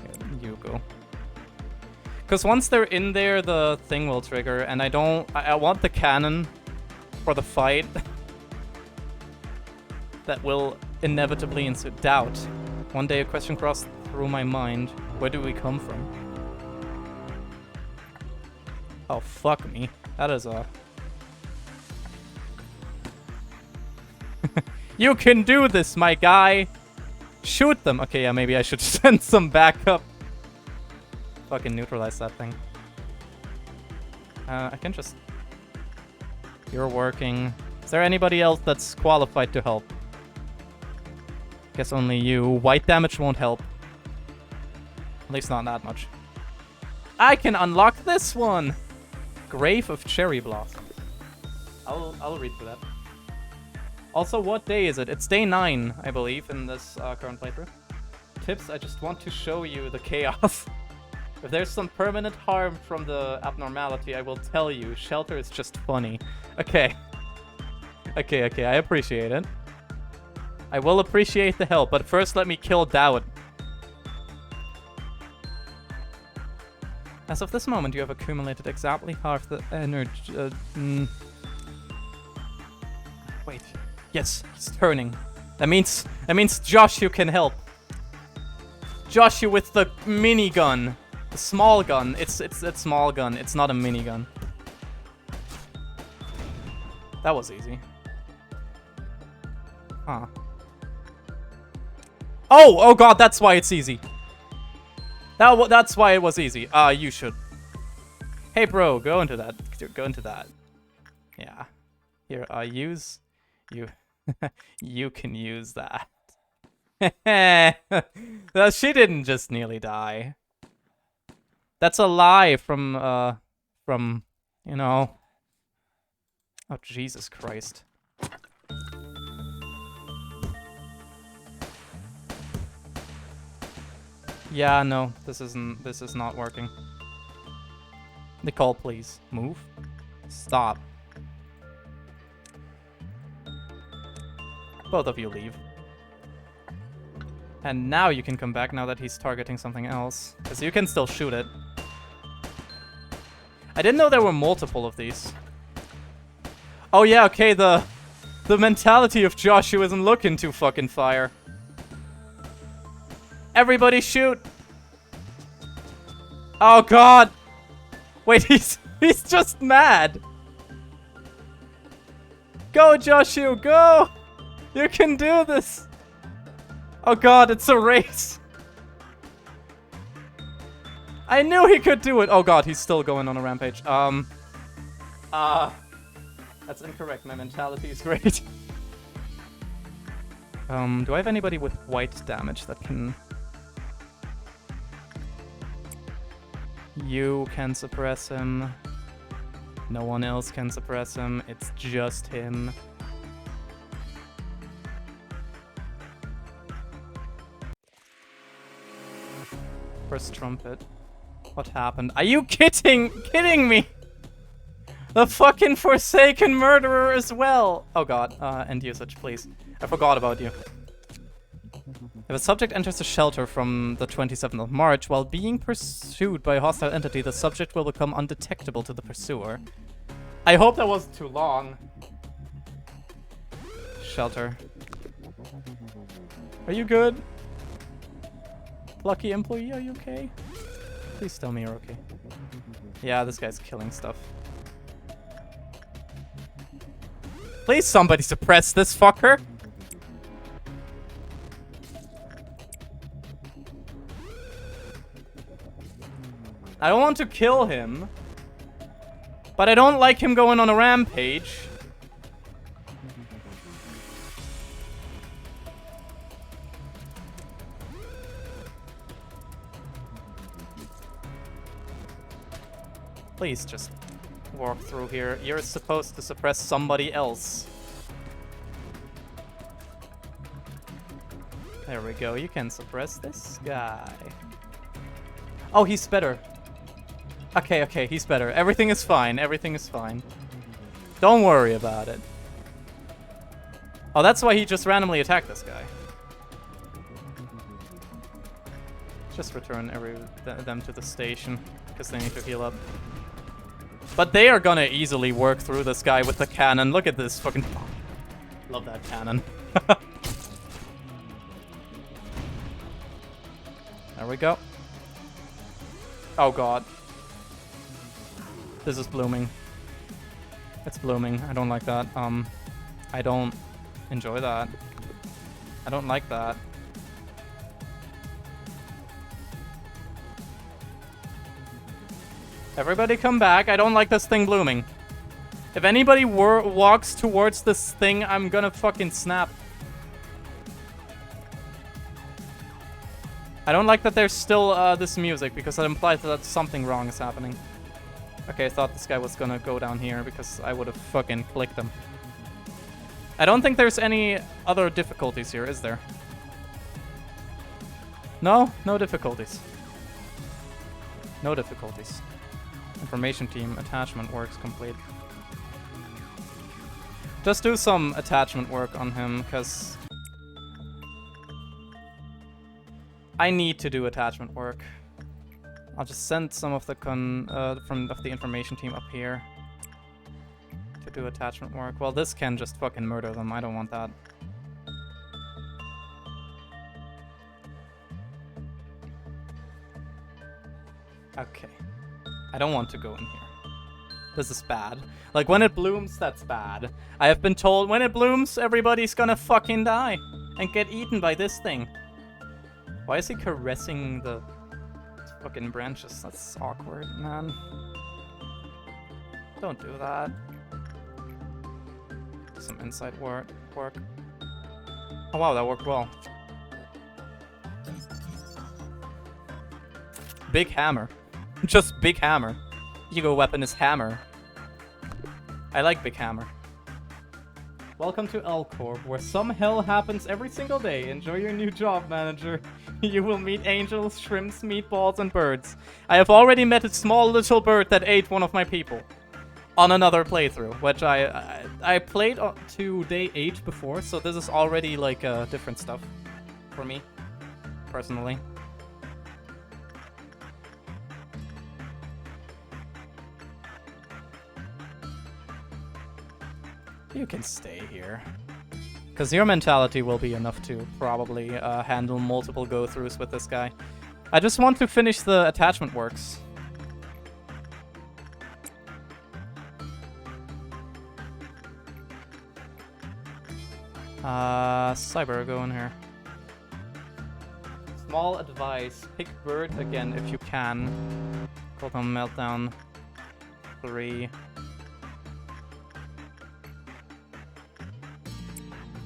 Yeah, you go. Because once they're in there, the thing will trigger, and I want the cannon for the fight that will inevitably ensue. Doubt. One day a question crossed through my mind. Where do we come from? Oh, fuck me. That is a... You can do this, my guy! Shoot them! Okay, yeah, maybe I should send some backup. Fucking neutralize that thing. I can just... You're working. Is there anybody else that's qualified to help? Guess only you. White damage won't help. At least not that much. I can unlock this one! Grave of Cherry Blossom. I'll read through that. Also, what day is it? It's day 9, I believe, in this current playthrough. Tips, I just want to show you the chaos. If there's some permanent harm from the abnormality, I will tell you. Shelter is just funny. Okay. Okay, I appreciate it. I will appreciate the help, but first let me kill Dowd. As of this moment, you have accumulated exactly half the energy. Wait. Yes, he's turning. That means Josh, you can help. Josh, you with the minigun. The small gun. It's a small gun. It's not a minigun. That was easy. Huh. Oh god, that's why it's easy. That's why it was easy. You should. Hey bro, go into that. Go into that. Yeah. Here, use you. You can use that. Well, she didn't just nearly die. That's a lie from, you know. Oh, Jesus Christ. Yeah, no, this is not working. Nicole, please. Move. Stop. Both of you leave. And now you can come back now that he's targeting something else. Because you can still shoot it. I didn't know there were multiple of these. Oh yeah, okay, the mentality of Josh who isn't looking to fucking fire. Everybody shoot! Oh god! Wait, he's just mad! Go, Joshu, go! You can do this! Oh god, it's a race! I knew he could do it! Oh god, he's still going on a rampage. That's incorrect, my mentality is great. Do I have anybody with white damage that can... You can suppress him. No one else can suppress him. It's just him. First trumpet. What happened? Are you kidding me? The fucking Forsaken Murderer as well! Oh god, end usage, please. I forgot about you. If a subject enters a shelter from the 27th of March while being pursued by a hostile entity, the subject will become undetectable to the pursuer. I hope that wasn't too long. Shelter. Are you good? Lucky employee, are you okay? Please tell me you're okay. Yeah, this guy's killing stuff. Please somebody suppress this fucker! I don't want to kill him, but I don't like him going on a rampage. Please just walk through here. You're supposed to suppress somebody else. There we go. You can suppress this guy. Oh, he's better. Okay, okay, he's better. Everything is fine. Everything is fine. Don't worry about it. Oh, that's why he just randomly attacked this guy. Just return them to the station, because they need to heal up. But they are gonna easily work through this guy with the cannon. Look at this fucking... Love that cannon. There we go. Oh god. This is blooming. It's blooming. I don't like that. I don't enjoy that. I don't like that. Everybody come back. I don't like this thing blooming. If anybody walks towards this thing, I'm gonna fucking snap. I don't like that there's still this music, because that implies that something wrong is happening. Okay, I thought this guy was gonna go down here, because I would have fucking clicked him. I don't think there's any other difficulties here, is there? No? No difficulties. No difficulties. Information team, attachment works complete. Just do some attachment work on him, because I need to do attachment work. I'll just send some of the the information team up here to do attachment work. Well, this can just fucking murder them. I don't want that. Okay. I don't want to go in here. This is bad. Like, when it blooms, that's bad. I have been told when it blooms, everybody's gonna fucking die and get eaten by this thing. Why is he caressing the fucking branches? That's awkward, man. Don't do that. Some inside work. Oh wow, that worked well. Big hammer. Just big hammer. Ego weapon is hammer. I like big hammer. Welcome to L Corp, where some hell happens every single day. Enjoy your new job, manager. You will meet angels, shrimps, meatballs, and birds. I have already met a small little bird that ate one of my people. On another playthrough, which I played to day 8 before, so this is already like different stuff for me, personally. You can stay here. Because your mentality will be enough to probably handle multiple go-throughs with this guy. I just want to finish the attachment works. Cyber, go in here. Small advice. Pick bird again if you can. Cooldown meltdown. 3.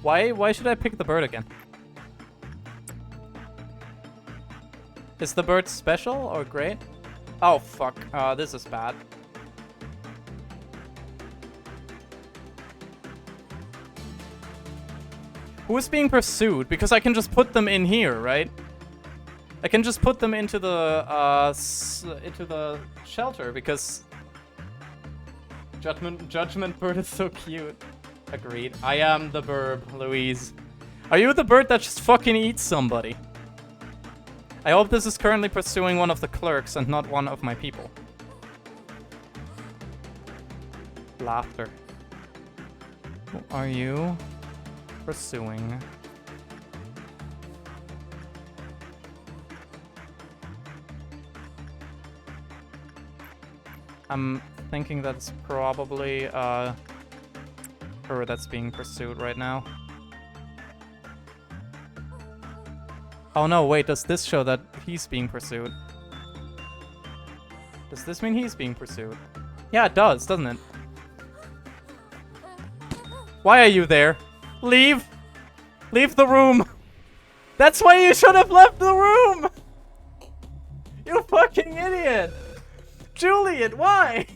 Why should I pick the bird again? Is the bird special or great? Oh fuck, this is bad. Who is being pursued? Because I can just put them in here, right? I can just put them into the shelter, because Judgment bird is so cute. Agreed. I am the burb, Louise. Are you the bird that just fucking eats somebody? I hope this is currently pursuing one of the clerks and not one of my people. Laughter. Who are you pursuing? I'm thinking that's probably her that's being pursued right now. Oh no, wait, does this show that he's being pursued? Does this mean he's being pursued? Yeah, it does, doesn't it? Why are you there? Leave! Leave the room! That's why you should have left the room! You fucking idiot! Juliet, why?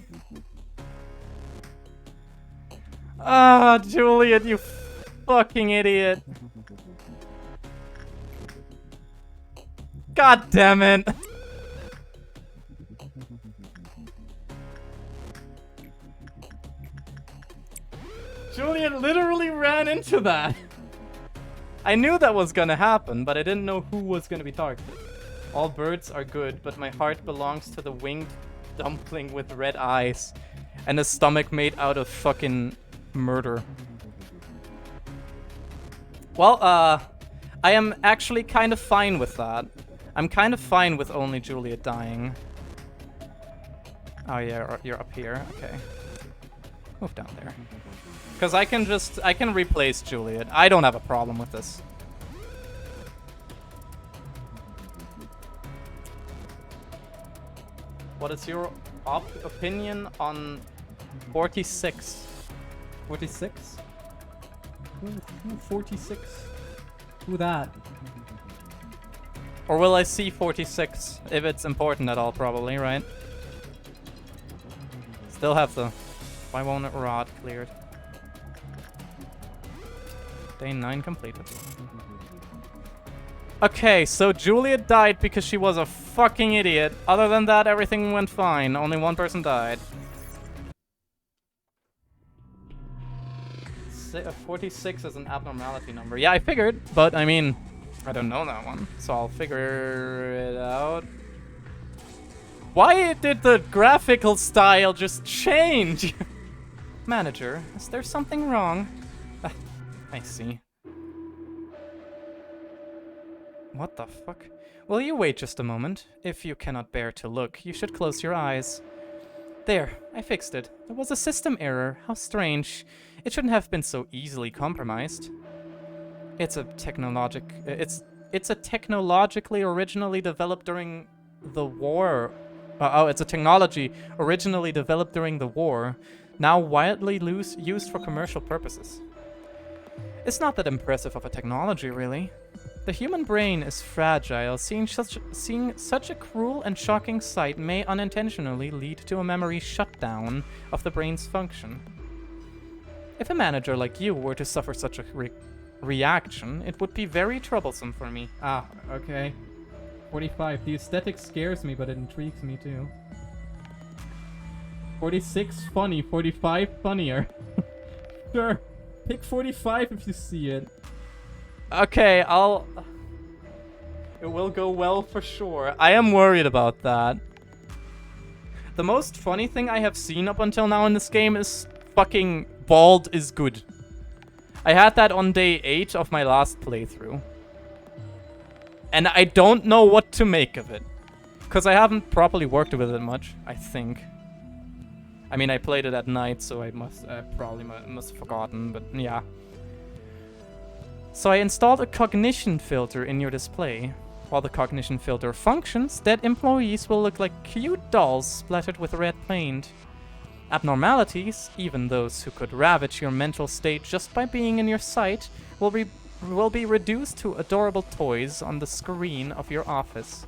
Ah, Juliet, you fucking idiot. God damn it. Juliet literally ran into that. I knew that was gonna happen, but I didn't know who was gonna be targeted. All birds are good, but my heart belongs to the winged dumpling with red eyes and a stomach made out of fucking murder. Well, I am actually kind of fine with that. I'm kind of fine with only Juliet dying. Oh yeah, you're up here. Okay. Move down there. Because I can replace Juliet. I don't have a problem with this. What is your opinion on 46? 46? Who 46? Who that? Or will I see 46? If it's important at all, probably, right? Still have the... Why won't it rot cleared? Day 9 completed. Okay, so Juliet died because she was a fucking idiot. Other than that, everything went fine. Only one person died. 46 is an abnormality number. Yeah, I figured, but I mean, I don't know that one, so I'll figure it out. Why did the graphical style just change? Manager, is there something wrong? I see. What the fuck? Will you wait just a moment? If you cannot bear to look, you should close your eyes. There, I fixed it. It was a system error. How strange. It shouldn't have been so easily compromised. It's a technologically originally developed during the war. It's a technology originally developed during the war, now widely used for commercial purposes. It's not that impressive of a technology, really. The human brain is fragile. Seeing such a cruel and shocking sight may unintentionally lead to a memory shutdown of the brain's function. If a manager like you were to suffer such a reaction, it would be very troublesome for me. Ah, okay. 45. The aesthetic scares me, but it intrigues me too. 46 funny, 45 funnier. Sure. Pick 45 if you see it. Okay, it will go well for sure. I am worried about that. The most funny thing I have seen up until now in this game is fucking bald is good. I had that on day 8 of my last playthrough. And I don't know what to make of it. Because I haven't properly worked with it much, I think. I mean, I played it at night, so I must have forgotten, but yeah. So I installed a cognition filter in your display. While the cognition filter functions, dead employees will look like cute dolls splattered with red paint. Abnormalities, even those who could ravage your mental state just by being in your sight, will be reduced to adorable toys on the screen of your office.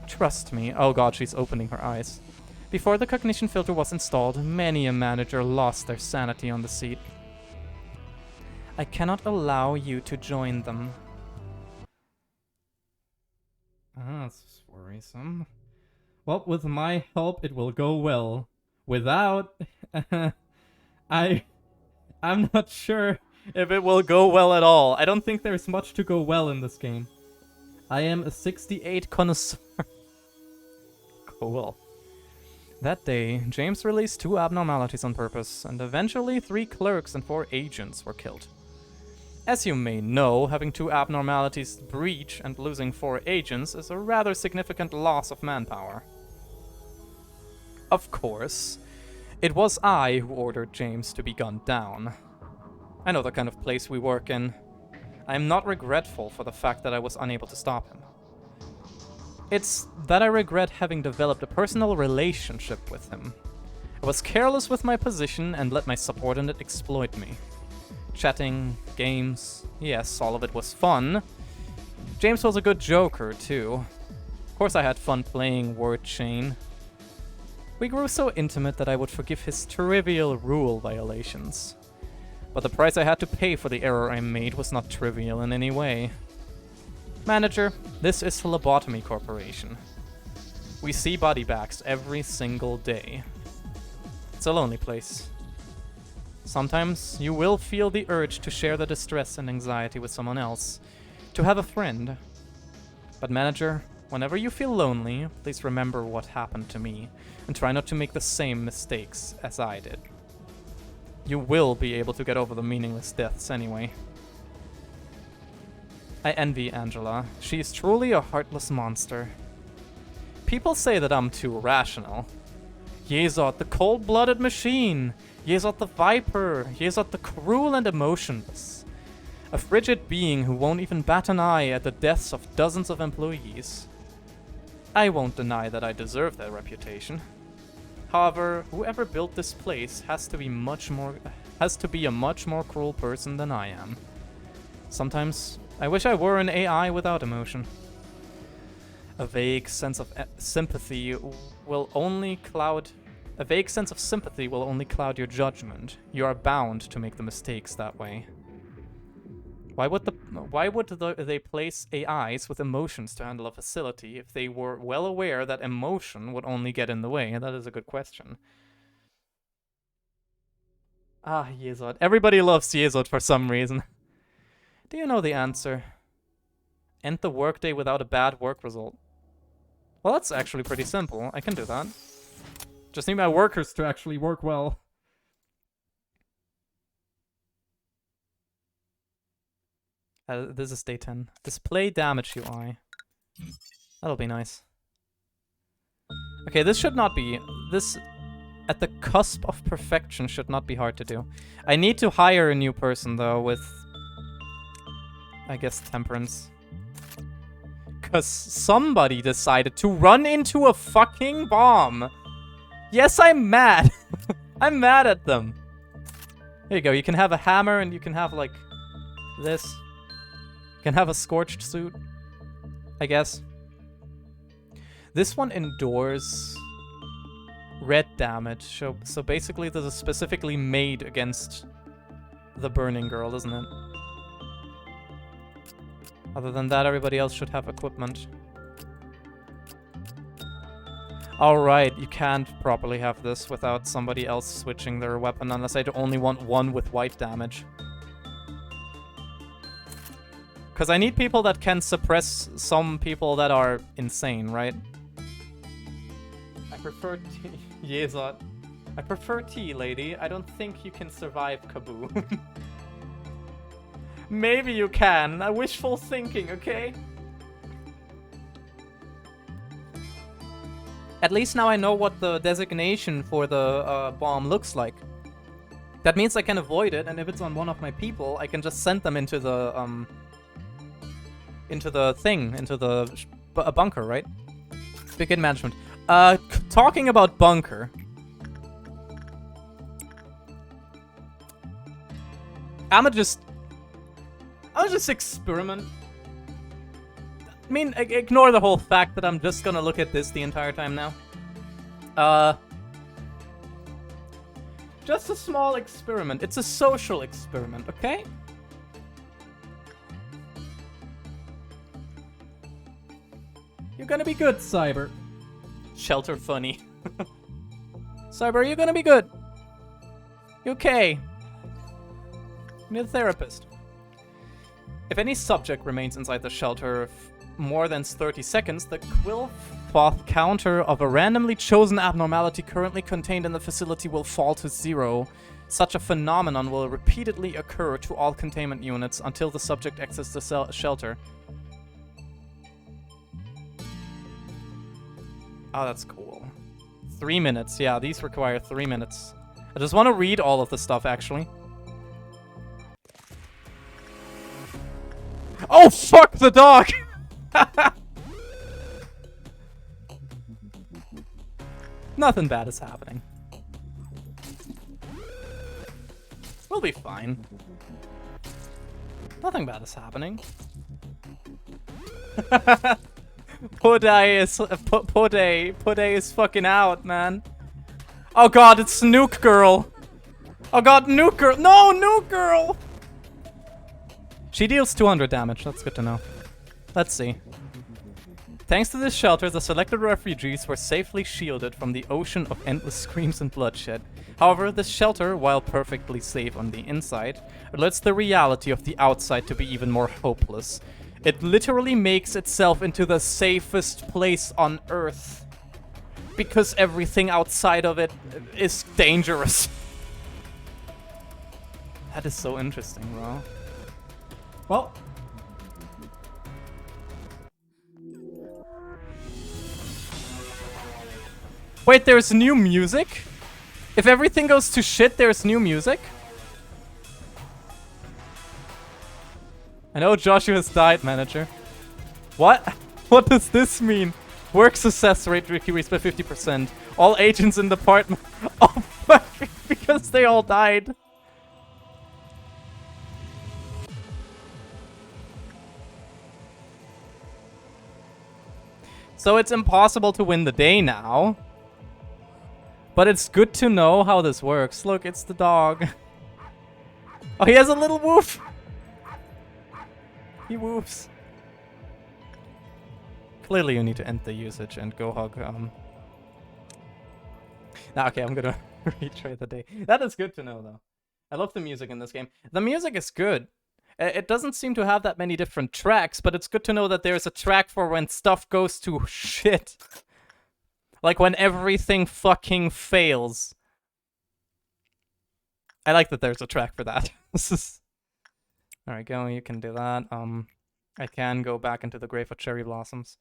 Trust me. Oh god, she's opening her eyes. Before the cognition filter was installed, many a manager lost their sanity on the seat. I cannot allow you to join them. Ah, that's worrisome. Well, with my help, it will go well. Without, I'm not sure if it will go well at all. I don't think there's much to go well in this game. I am a 68 connoisseur. Cool. That day, James released 2 abnormalities on purpose, and eventually 3 clerks and 4 agents were killed. As you may know, having 2 abnormalities breach and losing 4 agents is a rather significant loss of manpower. Of course, it was I who ordered James to be gunned down. I know the kind of place we work in. I am not regretful for the fact that I was unable to stop him. It's that I regret having developed a personal relationship with him. I was careless with my position and let my subordinate exploit me. Chatting, games, yes, all of it was fun. James was a good joker, too. Of course I had fun playing Word Chain. We grew so intimate that I would forgive his trivial rule violations. But the price I had to pay for the error I made was not trivial in any way. Manager, this is Lobotomy Corporation. We see body bags every single day. It's a lonely place. Sometimes you will feel the urge to share the distress and anxiety with someone else, to have a friend. But manager, whenever you feel lonely, please remember what happened to me, and try not to make the same mistakes as I did. You will be able to get over the meaningless deaths anyway. I envy Angela. She is truly a heartless monster. People say that I'm too rational. Yezot, the cold-blooded machine! Yezot the Viper! Yezot the cruel and emotionless! A frigid being who won't even bat an eye at the deaths of dozens of employees. I won't deny that I deserve that reputation. However, whoever built this place has to be a much more cruel person than I am. Sometimes I wish I were an AI without emotion. A vague sense of sympathy will only cloud your judgment. You are bound to make the mistakes that way. Why would they place AIs with emotions to handle a facility if they were well aware that emotion would only get in the way? That is a good question. Ah, Yezod. Everybody loves Yezod for some reason. Do you know the answer? End the workday without a bad work result. Well, that's actually pretty simple. I can do that. Just need my workers to actually work well. This is day 10. Display damage UI. That'll be nice. Okay, this should not be... This, at the cusp of perfection, should not be hard to do. I need to hire a new person, though, with... I guess temperance. Because somebody decided to run into a fucking bomb. Yes, I'm mad. I'm mad at them. Here you go. You can have a hammer and you can have, like, this. You can have a scorched suit, I guess. This one endures red damage. So basically this is specifically made against the burning girl, isn't it? Other than that, everybody else should have equipment. Alright, you can't properly have this without somebody else switching their weapon, unless I only want one with white damage. Because I need people that can suppress some people that are insane, right? I prefer tea. Yezot. I prefer tea, lady. I don't think you can survive Kaboom. Maybe you can. Wishful thinking, okay? At least now I know what the designation for the bomb looks like. That means I can avoid it, and if it's on one of my people, I can just send them into the bunker, right? Begin management. Talking about bunker. I'll just experiment. I mean, ignore the whole fact that I'm just gonna look at this the entire time now. Just a small experiment. It's a social experiment, okay? You're gonna be good, Cyber. Shelter funny. Cyber, you're gonna be good. You okay? You need a therapist. If any subject remains inside the shelter more than 30 seconds, the Quillfoth counter of a randomly chosen abnormality currently contained in the facility will fall to 0. Such a phenomenon will repeatedly occur to all containment units until the subject exits the shelter. Oh, that's cool. 3 minutes. Yeah, these require 3 minutes. I just want to read all of the stuff, actually. Oh, fuck the dog! Nothing bad is happening. We'll be fine. Nothing bad is happening. Podai is fucking out, man. Oh god, it's Nuke Girl. Oh god, Nuke Girl. No, Nuke Girl! She deals 200 damage. That's good to know. Let's see. Thanks to this shelter, the selected refugees were safely shielded from the ocean of endless screams and bloodshed. However, this shelter, while perfectly safe on the inside, lets the reality of the outside to be even more hopeless. It literally makes itself into the safest place on Earth. Because everything outside of it is dangerous. That is so interesting, bro. Well... Wait, there's new music? If everything goes to shit, there's new music? I know Joshua's died, manager. What? What does this mean? Work success rate decreased by 50%. All agents in the department... Oh, fuck! Because they all died. So it's impossible to win the day now. But it's good to know how this works. Look, it's the dog. Oh, he has a little woof. He woofs. Clearly you need to end the usage and go hug, Nah, okay, I'm gonna retry the day. That is good to know, though. I love the music in this game. The music is good. It doesn't seem to have that many different tracks, but it's good to know that there's a track for when stuff goes to shit. Like when everything fucking fails. I like that there's a track for that. Alright, go, you can do that. I can go back into the grave of cherry blossoms.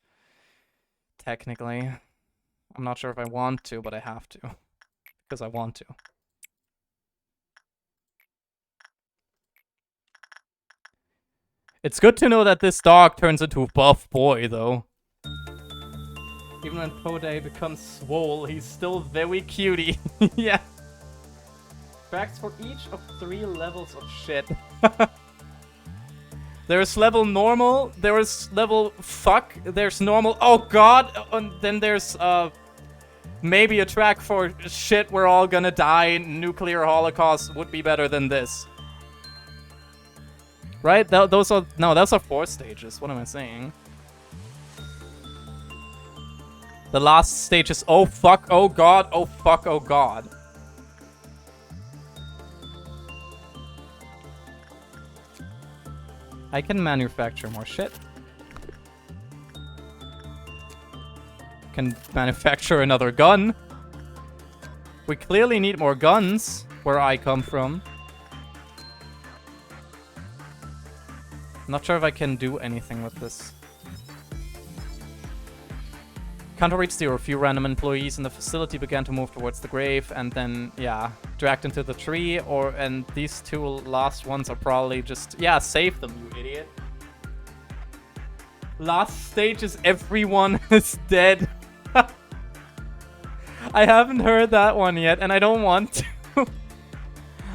Technically. I'm not sure if I want to, but I have to. Because I want to. It's good to know that this dog turns into a buff boy, though. Even when Podey becomes swole, he's still very cutie. Yeah. Tracks for each of 3 levels of shit. There's level normal, there's level fuck, there's normal, oh god, and then there's maybe a track for shit we're all gonna die, nuclear holocaust would be better than this. Right? Those are 4 stages, what am I saying? The last stage is oh fuck, oh god, oh fuck, oh god. I can manufacture more shit. Can manufacture another gun. We clearly need more guns where I come from. Not sure if I can do anything with this. Counter reached 0. A few random employees in the facility began to move towards the grave, and then, yeah, dragged into the tree. And these 2 last ones are probably just, yeah, save them, you idiot. Last stage is everyone is dead. I haven't heard that one yet, and I don't want to.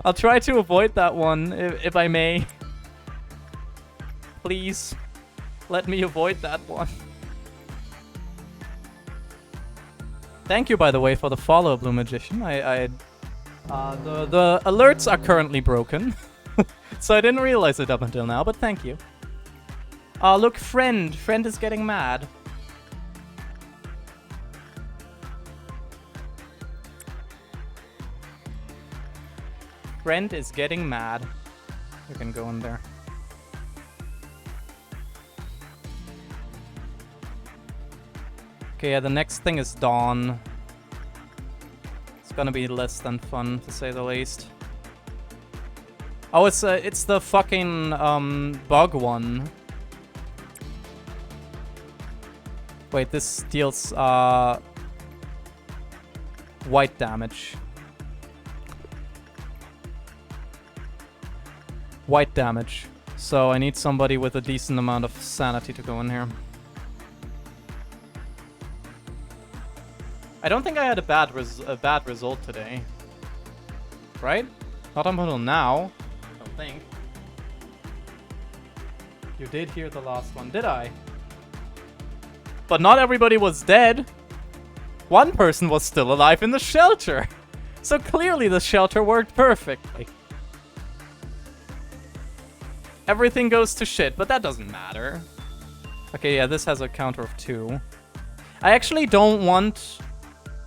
I'll try to avoid that one, if I may. Please, let me avoid that one. Thank you, by the way, for the follow, Blue Magician. The alerts are currently broken, so I didn't realize it up until now, but thank you. Look, Friend is getting mad. Friend is getting mad. You can go in there. Okay, yeah, the next thing is Dawn. It's gonna be less than fun, to say the least. Oh, it's the fucking, bug one. Wait, this deals, white damage. White damage. So I need somebody with a decent amount of sanity to go in here. I don't think I had a bad result today. Right? Not until now. I don't think. You did hear the last one, did I? But not everybody was dead. One person was still alive in the shelter. So clearly the shelter worked perfectly. Everything goes to shit, but that doesn't matter. Okay, yeah, this has a counter of 2. I actually don't want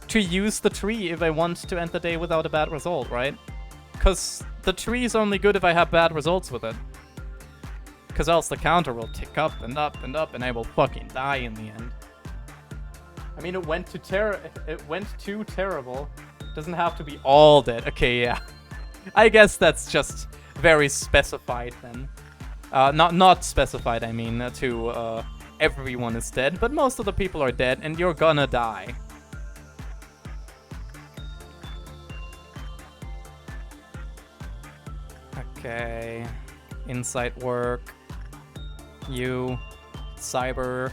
to use the tree if I want to end the day without a bad result, right? Because the tree is only good if I have bad results with it. Because else the counter will tick up and up and up and I will fucking die in the end. I mean, it went too terrible. Doesn't have to be all dead. Okay, yeah. I guess that's just very specified then. Not specified, I mean, to everyone is dead, but most of the people are dead and you're gonna die. Okay. Insight work. You. Cyber.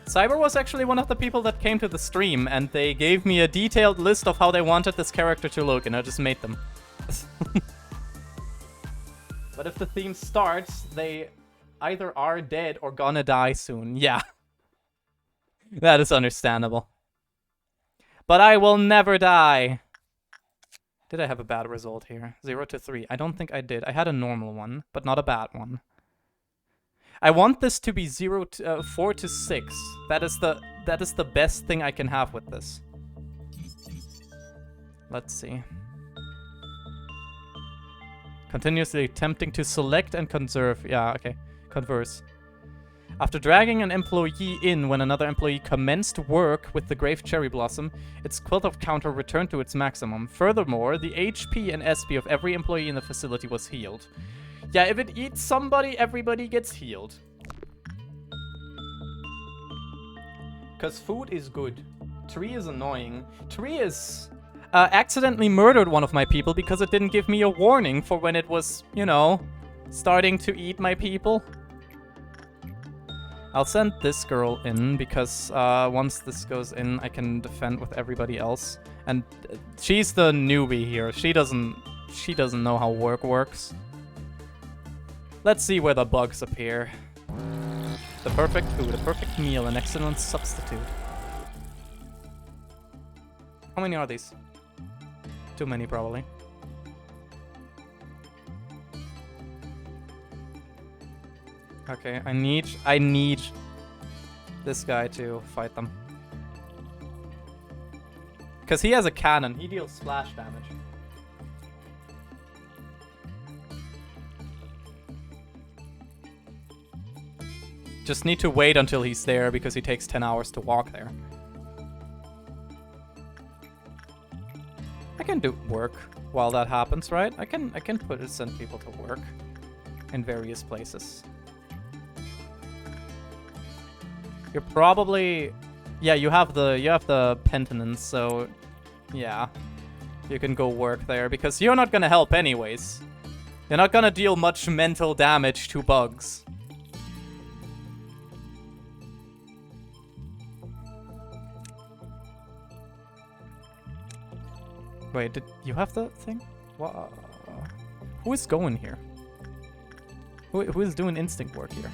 Cyber was actually one of the people that came to the stream, and they gave me a detailed list of how they wanted this character to look, and I just made them. But if the theme starts, they either are dead or gonna die soon. Yeah. That is understandable. But I will never die. Did I have a bad result here? 0 to 3. I don't think I did. I had a normal one, but not a bad one. I want this to be 4 to 6. That is the best thing I can have with this. Let's see. Continuously attempting to select and conserve. Yeah, okay. Converse. After dragging an employee in when another employee commenced work with the Grave Cherry Blossom, its quilt of counter returned to its maximum. Furthermore, the HP and SP of every employee in the facility was healed. Yeah, if it eats somebody, everybody gets healed. Because food is good. Tree is annoying. Tree is... accidentally murdered one of my people because it didn't give me a warning for when it was, you know, starting to eat my people. I'll send this girl in because once this goes in, I can defend with everybody else. And she's the newbie here. She doesn't know how work works. Let's see where the bugs appear. The perfect food, a perfect meal, an excellent substitute. How many are these? Too many, probably. Okay, I need this guy to fight them. Because he has a cannon. He deals splash damage. Just need to wait until he's there because he takes 10 hours to walk there. I can do work while that happens, right? I can send people to work in various places. You're probably... Yeah, you have the penitence, so... Yeah. You can go work there, because you're not gonna help anyways. You're not gonna deal much mental damage to bugs. Wait, did you have the thing? What? Who is going here? Who is doing instinct work here?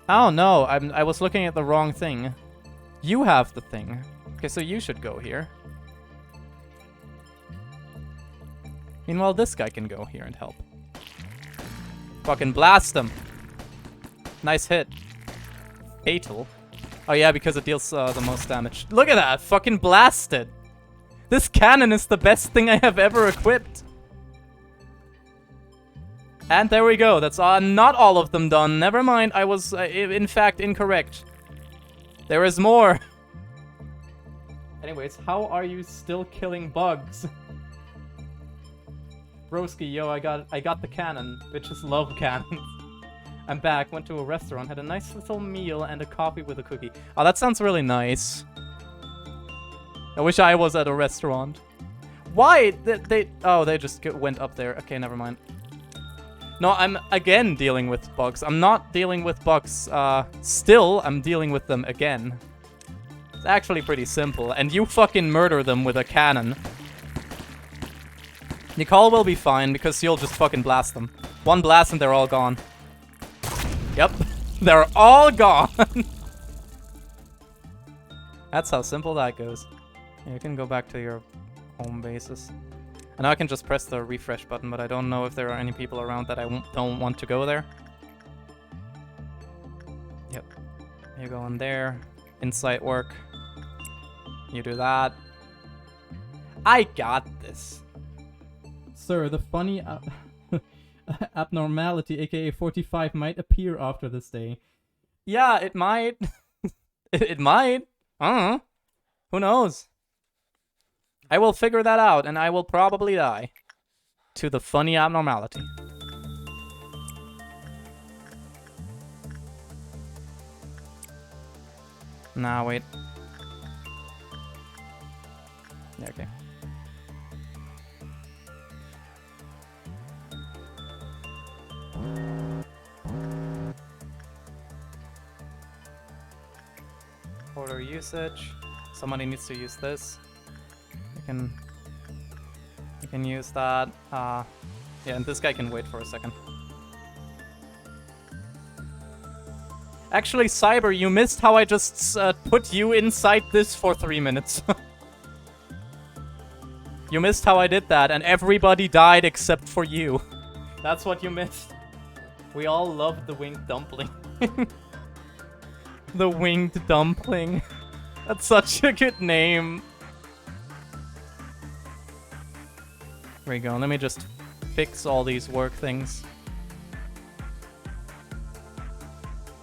Oh no, I was looking at the wrong thing. You have the thing. Okay, so you should go here. Meanwhile, this guy can go here and help. Fucking blast him. Nice hit. Fatal. Oh yeah, because it deals the most damage. Look at that! Fucking blasted! This cannon is the best thing I have ever equipped. And there we go. That's not all of them done. Never mind. I was, in fact, incorrect. There is more. Anyways, how are you still killing bugs? Broski, yo, I got the cannon. Bitches love cannons. I'm back. Went to a restaurant. Had a nice little meal and a coffee with a cookie. Oh, that sounds really nice. I wish I was at a restaurant. Why? They just went up there. Okay, never mind. No, I'm again dealing with bugs. I'm not dealing with bugs still. I'm dealing with them again. It's actually pretty simple. And you fucking murder them with a cannon. Nicole will be fine because you'll just fucking blast them. One blast and they're all gone. Yep. They're all gone. That's how simple that goes. You can go back to your home bases. I know I can just press the refresh button, but I don't know if there are any people around that I don't want to go there. You go in there. Insight work. You do that. I got this. Sir, the funny abnormality, aka 45, might appear after this day. Yeah, it might. It might. I don't know. Who knows? I will figure that out, and I will probably die. To the funny abnormality. Nah, wait. Yeah, okay. Order usage. Somebody needs to use this. You can use that. Yeah, and this guy can wait for a second. Actually, Cyber, you missed how I just put you inside this for 3 minutes. You missed how I did that, and everybody died except for you. That's what you missed. We all loved the winged dumpling. The winged dumpling. That's such a good name. There we go. Let me just fix all these work things.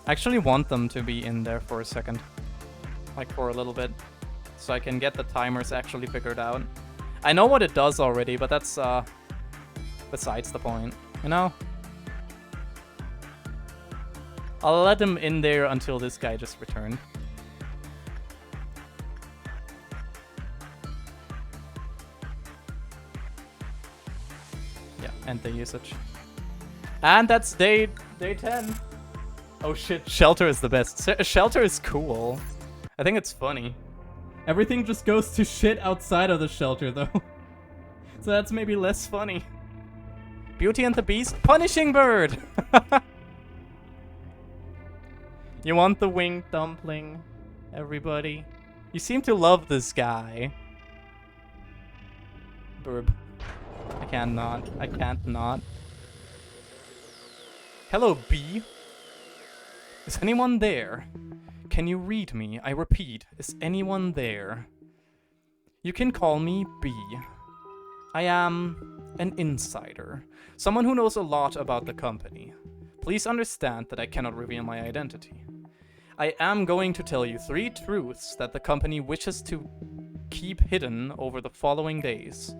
I actually want them to be in there for a second. Like for a little bit. So I can get the timers actually figured out. I know what it does already, but that's besides the point, you know? I'll let him in there until this guy just returned. Yeah, end the usage. And that's day 10. Oh shit, Shelter is the best. Shelter is cool. I think it's funny. Everything just goes to shit outside of the shelter, though. So that's maybe less funny. Beauty and the Beast? Punishing Bird! You want the winged dumpling, everybody? You seem to love this guy. Burb. I can't not. Hello, B. Is anyone there? Can you read me? I repeat, is anyone there? You can call me B. I am an insider. Someone who knows a lot about the company. Please understand that I cannot reveal my identity. I am going to tell you 3 truths that the company wishes to keep hidden over the following days.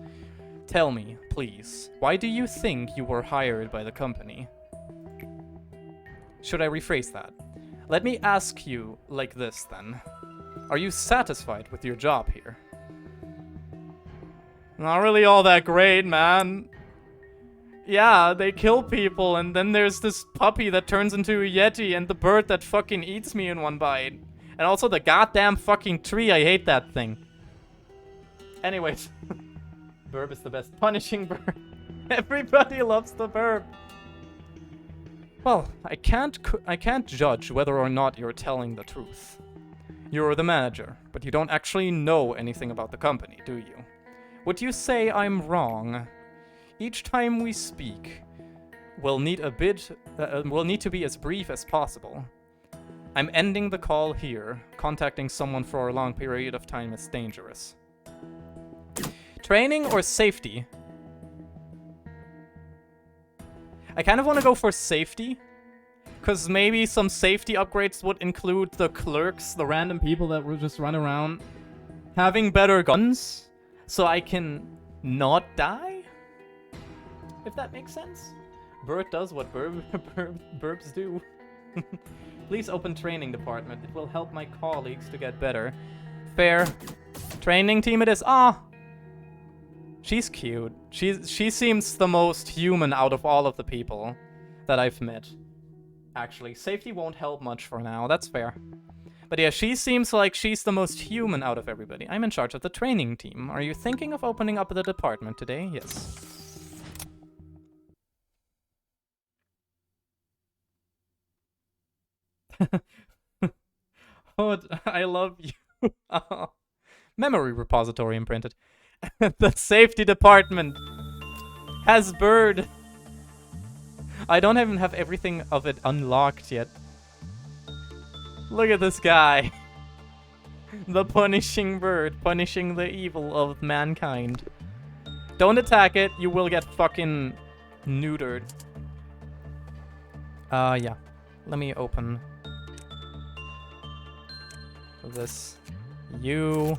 Tell me, please, why do you think you were hired by the company? Should I rephrase that? Let me ask you like this, then. Are you satisfied with your job here? Not really all that great, man. Yeah, they kill people, and then there's this puppy that turns into a yeti, and the bird that fucking eats me in one bite. And also the goddamn fucking tree, I hate that thing. Anyways. Burb is the best punishing bird. Everybody loves the burb. Well, I can't judge whether or not you're telling the truth. You're the manager, but you don't actually know anything about the company, do you? Would you say I'm wrong? Each time we speak, we'll need to be as brief as possible. I'm ending the call here. Contacting someone for a long period of time is dangerous. Training or safety? I kind of want to go for safety. Because maybe some safety upgrades would include the clerks, the random people that will just run around, having better guns, so I can not die? If that makes sense. Bird does what burbs do. Please open training department. It will help my colleagues to get better. Fair. Training team it is. Ah! She's cute. She seems the most human out of all of the people that I've met. Actually, safety won't help much for now. That's fair. But yeah, she seems like she's the most human out of everybody. I'm in charge of the training team. Are you thinking of opening up the department today? Yes. Oh, I love you. Oh. Memory repository imprinted. The safety department has bird. I don't even have everything of it unlocked yet. Look at this guy. The punishing bird, punishing the evil of mankind. Don't attack it, you will get fucking neutered. Yeah. Let me open this. You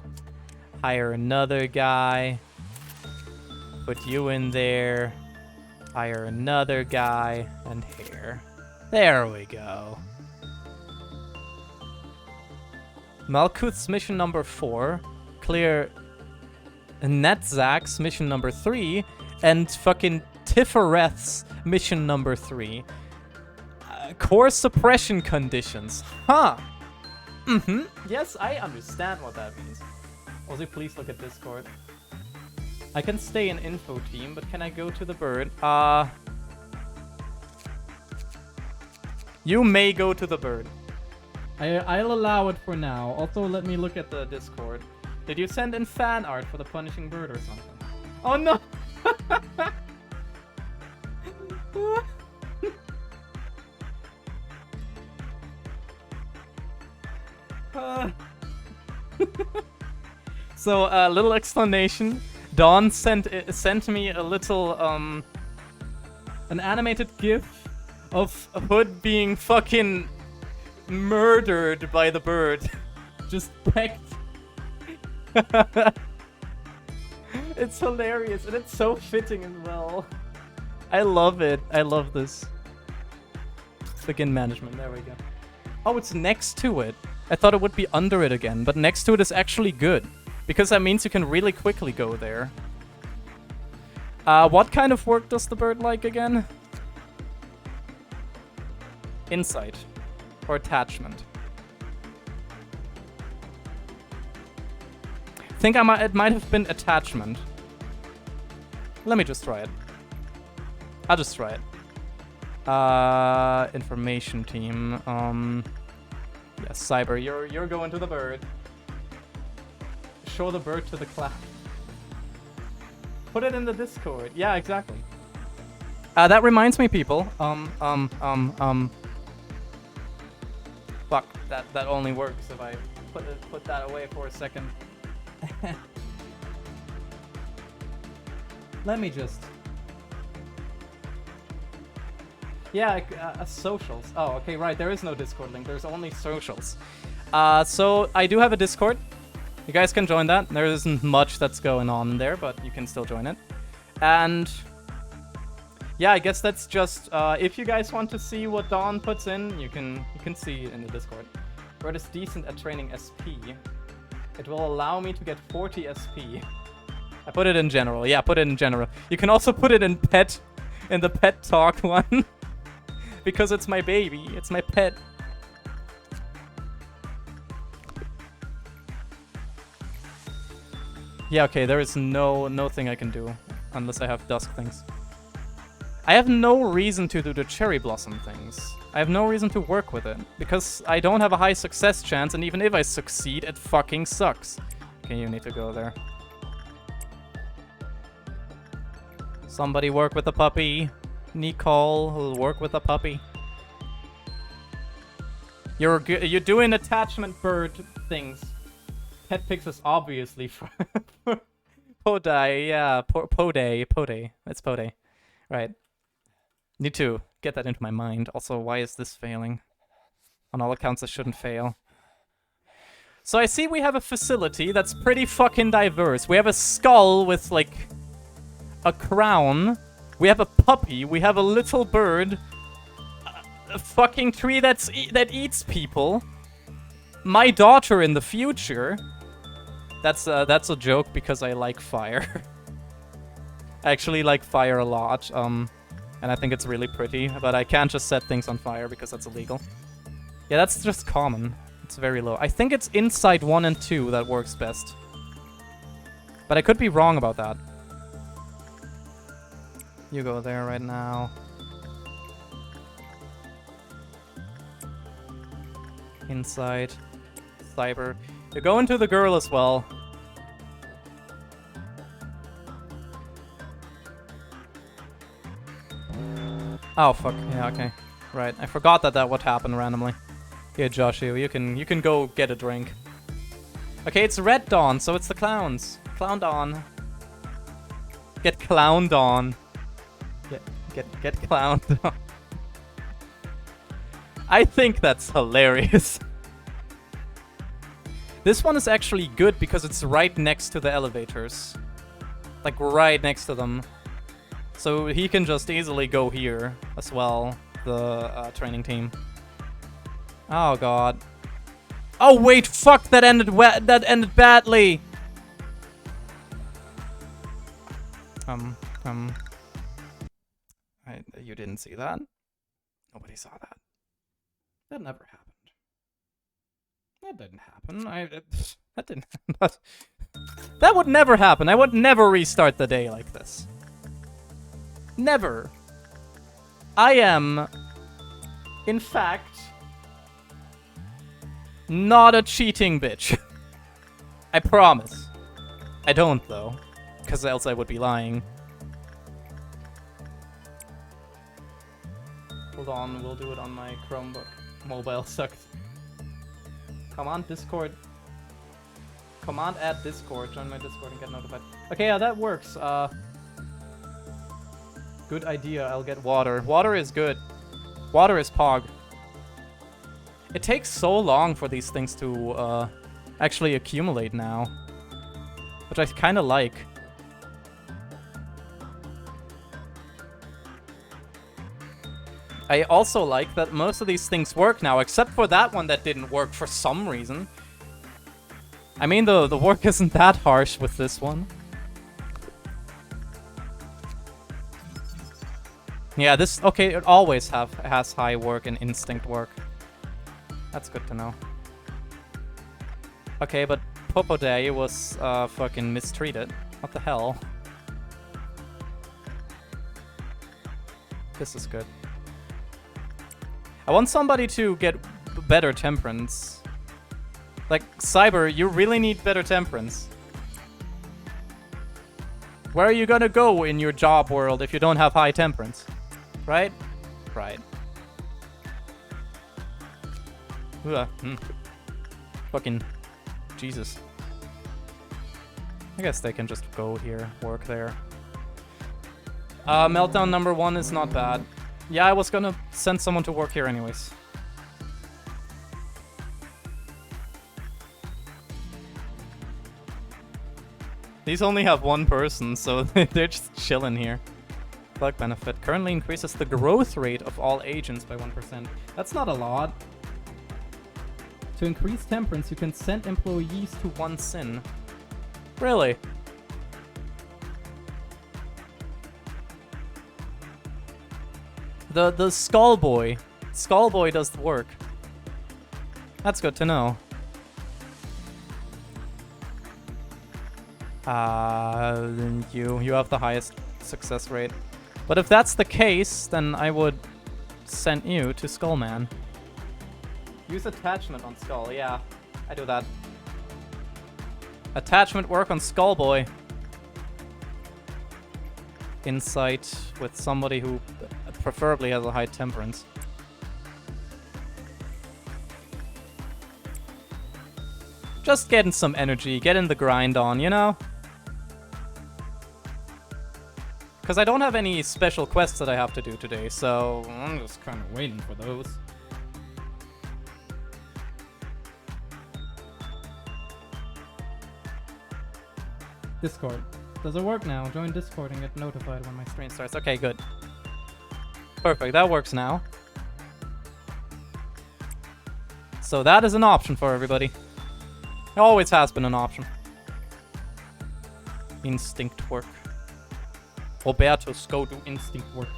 hire another guy. Put you in there. Hire another guy. And here. There we go. Malkuth's mission number 4. Clear Netzak's mission number 3. And fucking Tifereth's mission number 3. Core suppression conditions. Huh. Mm-hmm. Yes, I understand what that means. Ozzy, please look at Discord. I can stay in info team, but can I go to the bird? You may go to the bird. I'll allow it for now. Also, let me look at the Discord. Did you send in fan art for the punishing bird or something? Oh no! So, little explanation. Dawn sent me a little, an animated GIF of Hood being fucking murdered by the bird. Just pecked. It's hilarious, and it's so fitting as well. I love it. I love this. Begin management. There we go. Oh, it's next to it. I thought it would be under it again, but next to it is actually good. Because that means you can really quickly go there. What kind of work does the bird like again? Insight. Or attachment. I think it might have been attachment. Let me just try it. I'll just try it. Information team. Yes, Cyber, you're going to the bird. Show the bird to the class. Put it in the Discord. Yeah, exactly. That reminds me, people. Fuck, that only works if I put that away for a second. Let me just... Yeah, socials. Oh, okay, right. There is no Discord link. There's only socials. So I do have a Discord. You guys can join that. There isn't much that's going on there, but you can still join it. And yeah, I guess that's just if you guys want to see what Dawn puts in, you can see it in the Discord. Bird is decent at training SP. It will allow me to get 40 SP. I put it in general. Yeah, put it in general. You can also put it in pet, in the pet talk one. Because it's my baby. It's my pet. Yeah, okay, there is no thing I can do. Unless I have dusk things. I have no reason to do the cherry blossom things. I have no reason to work with it. Because I don't have a high success chance, and even if I succeed, it fucking sucks. Okay, you need to go there. Somebody work with the puppy. Nicole will work with the puppy. You're doing attachment bird things. Pet pics is obviously for Podai, yeah, Podai. It's Podai. Right. Need to get that into my mind. Also, why is this failing? On all accounts, it shouldn't fail. So I see we have a facility that's pretty fucking diverse. We have a skull with, like, a crown. We have a puppy. We have a little bird. A fucking tree that eats people. My daughter in the future. That's a joke because I like fire. I actually like fire a lot. And I think it's really pretty, but I can't just set things on fire because that's illegal. Yeah, that's just common. It's very low. I think it's inside 1 and 2 that works best. But I could be wrong about that. You go there right now. Inside. Cyber. You're going to the girl as well. Oh, fuck. Yeah, okay. Right. I forgot that would happen randomly. Here, Joshua, you can go get a drink. Okay, it's Red Dawn, so it's the clowns. Clowned on. Get clowned on. Get clowned on. I think that's hilarious. This one is actually good because it's right next to the elevators. Like, right next to them. So he can just easily go here as well, the training team. Oh, God. Oh, wait, fuck, that ended badly! You didn't see that? Nobody saw that. That never happened. That didn't happen. That didn't happen. That would never happen. I would never restart the day like this. Never. I am, in fact, not a cheating bitch. I promise. I don't, though. Because else I would be lying. Hold on, we'll do it on my Chromebook. Mobile sucks. Come on, Discord. Command add Discord. Join my Discord and get notified. Okay, yeah, that works. Good idea. I'll get water. Water is good. Water is pog. It takes so long for these things to actually accumulate now, which I kind of like. I also like that most of these things work now, except for that one that didn't work for some reason. I mean, the work isn't that harsh with this one. Yeah, this... Okay, it always has high work and instinct work. That's good to know. Okay, but Popo Day was fucking mistreated. What the hell? This is good. I want somebody to get better temperance. Like, Cyber, you really need better temperance. Where are you gonna go in your job world if you don't have high temperance? Right? Right. Fucking Jesus. I guess they can just go here, work there. Meltdown number 1 is not bad. Yeah, I was gonna send someone to work here anyways. These only have one person, so they're just chilling here. Bug benefit currently increases the growth rate of all agents by 1%. That's not a lot. To increase temperance, you can send employees to 1 sin. Really? The SCP. SCP does the work. That's good to know. Then you have the highest success rate. But if that's the case, then I would send you to Skullman. Use attachment on Skull, yeah. I do that. Attachment work on SCP. Insight with somebody who preferably has a high temperance. Just getting some energy, getting the grind on, you know? Because I don't have any special quests that I have to do today, so I'm just kind of waiting for those. Discord. Does it work now? Join Discord and get notified when my stream starts. Okay, good. Perfect, that works now. So that is an option for everybody. It always has been an option. Instinct work. Roberto's go do instinct work.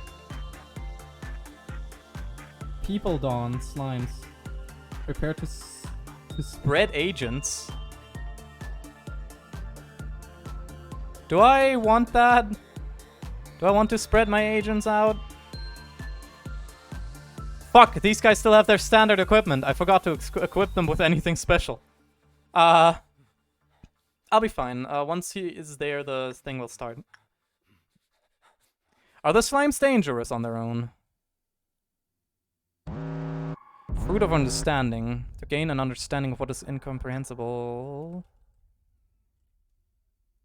People Dawn slimes. Prepare to spread agents. Do I want that? Do I want to spread my agents out? Fuck, these guys still have their standard equipment. I forgot to equip them with anything special. I'll be fine. Once he is there, the thing will start. Are the slimes dangerous on their own? Fruit of Understanding. To gain an understanding of what is incomprehensible.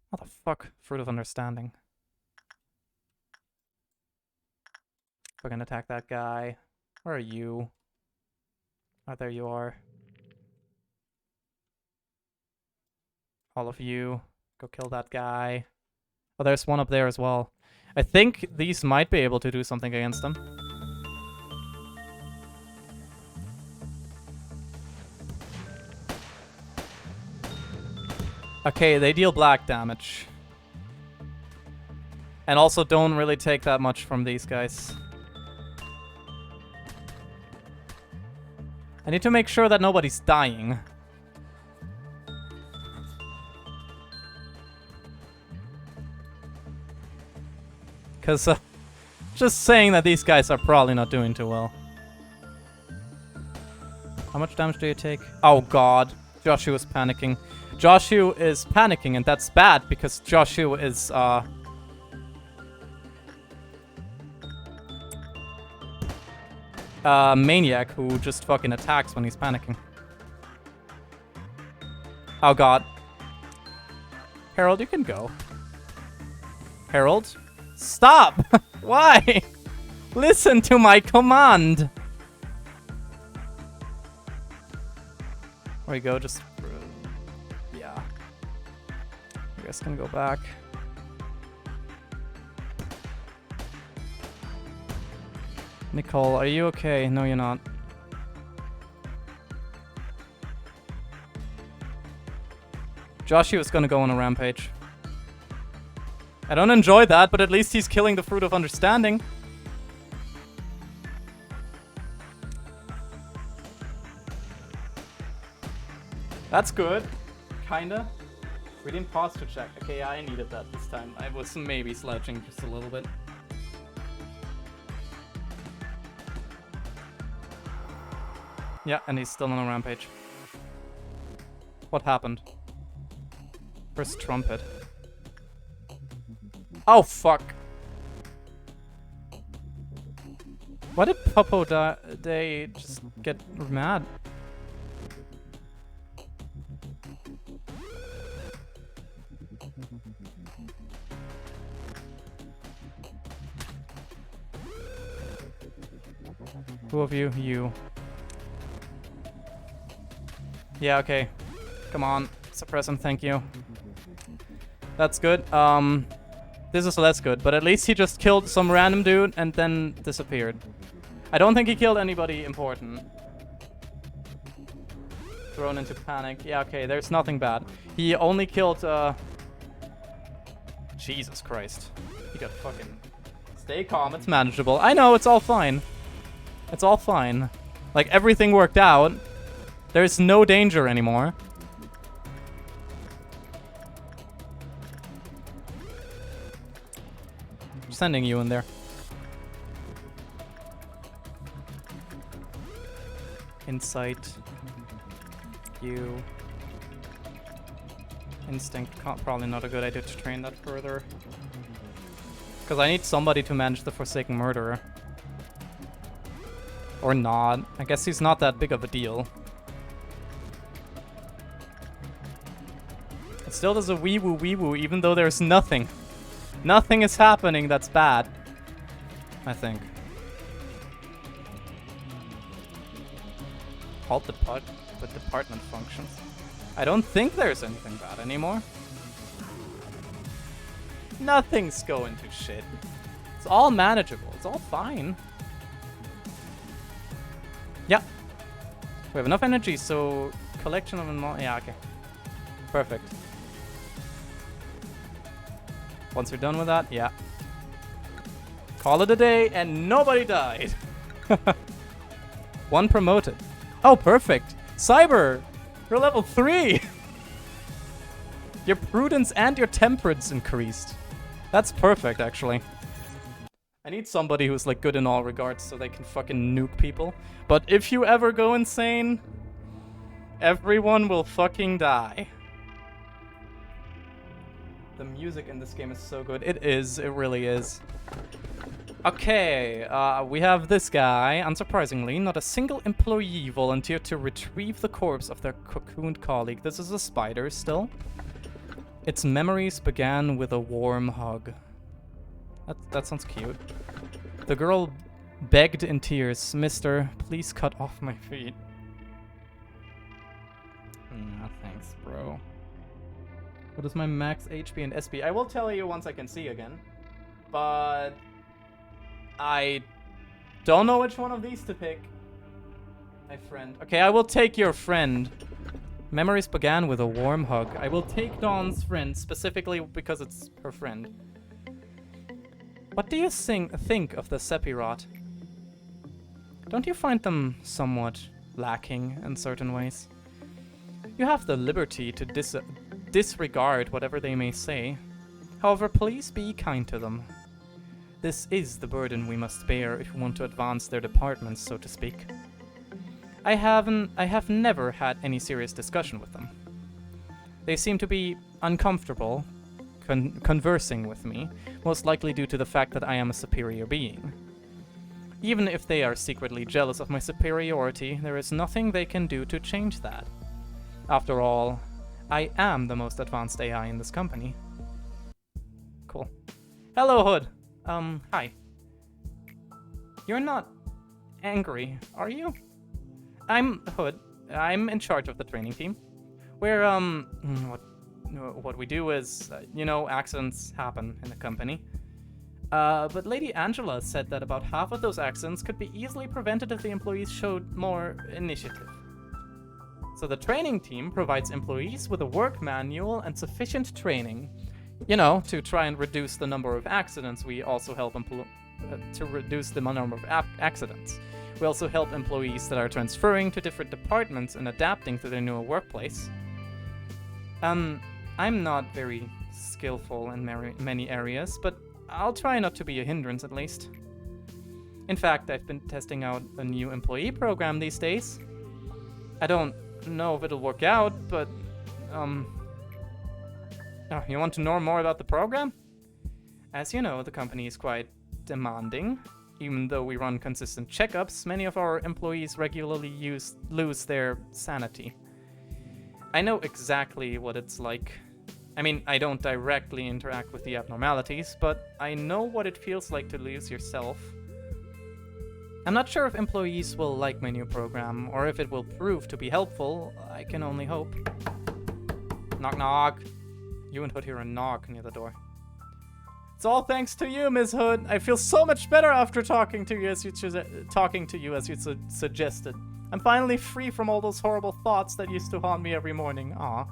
What the fuck? Fruit of Understanding. We're gonna attack that guy. Where are you? Oh, there you are. All of you. Go kill that guy. Oh, there's one up there as well. I think these might be able to do something against them. Okay, they deal black damage. And also don't really take that much from these guys. I need to make sure that nobody's dying. Because, just saying that these guys are probably not doing too well. How much damage do you take? Oh god. Joshua is panicking. Joshua is panicking, and that's bad, because Joshua is, maniac who just fucking attacks when he's panicking. Oh god. Harold, you can go. Harold? Stop! Why? Listen to my command! There we go, just... yeah. You guys can go back. Nicole, are you okay? No, you're not. Joshua's gonna go on a rampage. I don't enjoy that, but at least he's killing the Fruit of Understanding. That's good. Kinda. We didn't pause to check. Okay, I needed that this time. I was maybe slouching just a little bit. Yeah, and he's still on a rampage. What happened? First trumpet. Oh, fuck. Why did Popo Day just get mad? Who of you? You. Yeah, okay. Come on. Suppress him, thank you. That's good. This is less good, but at least he just killed some random dude and then disappeared. I don't think he killed anybody important. Thrown into panic. Yeah, okay, there's nothing bad. He only killed, Jesus Christ. He got fucking... Stay calm, it's manageable. I know, it's all fine. It's all fine. Like, everything worked out. There's no danger anymore. Sending you in there. Insight. You. Instinct. Probably not a good idea to train that further. Because I need somebody to manage the Forsaken Murderer. Or not. I guess he's not that big of a deal. It still does a wee-woo, even though there's nothing. Nothing is happening that's bad. I think. Halt the department functions. I don't think there's anything bad anymore. Nothing's going to shit. It's all manageable. It's all fine. Yeah. We have enough energy, so collection of... yeah, okay. Perfect. Once we're done with that, yeah. Call it a day, and nobody died. One promoted. Oh, perfect. Cyber, you're level 3. Your prudence and your temperance increased. That's perfect, actually. I need somebody who's like good in all regards so they can fucking nuke people. But if you ever go insane, everyone will fucking die. The music in this game is so good. It is. It really is. Okay, we have this guy. Unsurprisingly, not a single employee volunteered to retrieve the corpse of their cocooned colleague. This is a spider still. Its memories began with a warm hug. That sounds cute. The girl begged in tears, "Mister, please cut off my feet." No, thanks, bro. What is my max HP and SP? I will tell you once I can see again. But I don't know which one of these to pick. My friend. Okay, I will take your friend. Memories began with a warm hug. I will take Dawn's friend, specifically because it's her friend. What do you think of the Sephiroth? Don't you find them somewhat lacking in certain ways? You have the liberty to disregard whatever they may say. However, please be kind to them. This is the burden we must bear if we want to advance their departments, so to speak. I have never had any serious discussion with them. They seem to be uncomfortable conversing with me, most likely due to the fact that I am a superior being. Even if they are secretly jealous of my superiority, there is nothing they can do to change that. After all, I am the most advanced AI in this company. Cool. Hello, Hood. Hi. You're not angry, are you? I'm Hood. I'm in charge of the training team. We're, what we do is, you know, accidents happen in the company. But Lady Angela said that about half of those accidents could be easily prevented if the employees showed more initiative. So the training team provides employees with a work manual and sufficient training. You know, to try and reduce the number of accidents. We also help to reduce the number of accidents. We also help employees that are transferring to different departments and adapting to their new workplace. I'm not very skillful in many areas, but I'll try not to be a hindrance at least. In fact, I've been testing out a new employee program these days. I don't know if it'll work out, but, Oh, you want to know more about the program? As you know, the company is quite demanding. Even though we run consistent checkups, many of our employees regularly lose their sanity. I know exactly what it's like. I mean, I don't directly interact with the abnormalities, but I know what it feels like to lose yourself. I'm not sure if employees will like my new program, or if it will prove to be helpful. I can only hope. Knock knock. You and Hood hear a knock near the door. It's all thanks to you, Ms. Hood. I feel so much better after talking to you as you suggested. I'm finally free from all those horrible thoughts that used to haunt me every morning. Aw.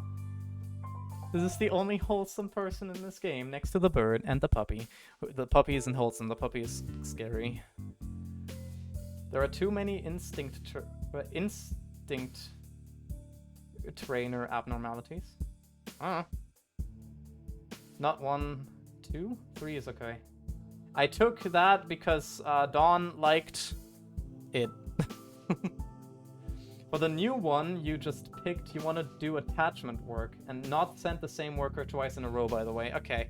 This is the only wholesome person in this game, next to the bird and the puppy. The puppy isn't wholesome, the puppy is scary. There are too many instinct trainer abnormalities. Not 1, 2, 3 is okay. I took that because Dawn liked it. For the new one, you just picked, you want to do attachment work and not send the same worker twice in a row, by the way. Okay.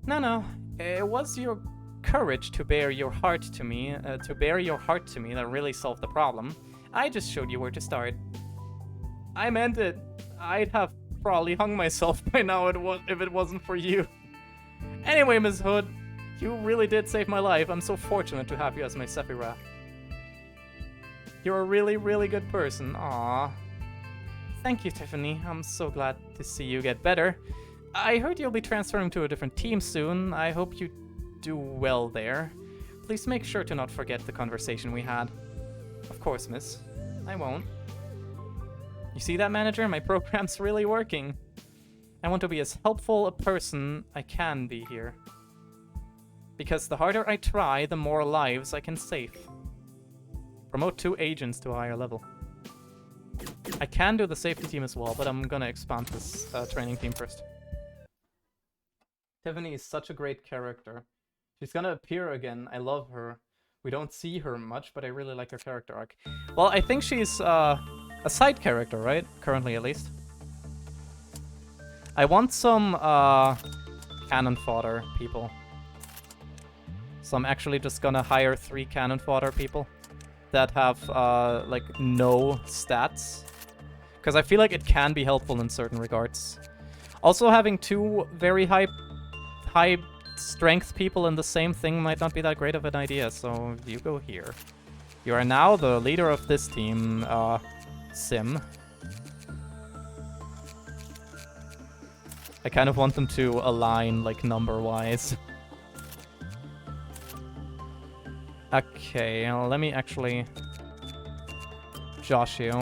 No. It was your courage to bear your heart to me, that really solved the problem. I just showed you where to start. I meant it. I'd have probably hung myself by now if it wasn't for you. Anyway, Ms. Hood, you really did save my life. I'm so fortunate to have you as my Sephiroth. You're a really, really good person. Aww. Thank you, Tiffany. I'm so glad to see you get better. I heard you'll be transferring to a different team soon. I hope you do well there. Please make sure to not forget the conversation we had. Of course, miss. I won't. You see that, manager? My program's really working. I want to be as helpful a person I can be here. Because the harder I try, the more lives I can save. Promote 2 agents to a higher level. I can do the safety team as well, but I'm gonna expand this training team first. Tiffany is such a great character. She's gonna appear again. I love her. We don't see her much, but I really like her character arc. Well, I think she's a side character, right? Currently, at least. I want some cannon fodder people. So I'm actually just gonna hire 3 cannon fodder people that have, like, no stats. Because I feel like it can be helpful in certain regards. Also, having 2 very high strength people in the same thing might not be that great of an idea, so you go here. You are now the leader of this team, Sim. I kind of want them to align, like, number-wise. Okay, let me actually josh you.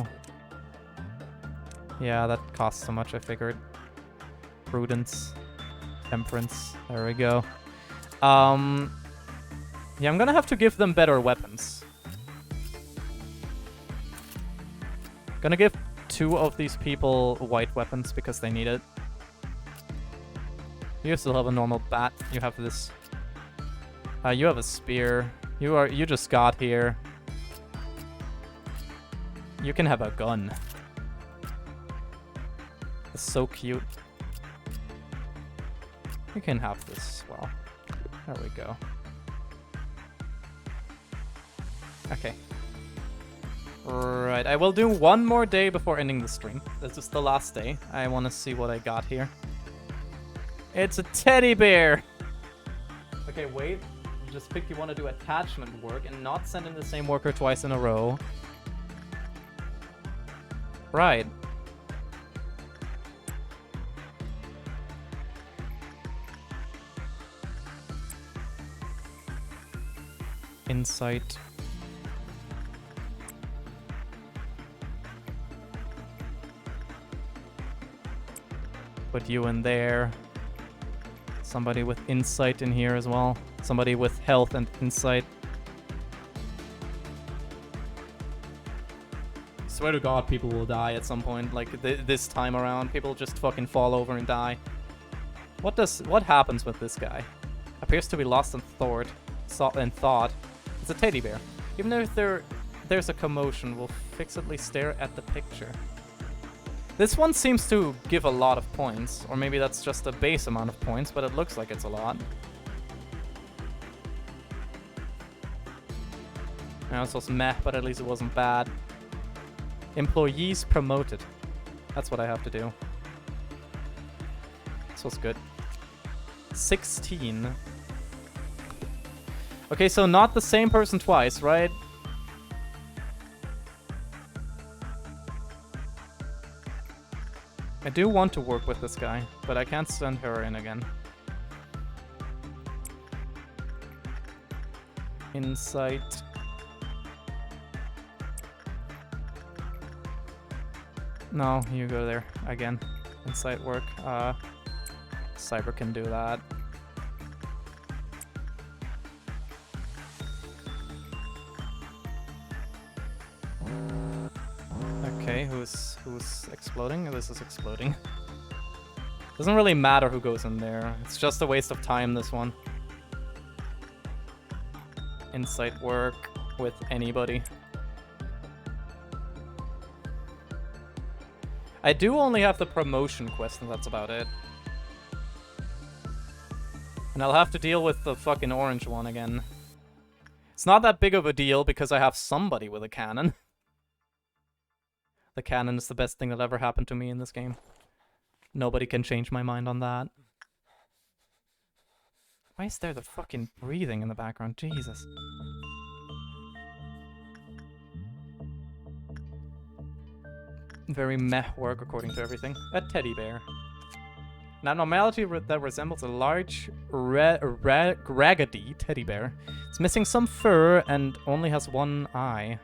Yeah, that costs so much, I figured. Prudence. Temperance. There we go. Yeah, I'm gonna have to give them better weapons. Gonna give 2 of these people white weapons because they need it. You still have a normal bat. You have this. You have a spear. You just got here. You can have a gun. It's so cute. You can have this as well. There we go. Okay. Right, I will do 1 more day before ending the stream. This is the last day. I want to see what I got here. It's a teddy bear! Okay, wait. Just pick you want to do attachment work and not send in the same worker twice in a row. Right. Insight. Put you in there. Somebody with insight in here as well. Somebody with health and insight. Swear to God, people will die at some point. Like this time around, people just fucking fall over and die. What happens with this guy? Appears to be lost in thought. It's a teddy bear. Even if there's a commotion, we'll fixedly stare at the picture. This one seems to give a lot of points, or maybe that's just a base amount of points, but it looks like it's a lot. Now this was meh, but at least it wasn't bad. Employees promoted. That's what I have to do. This was good. 16. Okay, so not the same person twice, right? I do want to work with this guy, but I can't send her in again. Insight. No, you go there again. Insight work. Cyber can do that. Okay, who's exploding? This is exploding. Doesn't really matter who goes in there. It's just a waste of time, this one. Insight work with anybody. I do only have the promotion quest, and that's about it. And I'll have to deal with the fucking orange one again. It's not that big of a deal because I have somebody with a cannon. The cannon is the best thing that ever happened to me in this game. Nobody can change my mind on that. Why is there the fucking breathing in the background? Jesus. Very meh work according to everything. A teddy bear. An abnormality that resembles a large, raggedy teddy bear. It's missing some fur and only has one eye.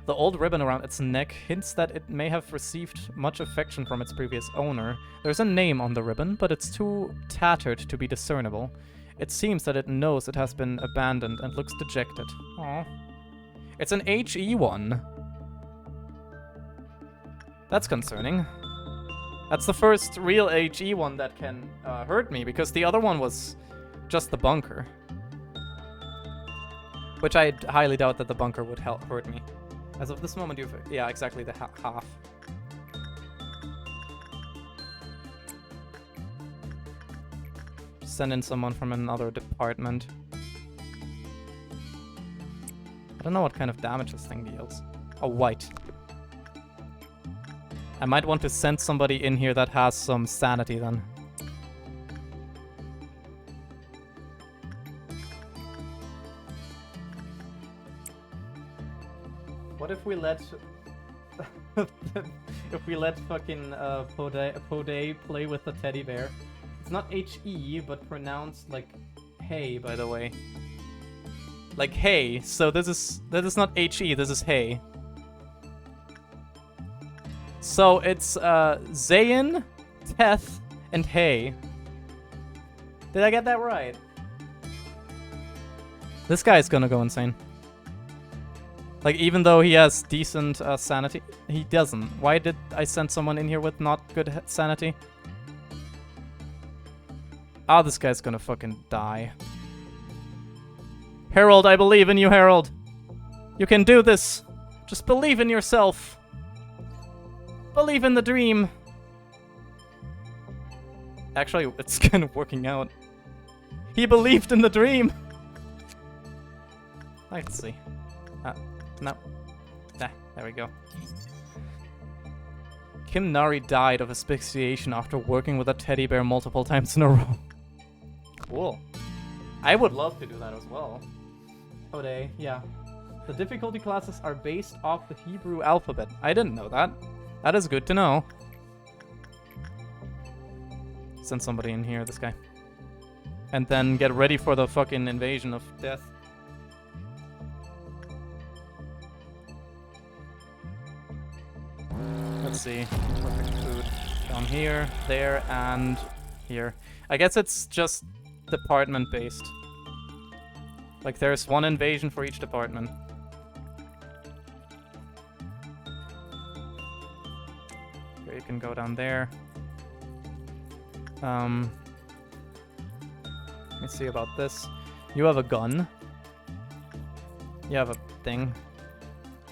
The old ribbon around its neck hints that it may have received much affection from its previous owner. There's a name on the ribbon, but it's too tattered to be discernible. It seems that it knows it has been abandoned and looks dejected. Aww. It's an HE one. That's concerning. That's the first real HE one that can hurt me, because the other one was just the bunker. Which I highly doubt that the bunker would hurt me. As of this moment, you've... Yeah, exactly, the half. Send in someone from another department. don't know what kind of damage this thing deals. Oh, white. I might want to send somebody in here that has some sanity then. What if we let... if we let fucking Podé play with the teddy bear? It's not H-E, but pronounced like hey, by the way. Like hey, so this is not H-E, this is hey. So it's Zayn, Teth, and Hey. Did I get that right? This guy's gonna go insane. Like, even though he has decent sanity, he doesn't. Why did I send someone in here with not good sanity? Ah, this guy's gonna fucking die. Harold, I believe in you, Harold. You can do this. Just believe in yourself. Believe in the dream. Actually, it's kind of working out. He believed in the dream. Let's see. No. Ah, there we go. Kim Nari died of asphyxiation after working with a teddy bear multiple times in a row. Cool. I would love to do that as well. Podé, yeah. The difficulty classes are based off the Hebrew alphabet. I didn't know that. That is good to know. Send somebody in here, this guy. And then get ready for the fucking invasion of death. Let's see. Perfect food. Down here, there, and here. I guess it's just department based. Like there's one invasion for each department. Here you can go down there. Let me see about this. You have a gun. You have a thing.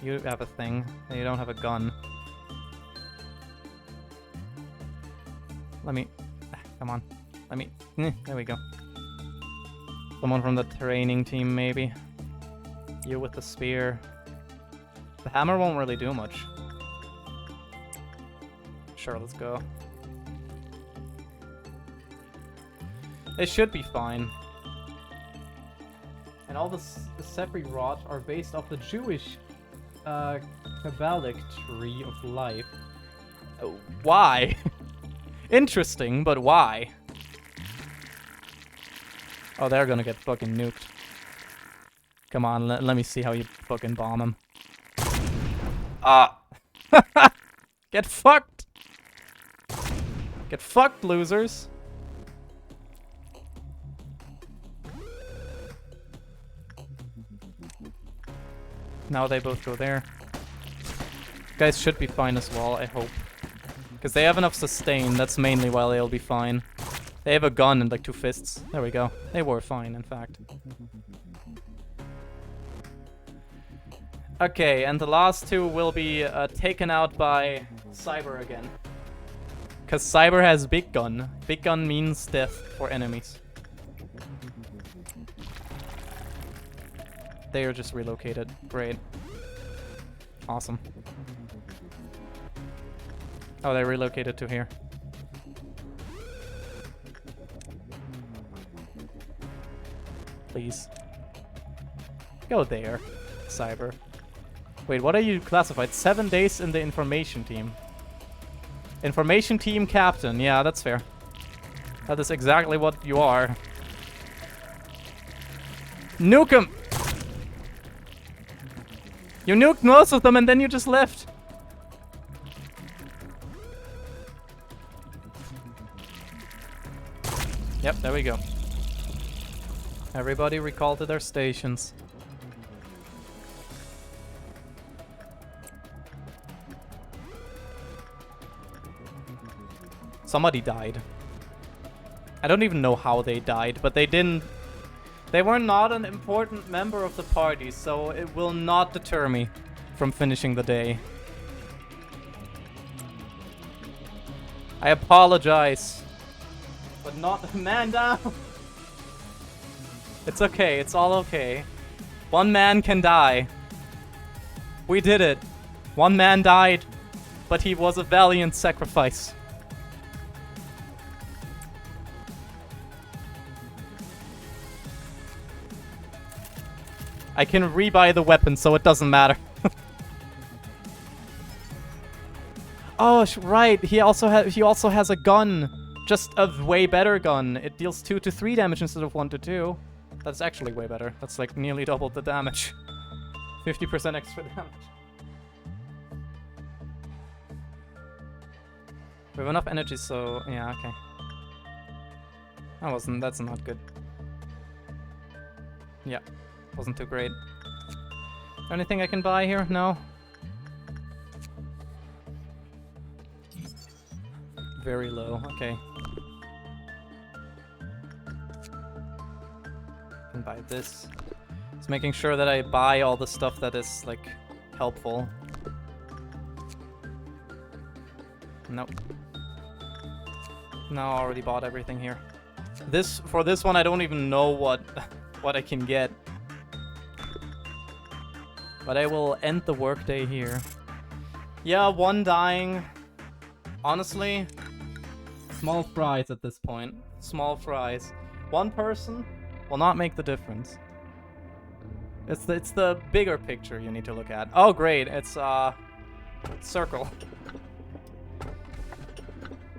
You have a thing. And you don't have a gun. Let me... come on. Let me... there we go. Someone from the training team, maybe. You with the spear. The hammer won't really do much. Sure, let's go. It should be fine. And all the Sepri rot are based off the Jewish Kabbalic tree of life. Why? Interesting, but why? Oh, they're gonna get fucking nuked. Come on, let me see how you fucking bomb them. Ah! Get fucked! Get fucked, losers! Now they both go there. Guys should be fine as well, I hope. Because they have enough sustain, that's mainly why they'll be fine. They have a gun and like 2 fists. There we go. They were fine, in fact. Okay, and the last 2 will be taken out by Cyber again. Because Cyber has Big Gun. Big Gun means death for enemies. They are just relocated. Great. Awesome. Oh, they relocated to here. Please. Go there, Cyber. Wait, what are you classified? 7 days in the information team. Information team captain. Yeah, that's fair. That is exactly what you are. Nuke him! You nuked most of them and then you just left. Yep, there we go. Everybody recall to their stations. Somebody died. I don't even know how they died, but they didn't... They were not an important member of the party, so it will not deter me from finishing the day. I apologize. But not... Man down! It's okay, it's all okay. One man can die. We did it. One man died, but he was a valiant sacrifice. I can rebuy the weapon, so it doesn't matter. Oh, right. He also has a gun. Just a way better gun. It deals 2 to 3 damage instead of 1 to 2. That's actually way better. That's like nearly double the damage. 50% extra damage. We have enough energy, so yeah, okay. That's not good. Yeah, wasn't too great. Anything I can buy here? No? Very low, okay. Can buy this. Just making sure that I buy all the stuff that is, like, helpful. Nope. No, I already bought everything here. For this one, I don't even know what I can get. But I will end the workday here. Yeah, one dying. Honestly, small fries at this point. Small fries. One person will not make the difference. It's the bigger picture you need to look at. Oh, great. It's circle.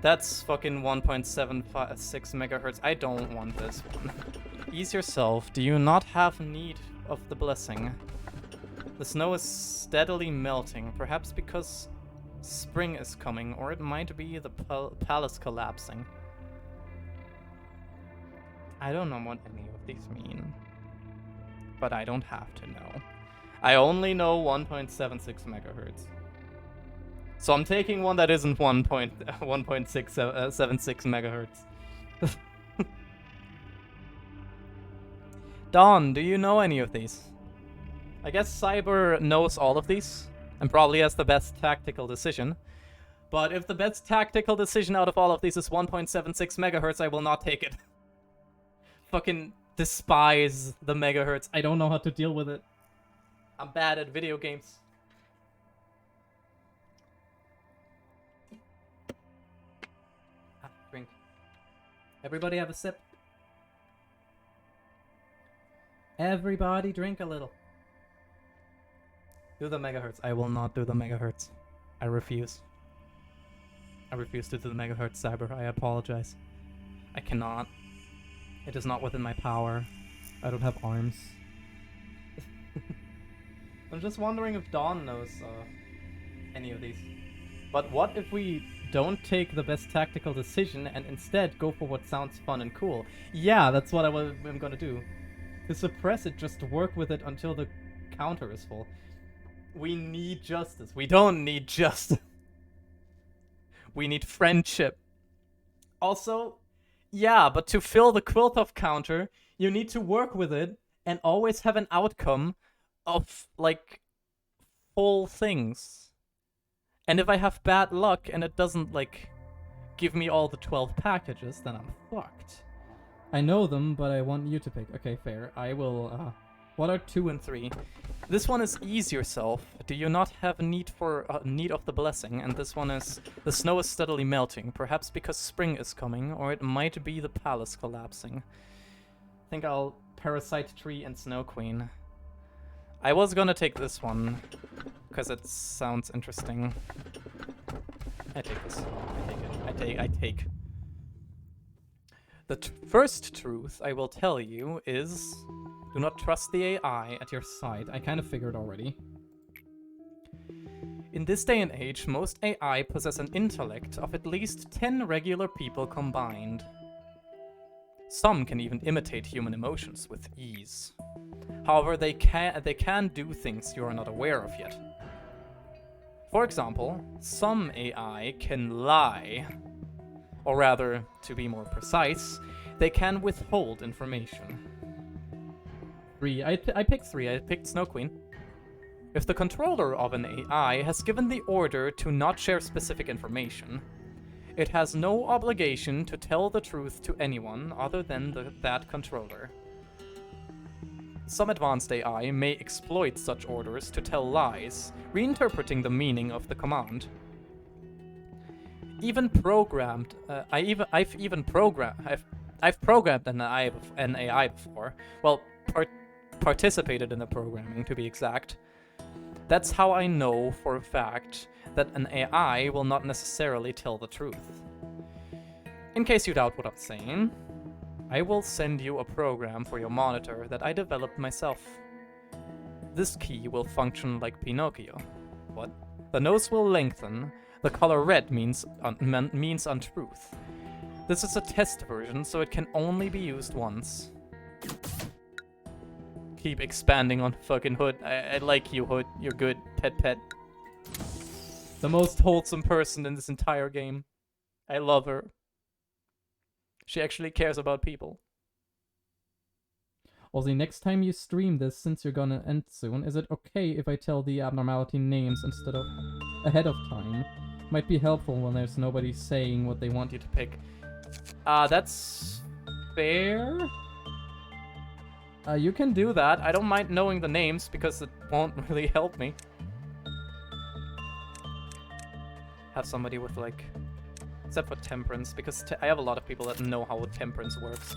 That's fucking 1.76 megahertz. I don't want this one. Ease yourself. Do you not have need of the blessing? The snow is steadily melting, perhaps because spring is coming, or it might be the palace collapsing. I don't know what any of these mean, but I don't have to know. I only know 1.76 megahertz. So I'm taking one that isn't 1.676 megahertz. Dawn, do you know any of these? I guess Cyber knows all of these, and probably has the best tactical decision. But if the best tactical decision out of all of these is 1.76 megahertz, I will not take it. Fucking despise the megahertz. I don't know how to deal with it. I'm bad at video games. Drink. Everybody have a sip. Everybody drink a little. Do the megahertz. I will not do the megahertz. I refuse. I refuse to do the megahertz, Cyber. I apologize. I cannot. It is not within my power. I don't have arms. I'm just wondering if Dawn knows any of these. But what if we don't take the best tactical decision and instead go for what sounds fun and cool? Yeah, that's what I'm gonna do. To suppress it, just work with it until the counter is full. We need justice. We don't need justice. We need friendship. Also, yeah, but to fill the Quiltov counter, you need to work with it and always have an outcome of, like, full things. And if I have bad luck and it doesn't, like, give me all the 12 packages, then I'm fucked. I know them, but I want you to pick. Okay, fair. I will, what are 2 and 3? This one is ease yourself. Do you not have need of the blessing? And this one is the snow is steadily melting, perhaps because spring is coming, or it might be the palace collapsing. I think I'll Parasite Tree and Snow Queen. I was gonna take this one because it sounds interesting. I take this. I take. The first truth I will tell you is, do not trust the AI at your side. I kind of figured already. In this day and age, most AI possess an intellect of at least 10 regular people combined. Some can even imitate human emotions with ease. However, they can do things you are not aware of yet. For example, some AI can lie. Or rather, to be more precise, they can withhold information. 3. I picked 3. I picked Snow Queen. If the controller of an AI has given the order to not share specific information, it has no obligation to tell the truth to anyone other than that controller. some advanced AI may exploit such orders to tell lies, reinterpreting the meaning of the command. I've programmed an AI before. Well, participated in the programming, to be exact. That's how I know for a fact that an AI will not necessarily tell the truth. In case you doubt what I'm saying, I will send you a program for your monitor that I developed myself. This key will function like Pinocchio. What? The nose will lengthen. The color red means untruth. This is a test version, so it can only be used once. Keep expanding on fucking Hood. I like you, Hood. You're good. Pet. The most wholesome person in this entire game. I love her. She actually cares about people. Ozzy, next time you stream this, since you're gonna end soon, is it okay if I tell the abnormality names instead of ahead of time? Might be helpful when there's nobody saying what they want you to pick. That's fair. You can do that. I don't mind knowing the names because it won't really help me. Have somebody with like... Except for temperance, because I have a lot of people that know how temperance works.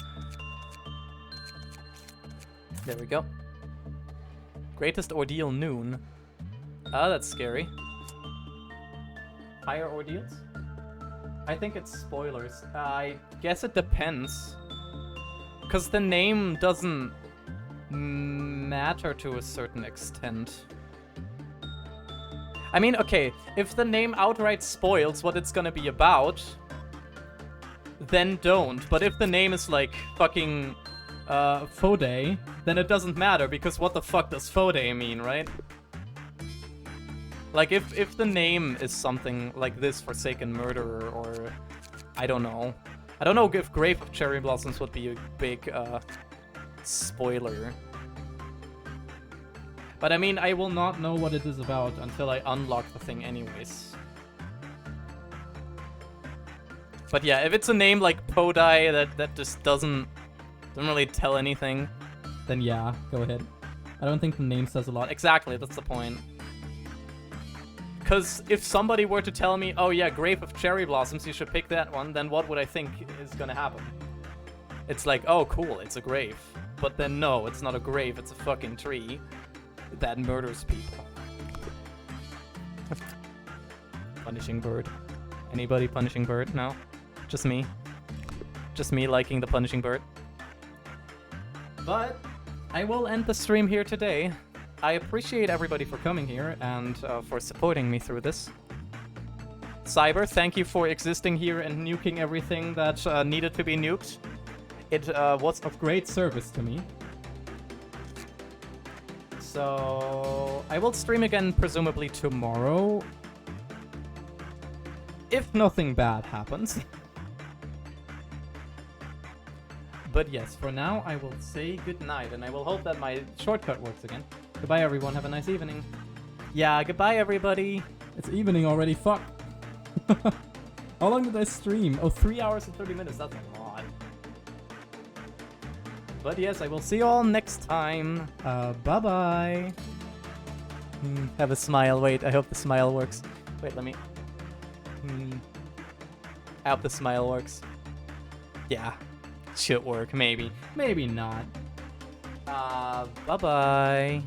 There we go. Greatest ordeal noon. Ah, that's scary. Higher ordeals? I think it's spoilers. I guess it depends. Because the name doesn't matter to a certain extent. I mean, okay, if the name outright spoils what it's gonna be about, then don't. But if the name is like fucking Fode, then it doesn't matter, because what the fuck does Fode mean, right? Like, if the name is something like this, Forsaken Murderer, or... I don't know. I don't know if Grave of Cherry Blossoms would be a big, spoiler. But I mean, I will not know what it is about until I unlock the thing anyways. But yeah, if it's a name like Podai that just doesn't really tell anything, then yeah, go ahead. I don't think the name says a lot. Exactly, that's the point. Because if somebody were to tell me, oh yeah, Grave of Cherry Blossoms, you should pick that one, then what would I think is gonna happen? It's like, oh cool, it's a grave. But then no, it's not a grave, it's a fucking tree that murders people. Punishing Bird. Anybody Punishing Bird? No? Just me? Just me liking the Punishing Bird? But I will end the stream here today. I appreciate everybody for coming here and for supporting me through this. Cyber, thank you for existing here and nuking everything that needed to be nuked. It was of great service to me. So I will stream again presumably tomorrow. If nothing bad happens. But yes, for now I will say goodnight, and I will hope that my shortcut works again. Goodbye everyone, have a nice evening. Yeah, goodbye everybody. It's evening already, fuck. How long did I stream? Oh, 3 hours and 30 minutes, that's a lot. But yes, I will see you all next time. Bye-bye. Have a smile, wait, I hope the smile works. Wait, let me... I hope the smile works. Yeah. Should work, maybe. Maybe not. Bye-bye.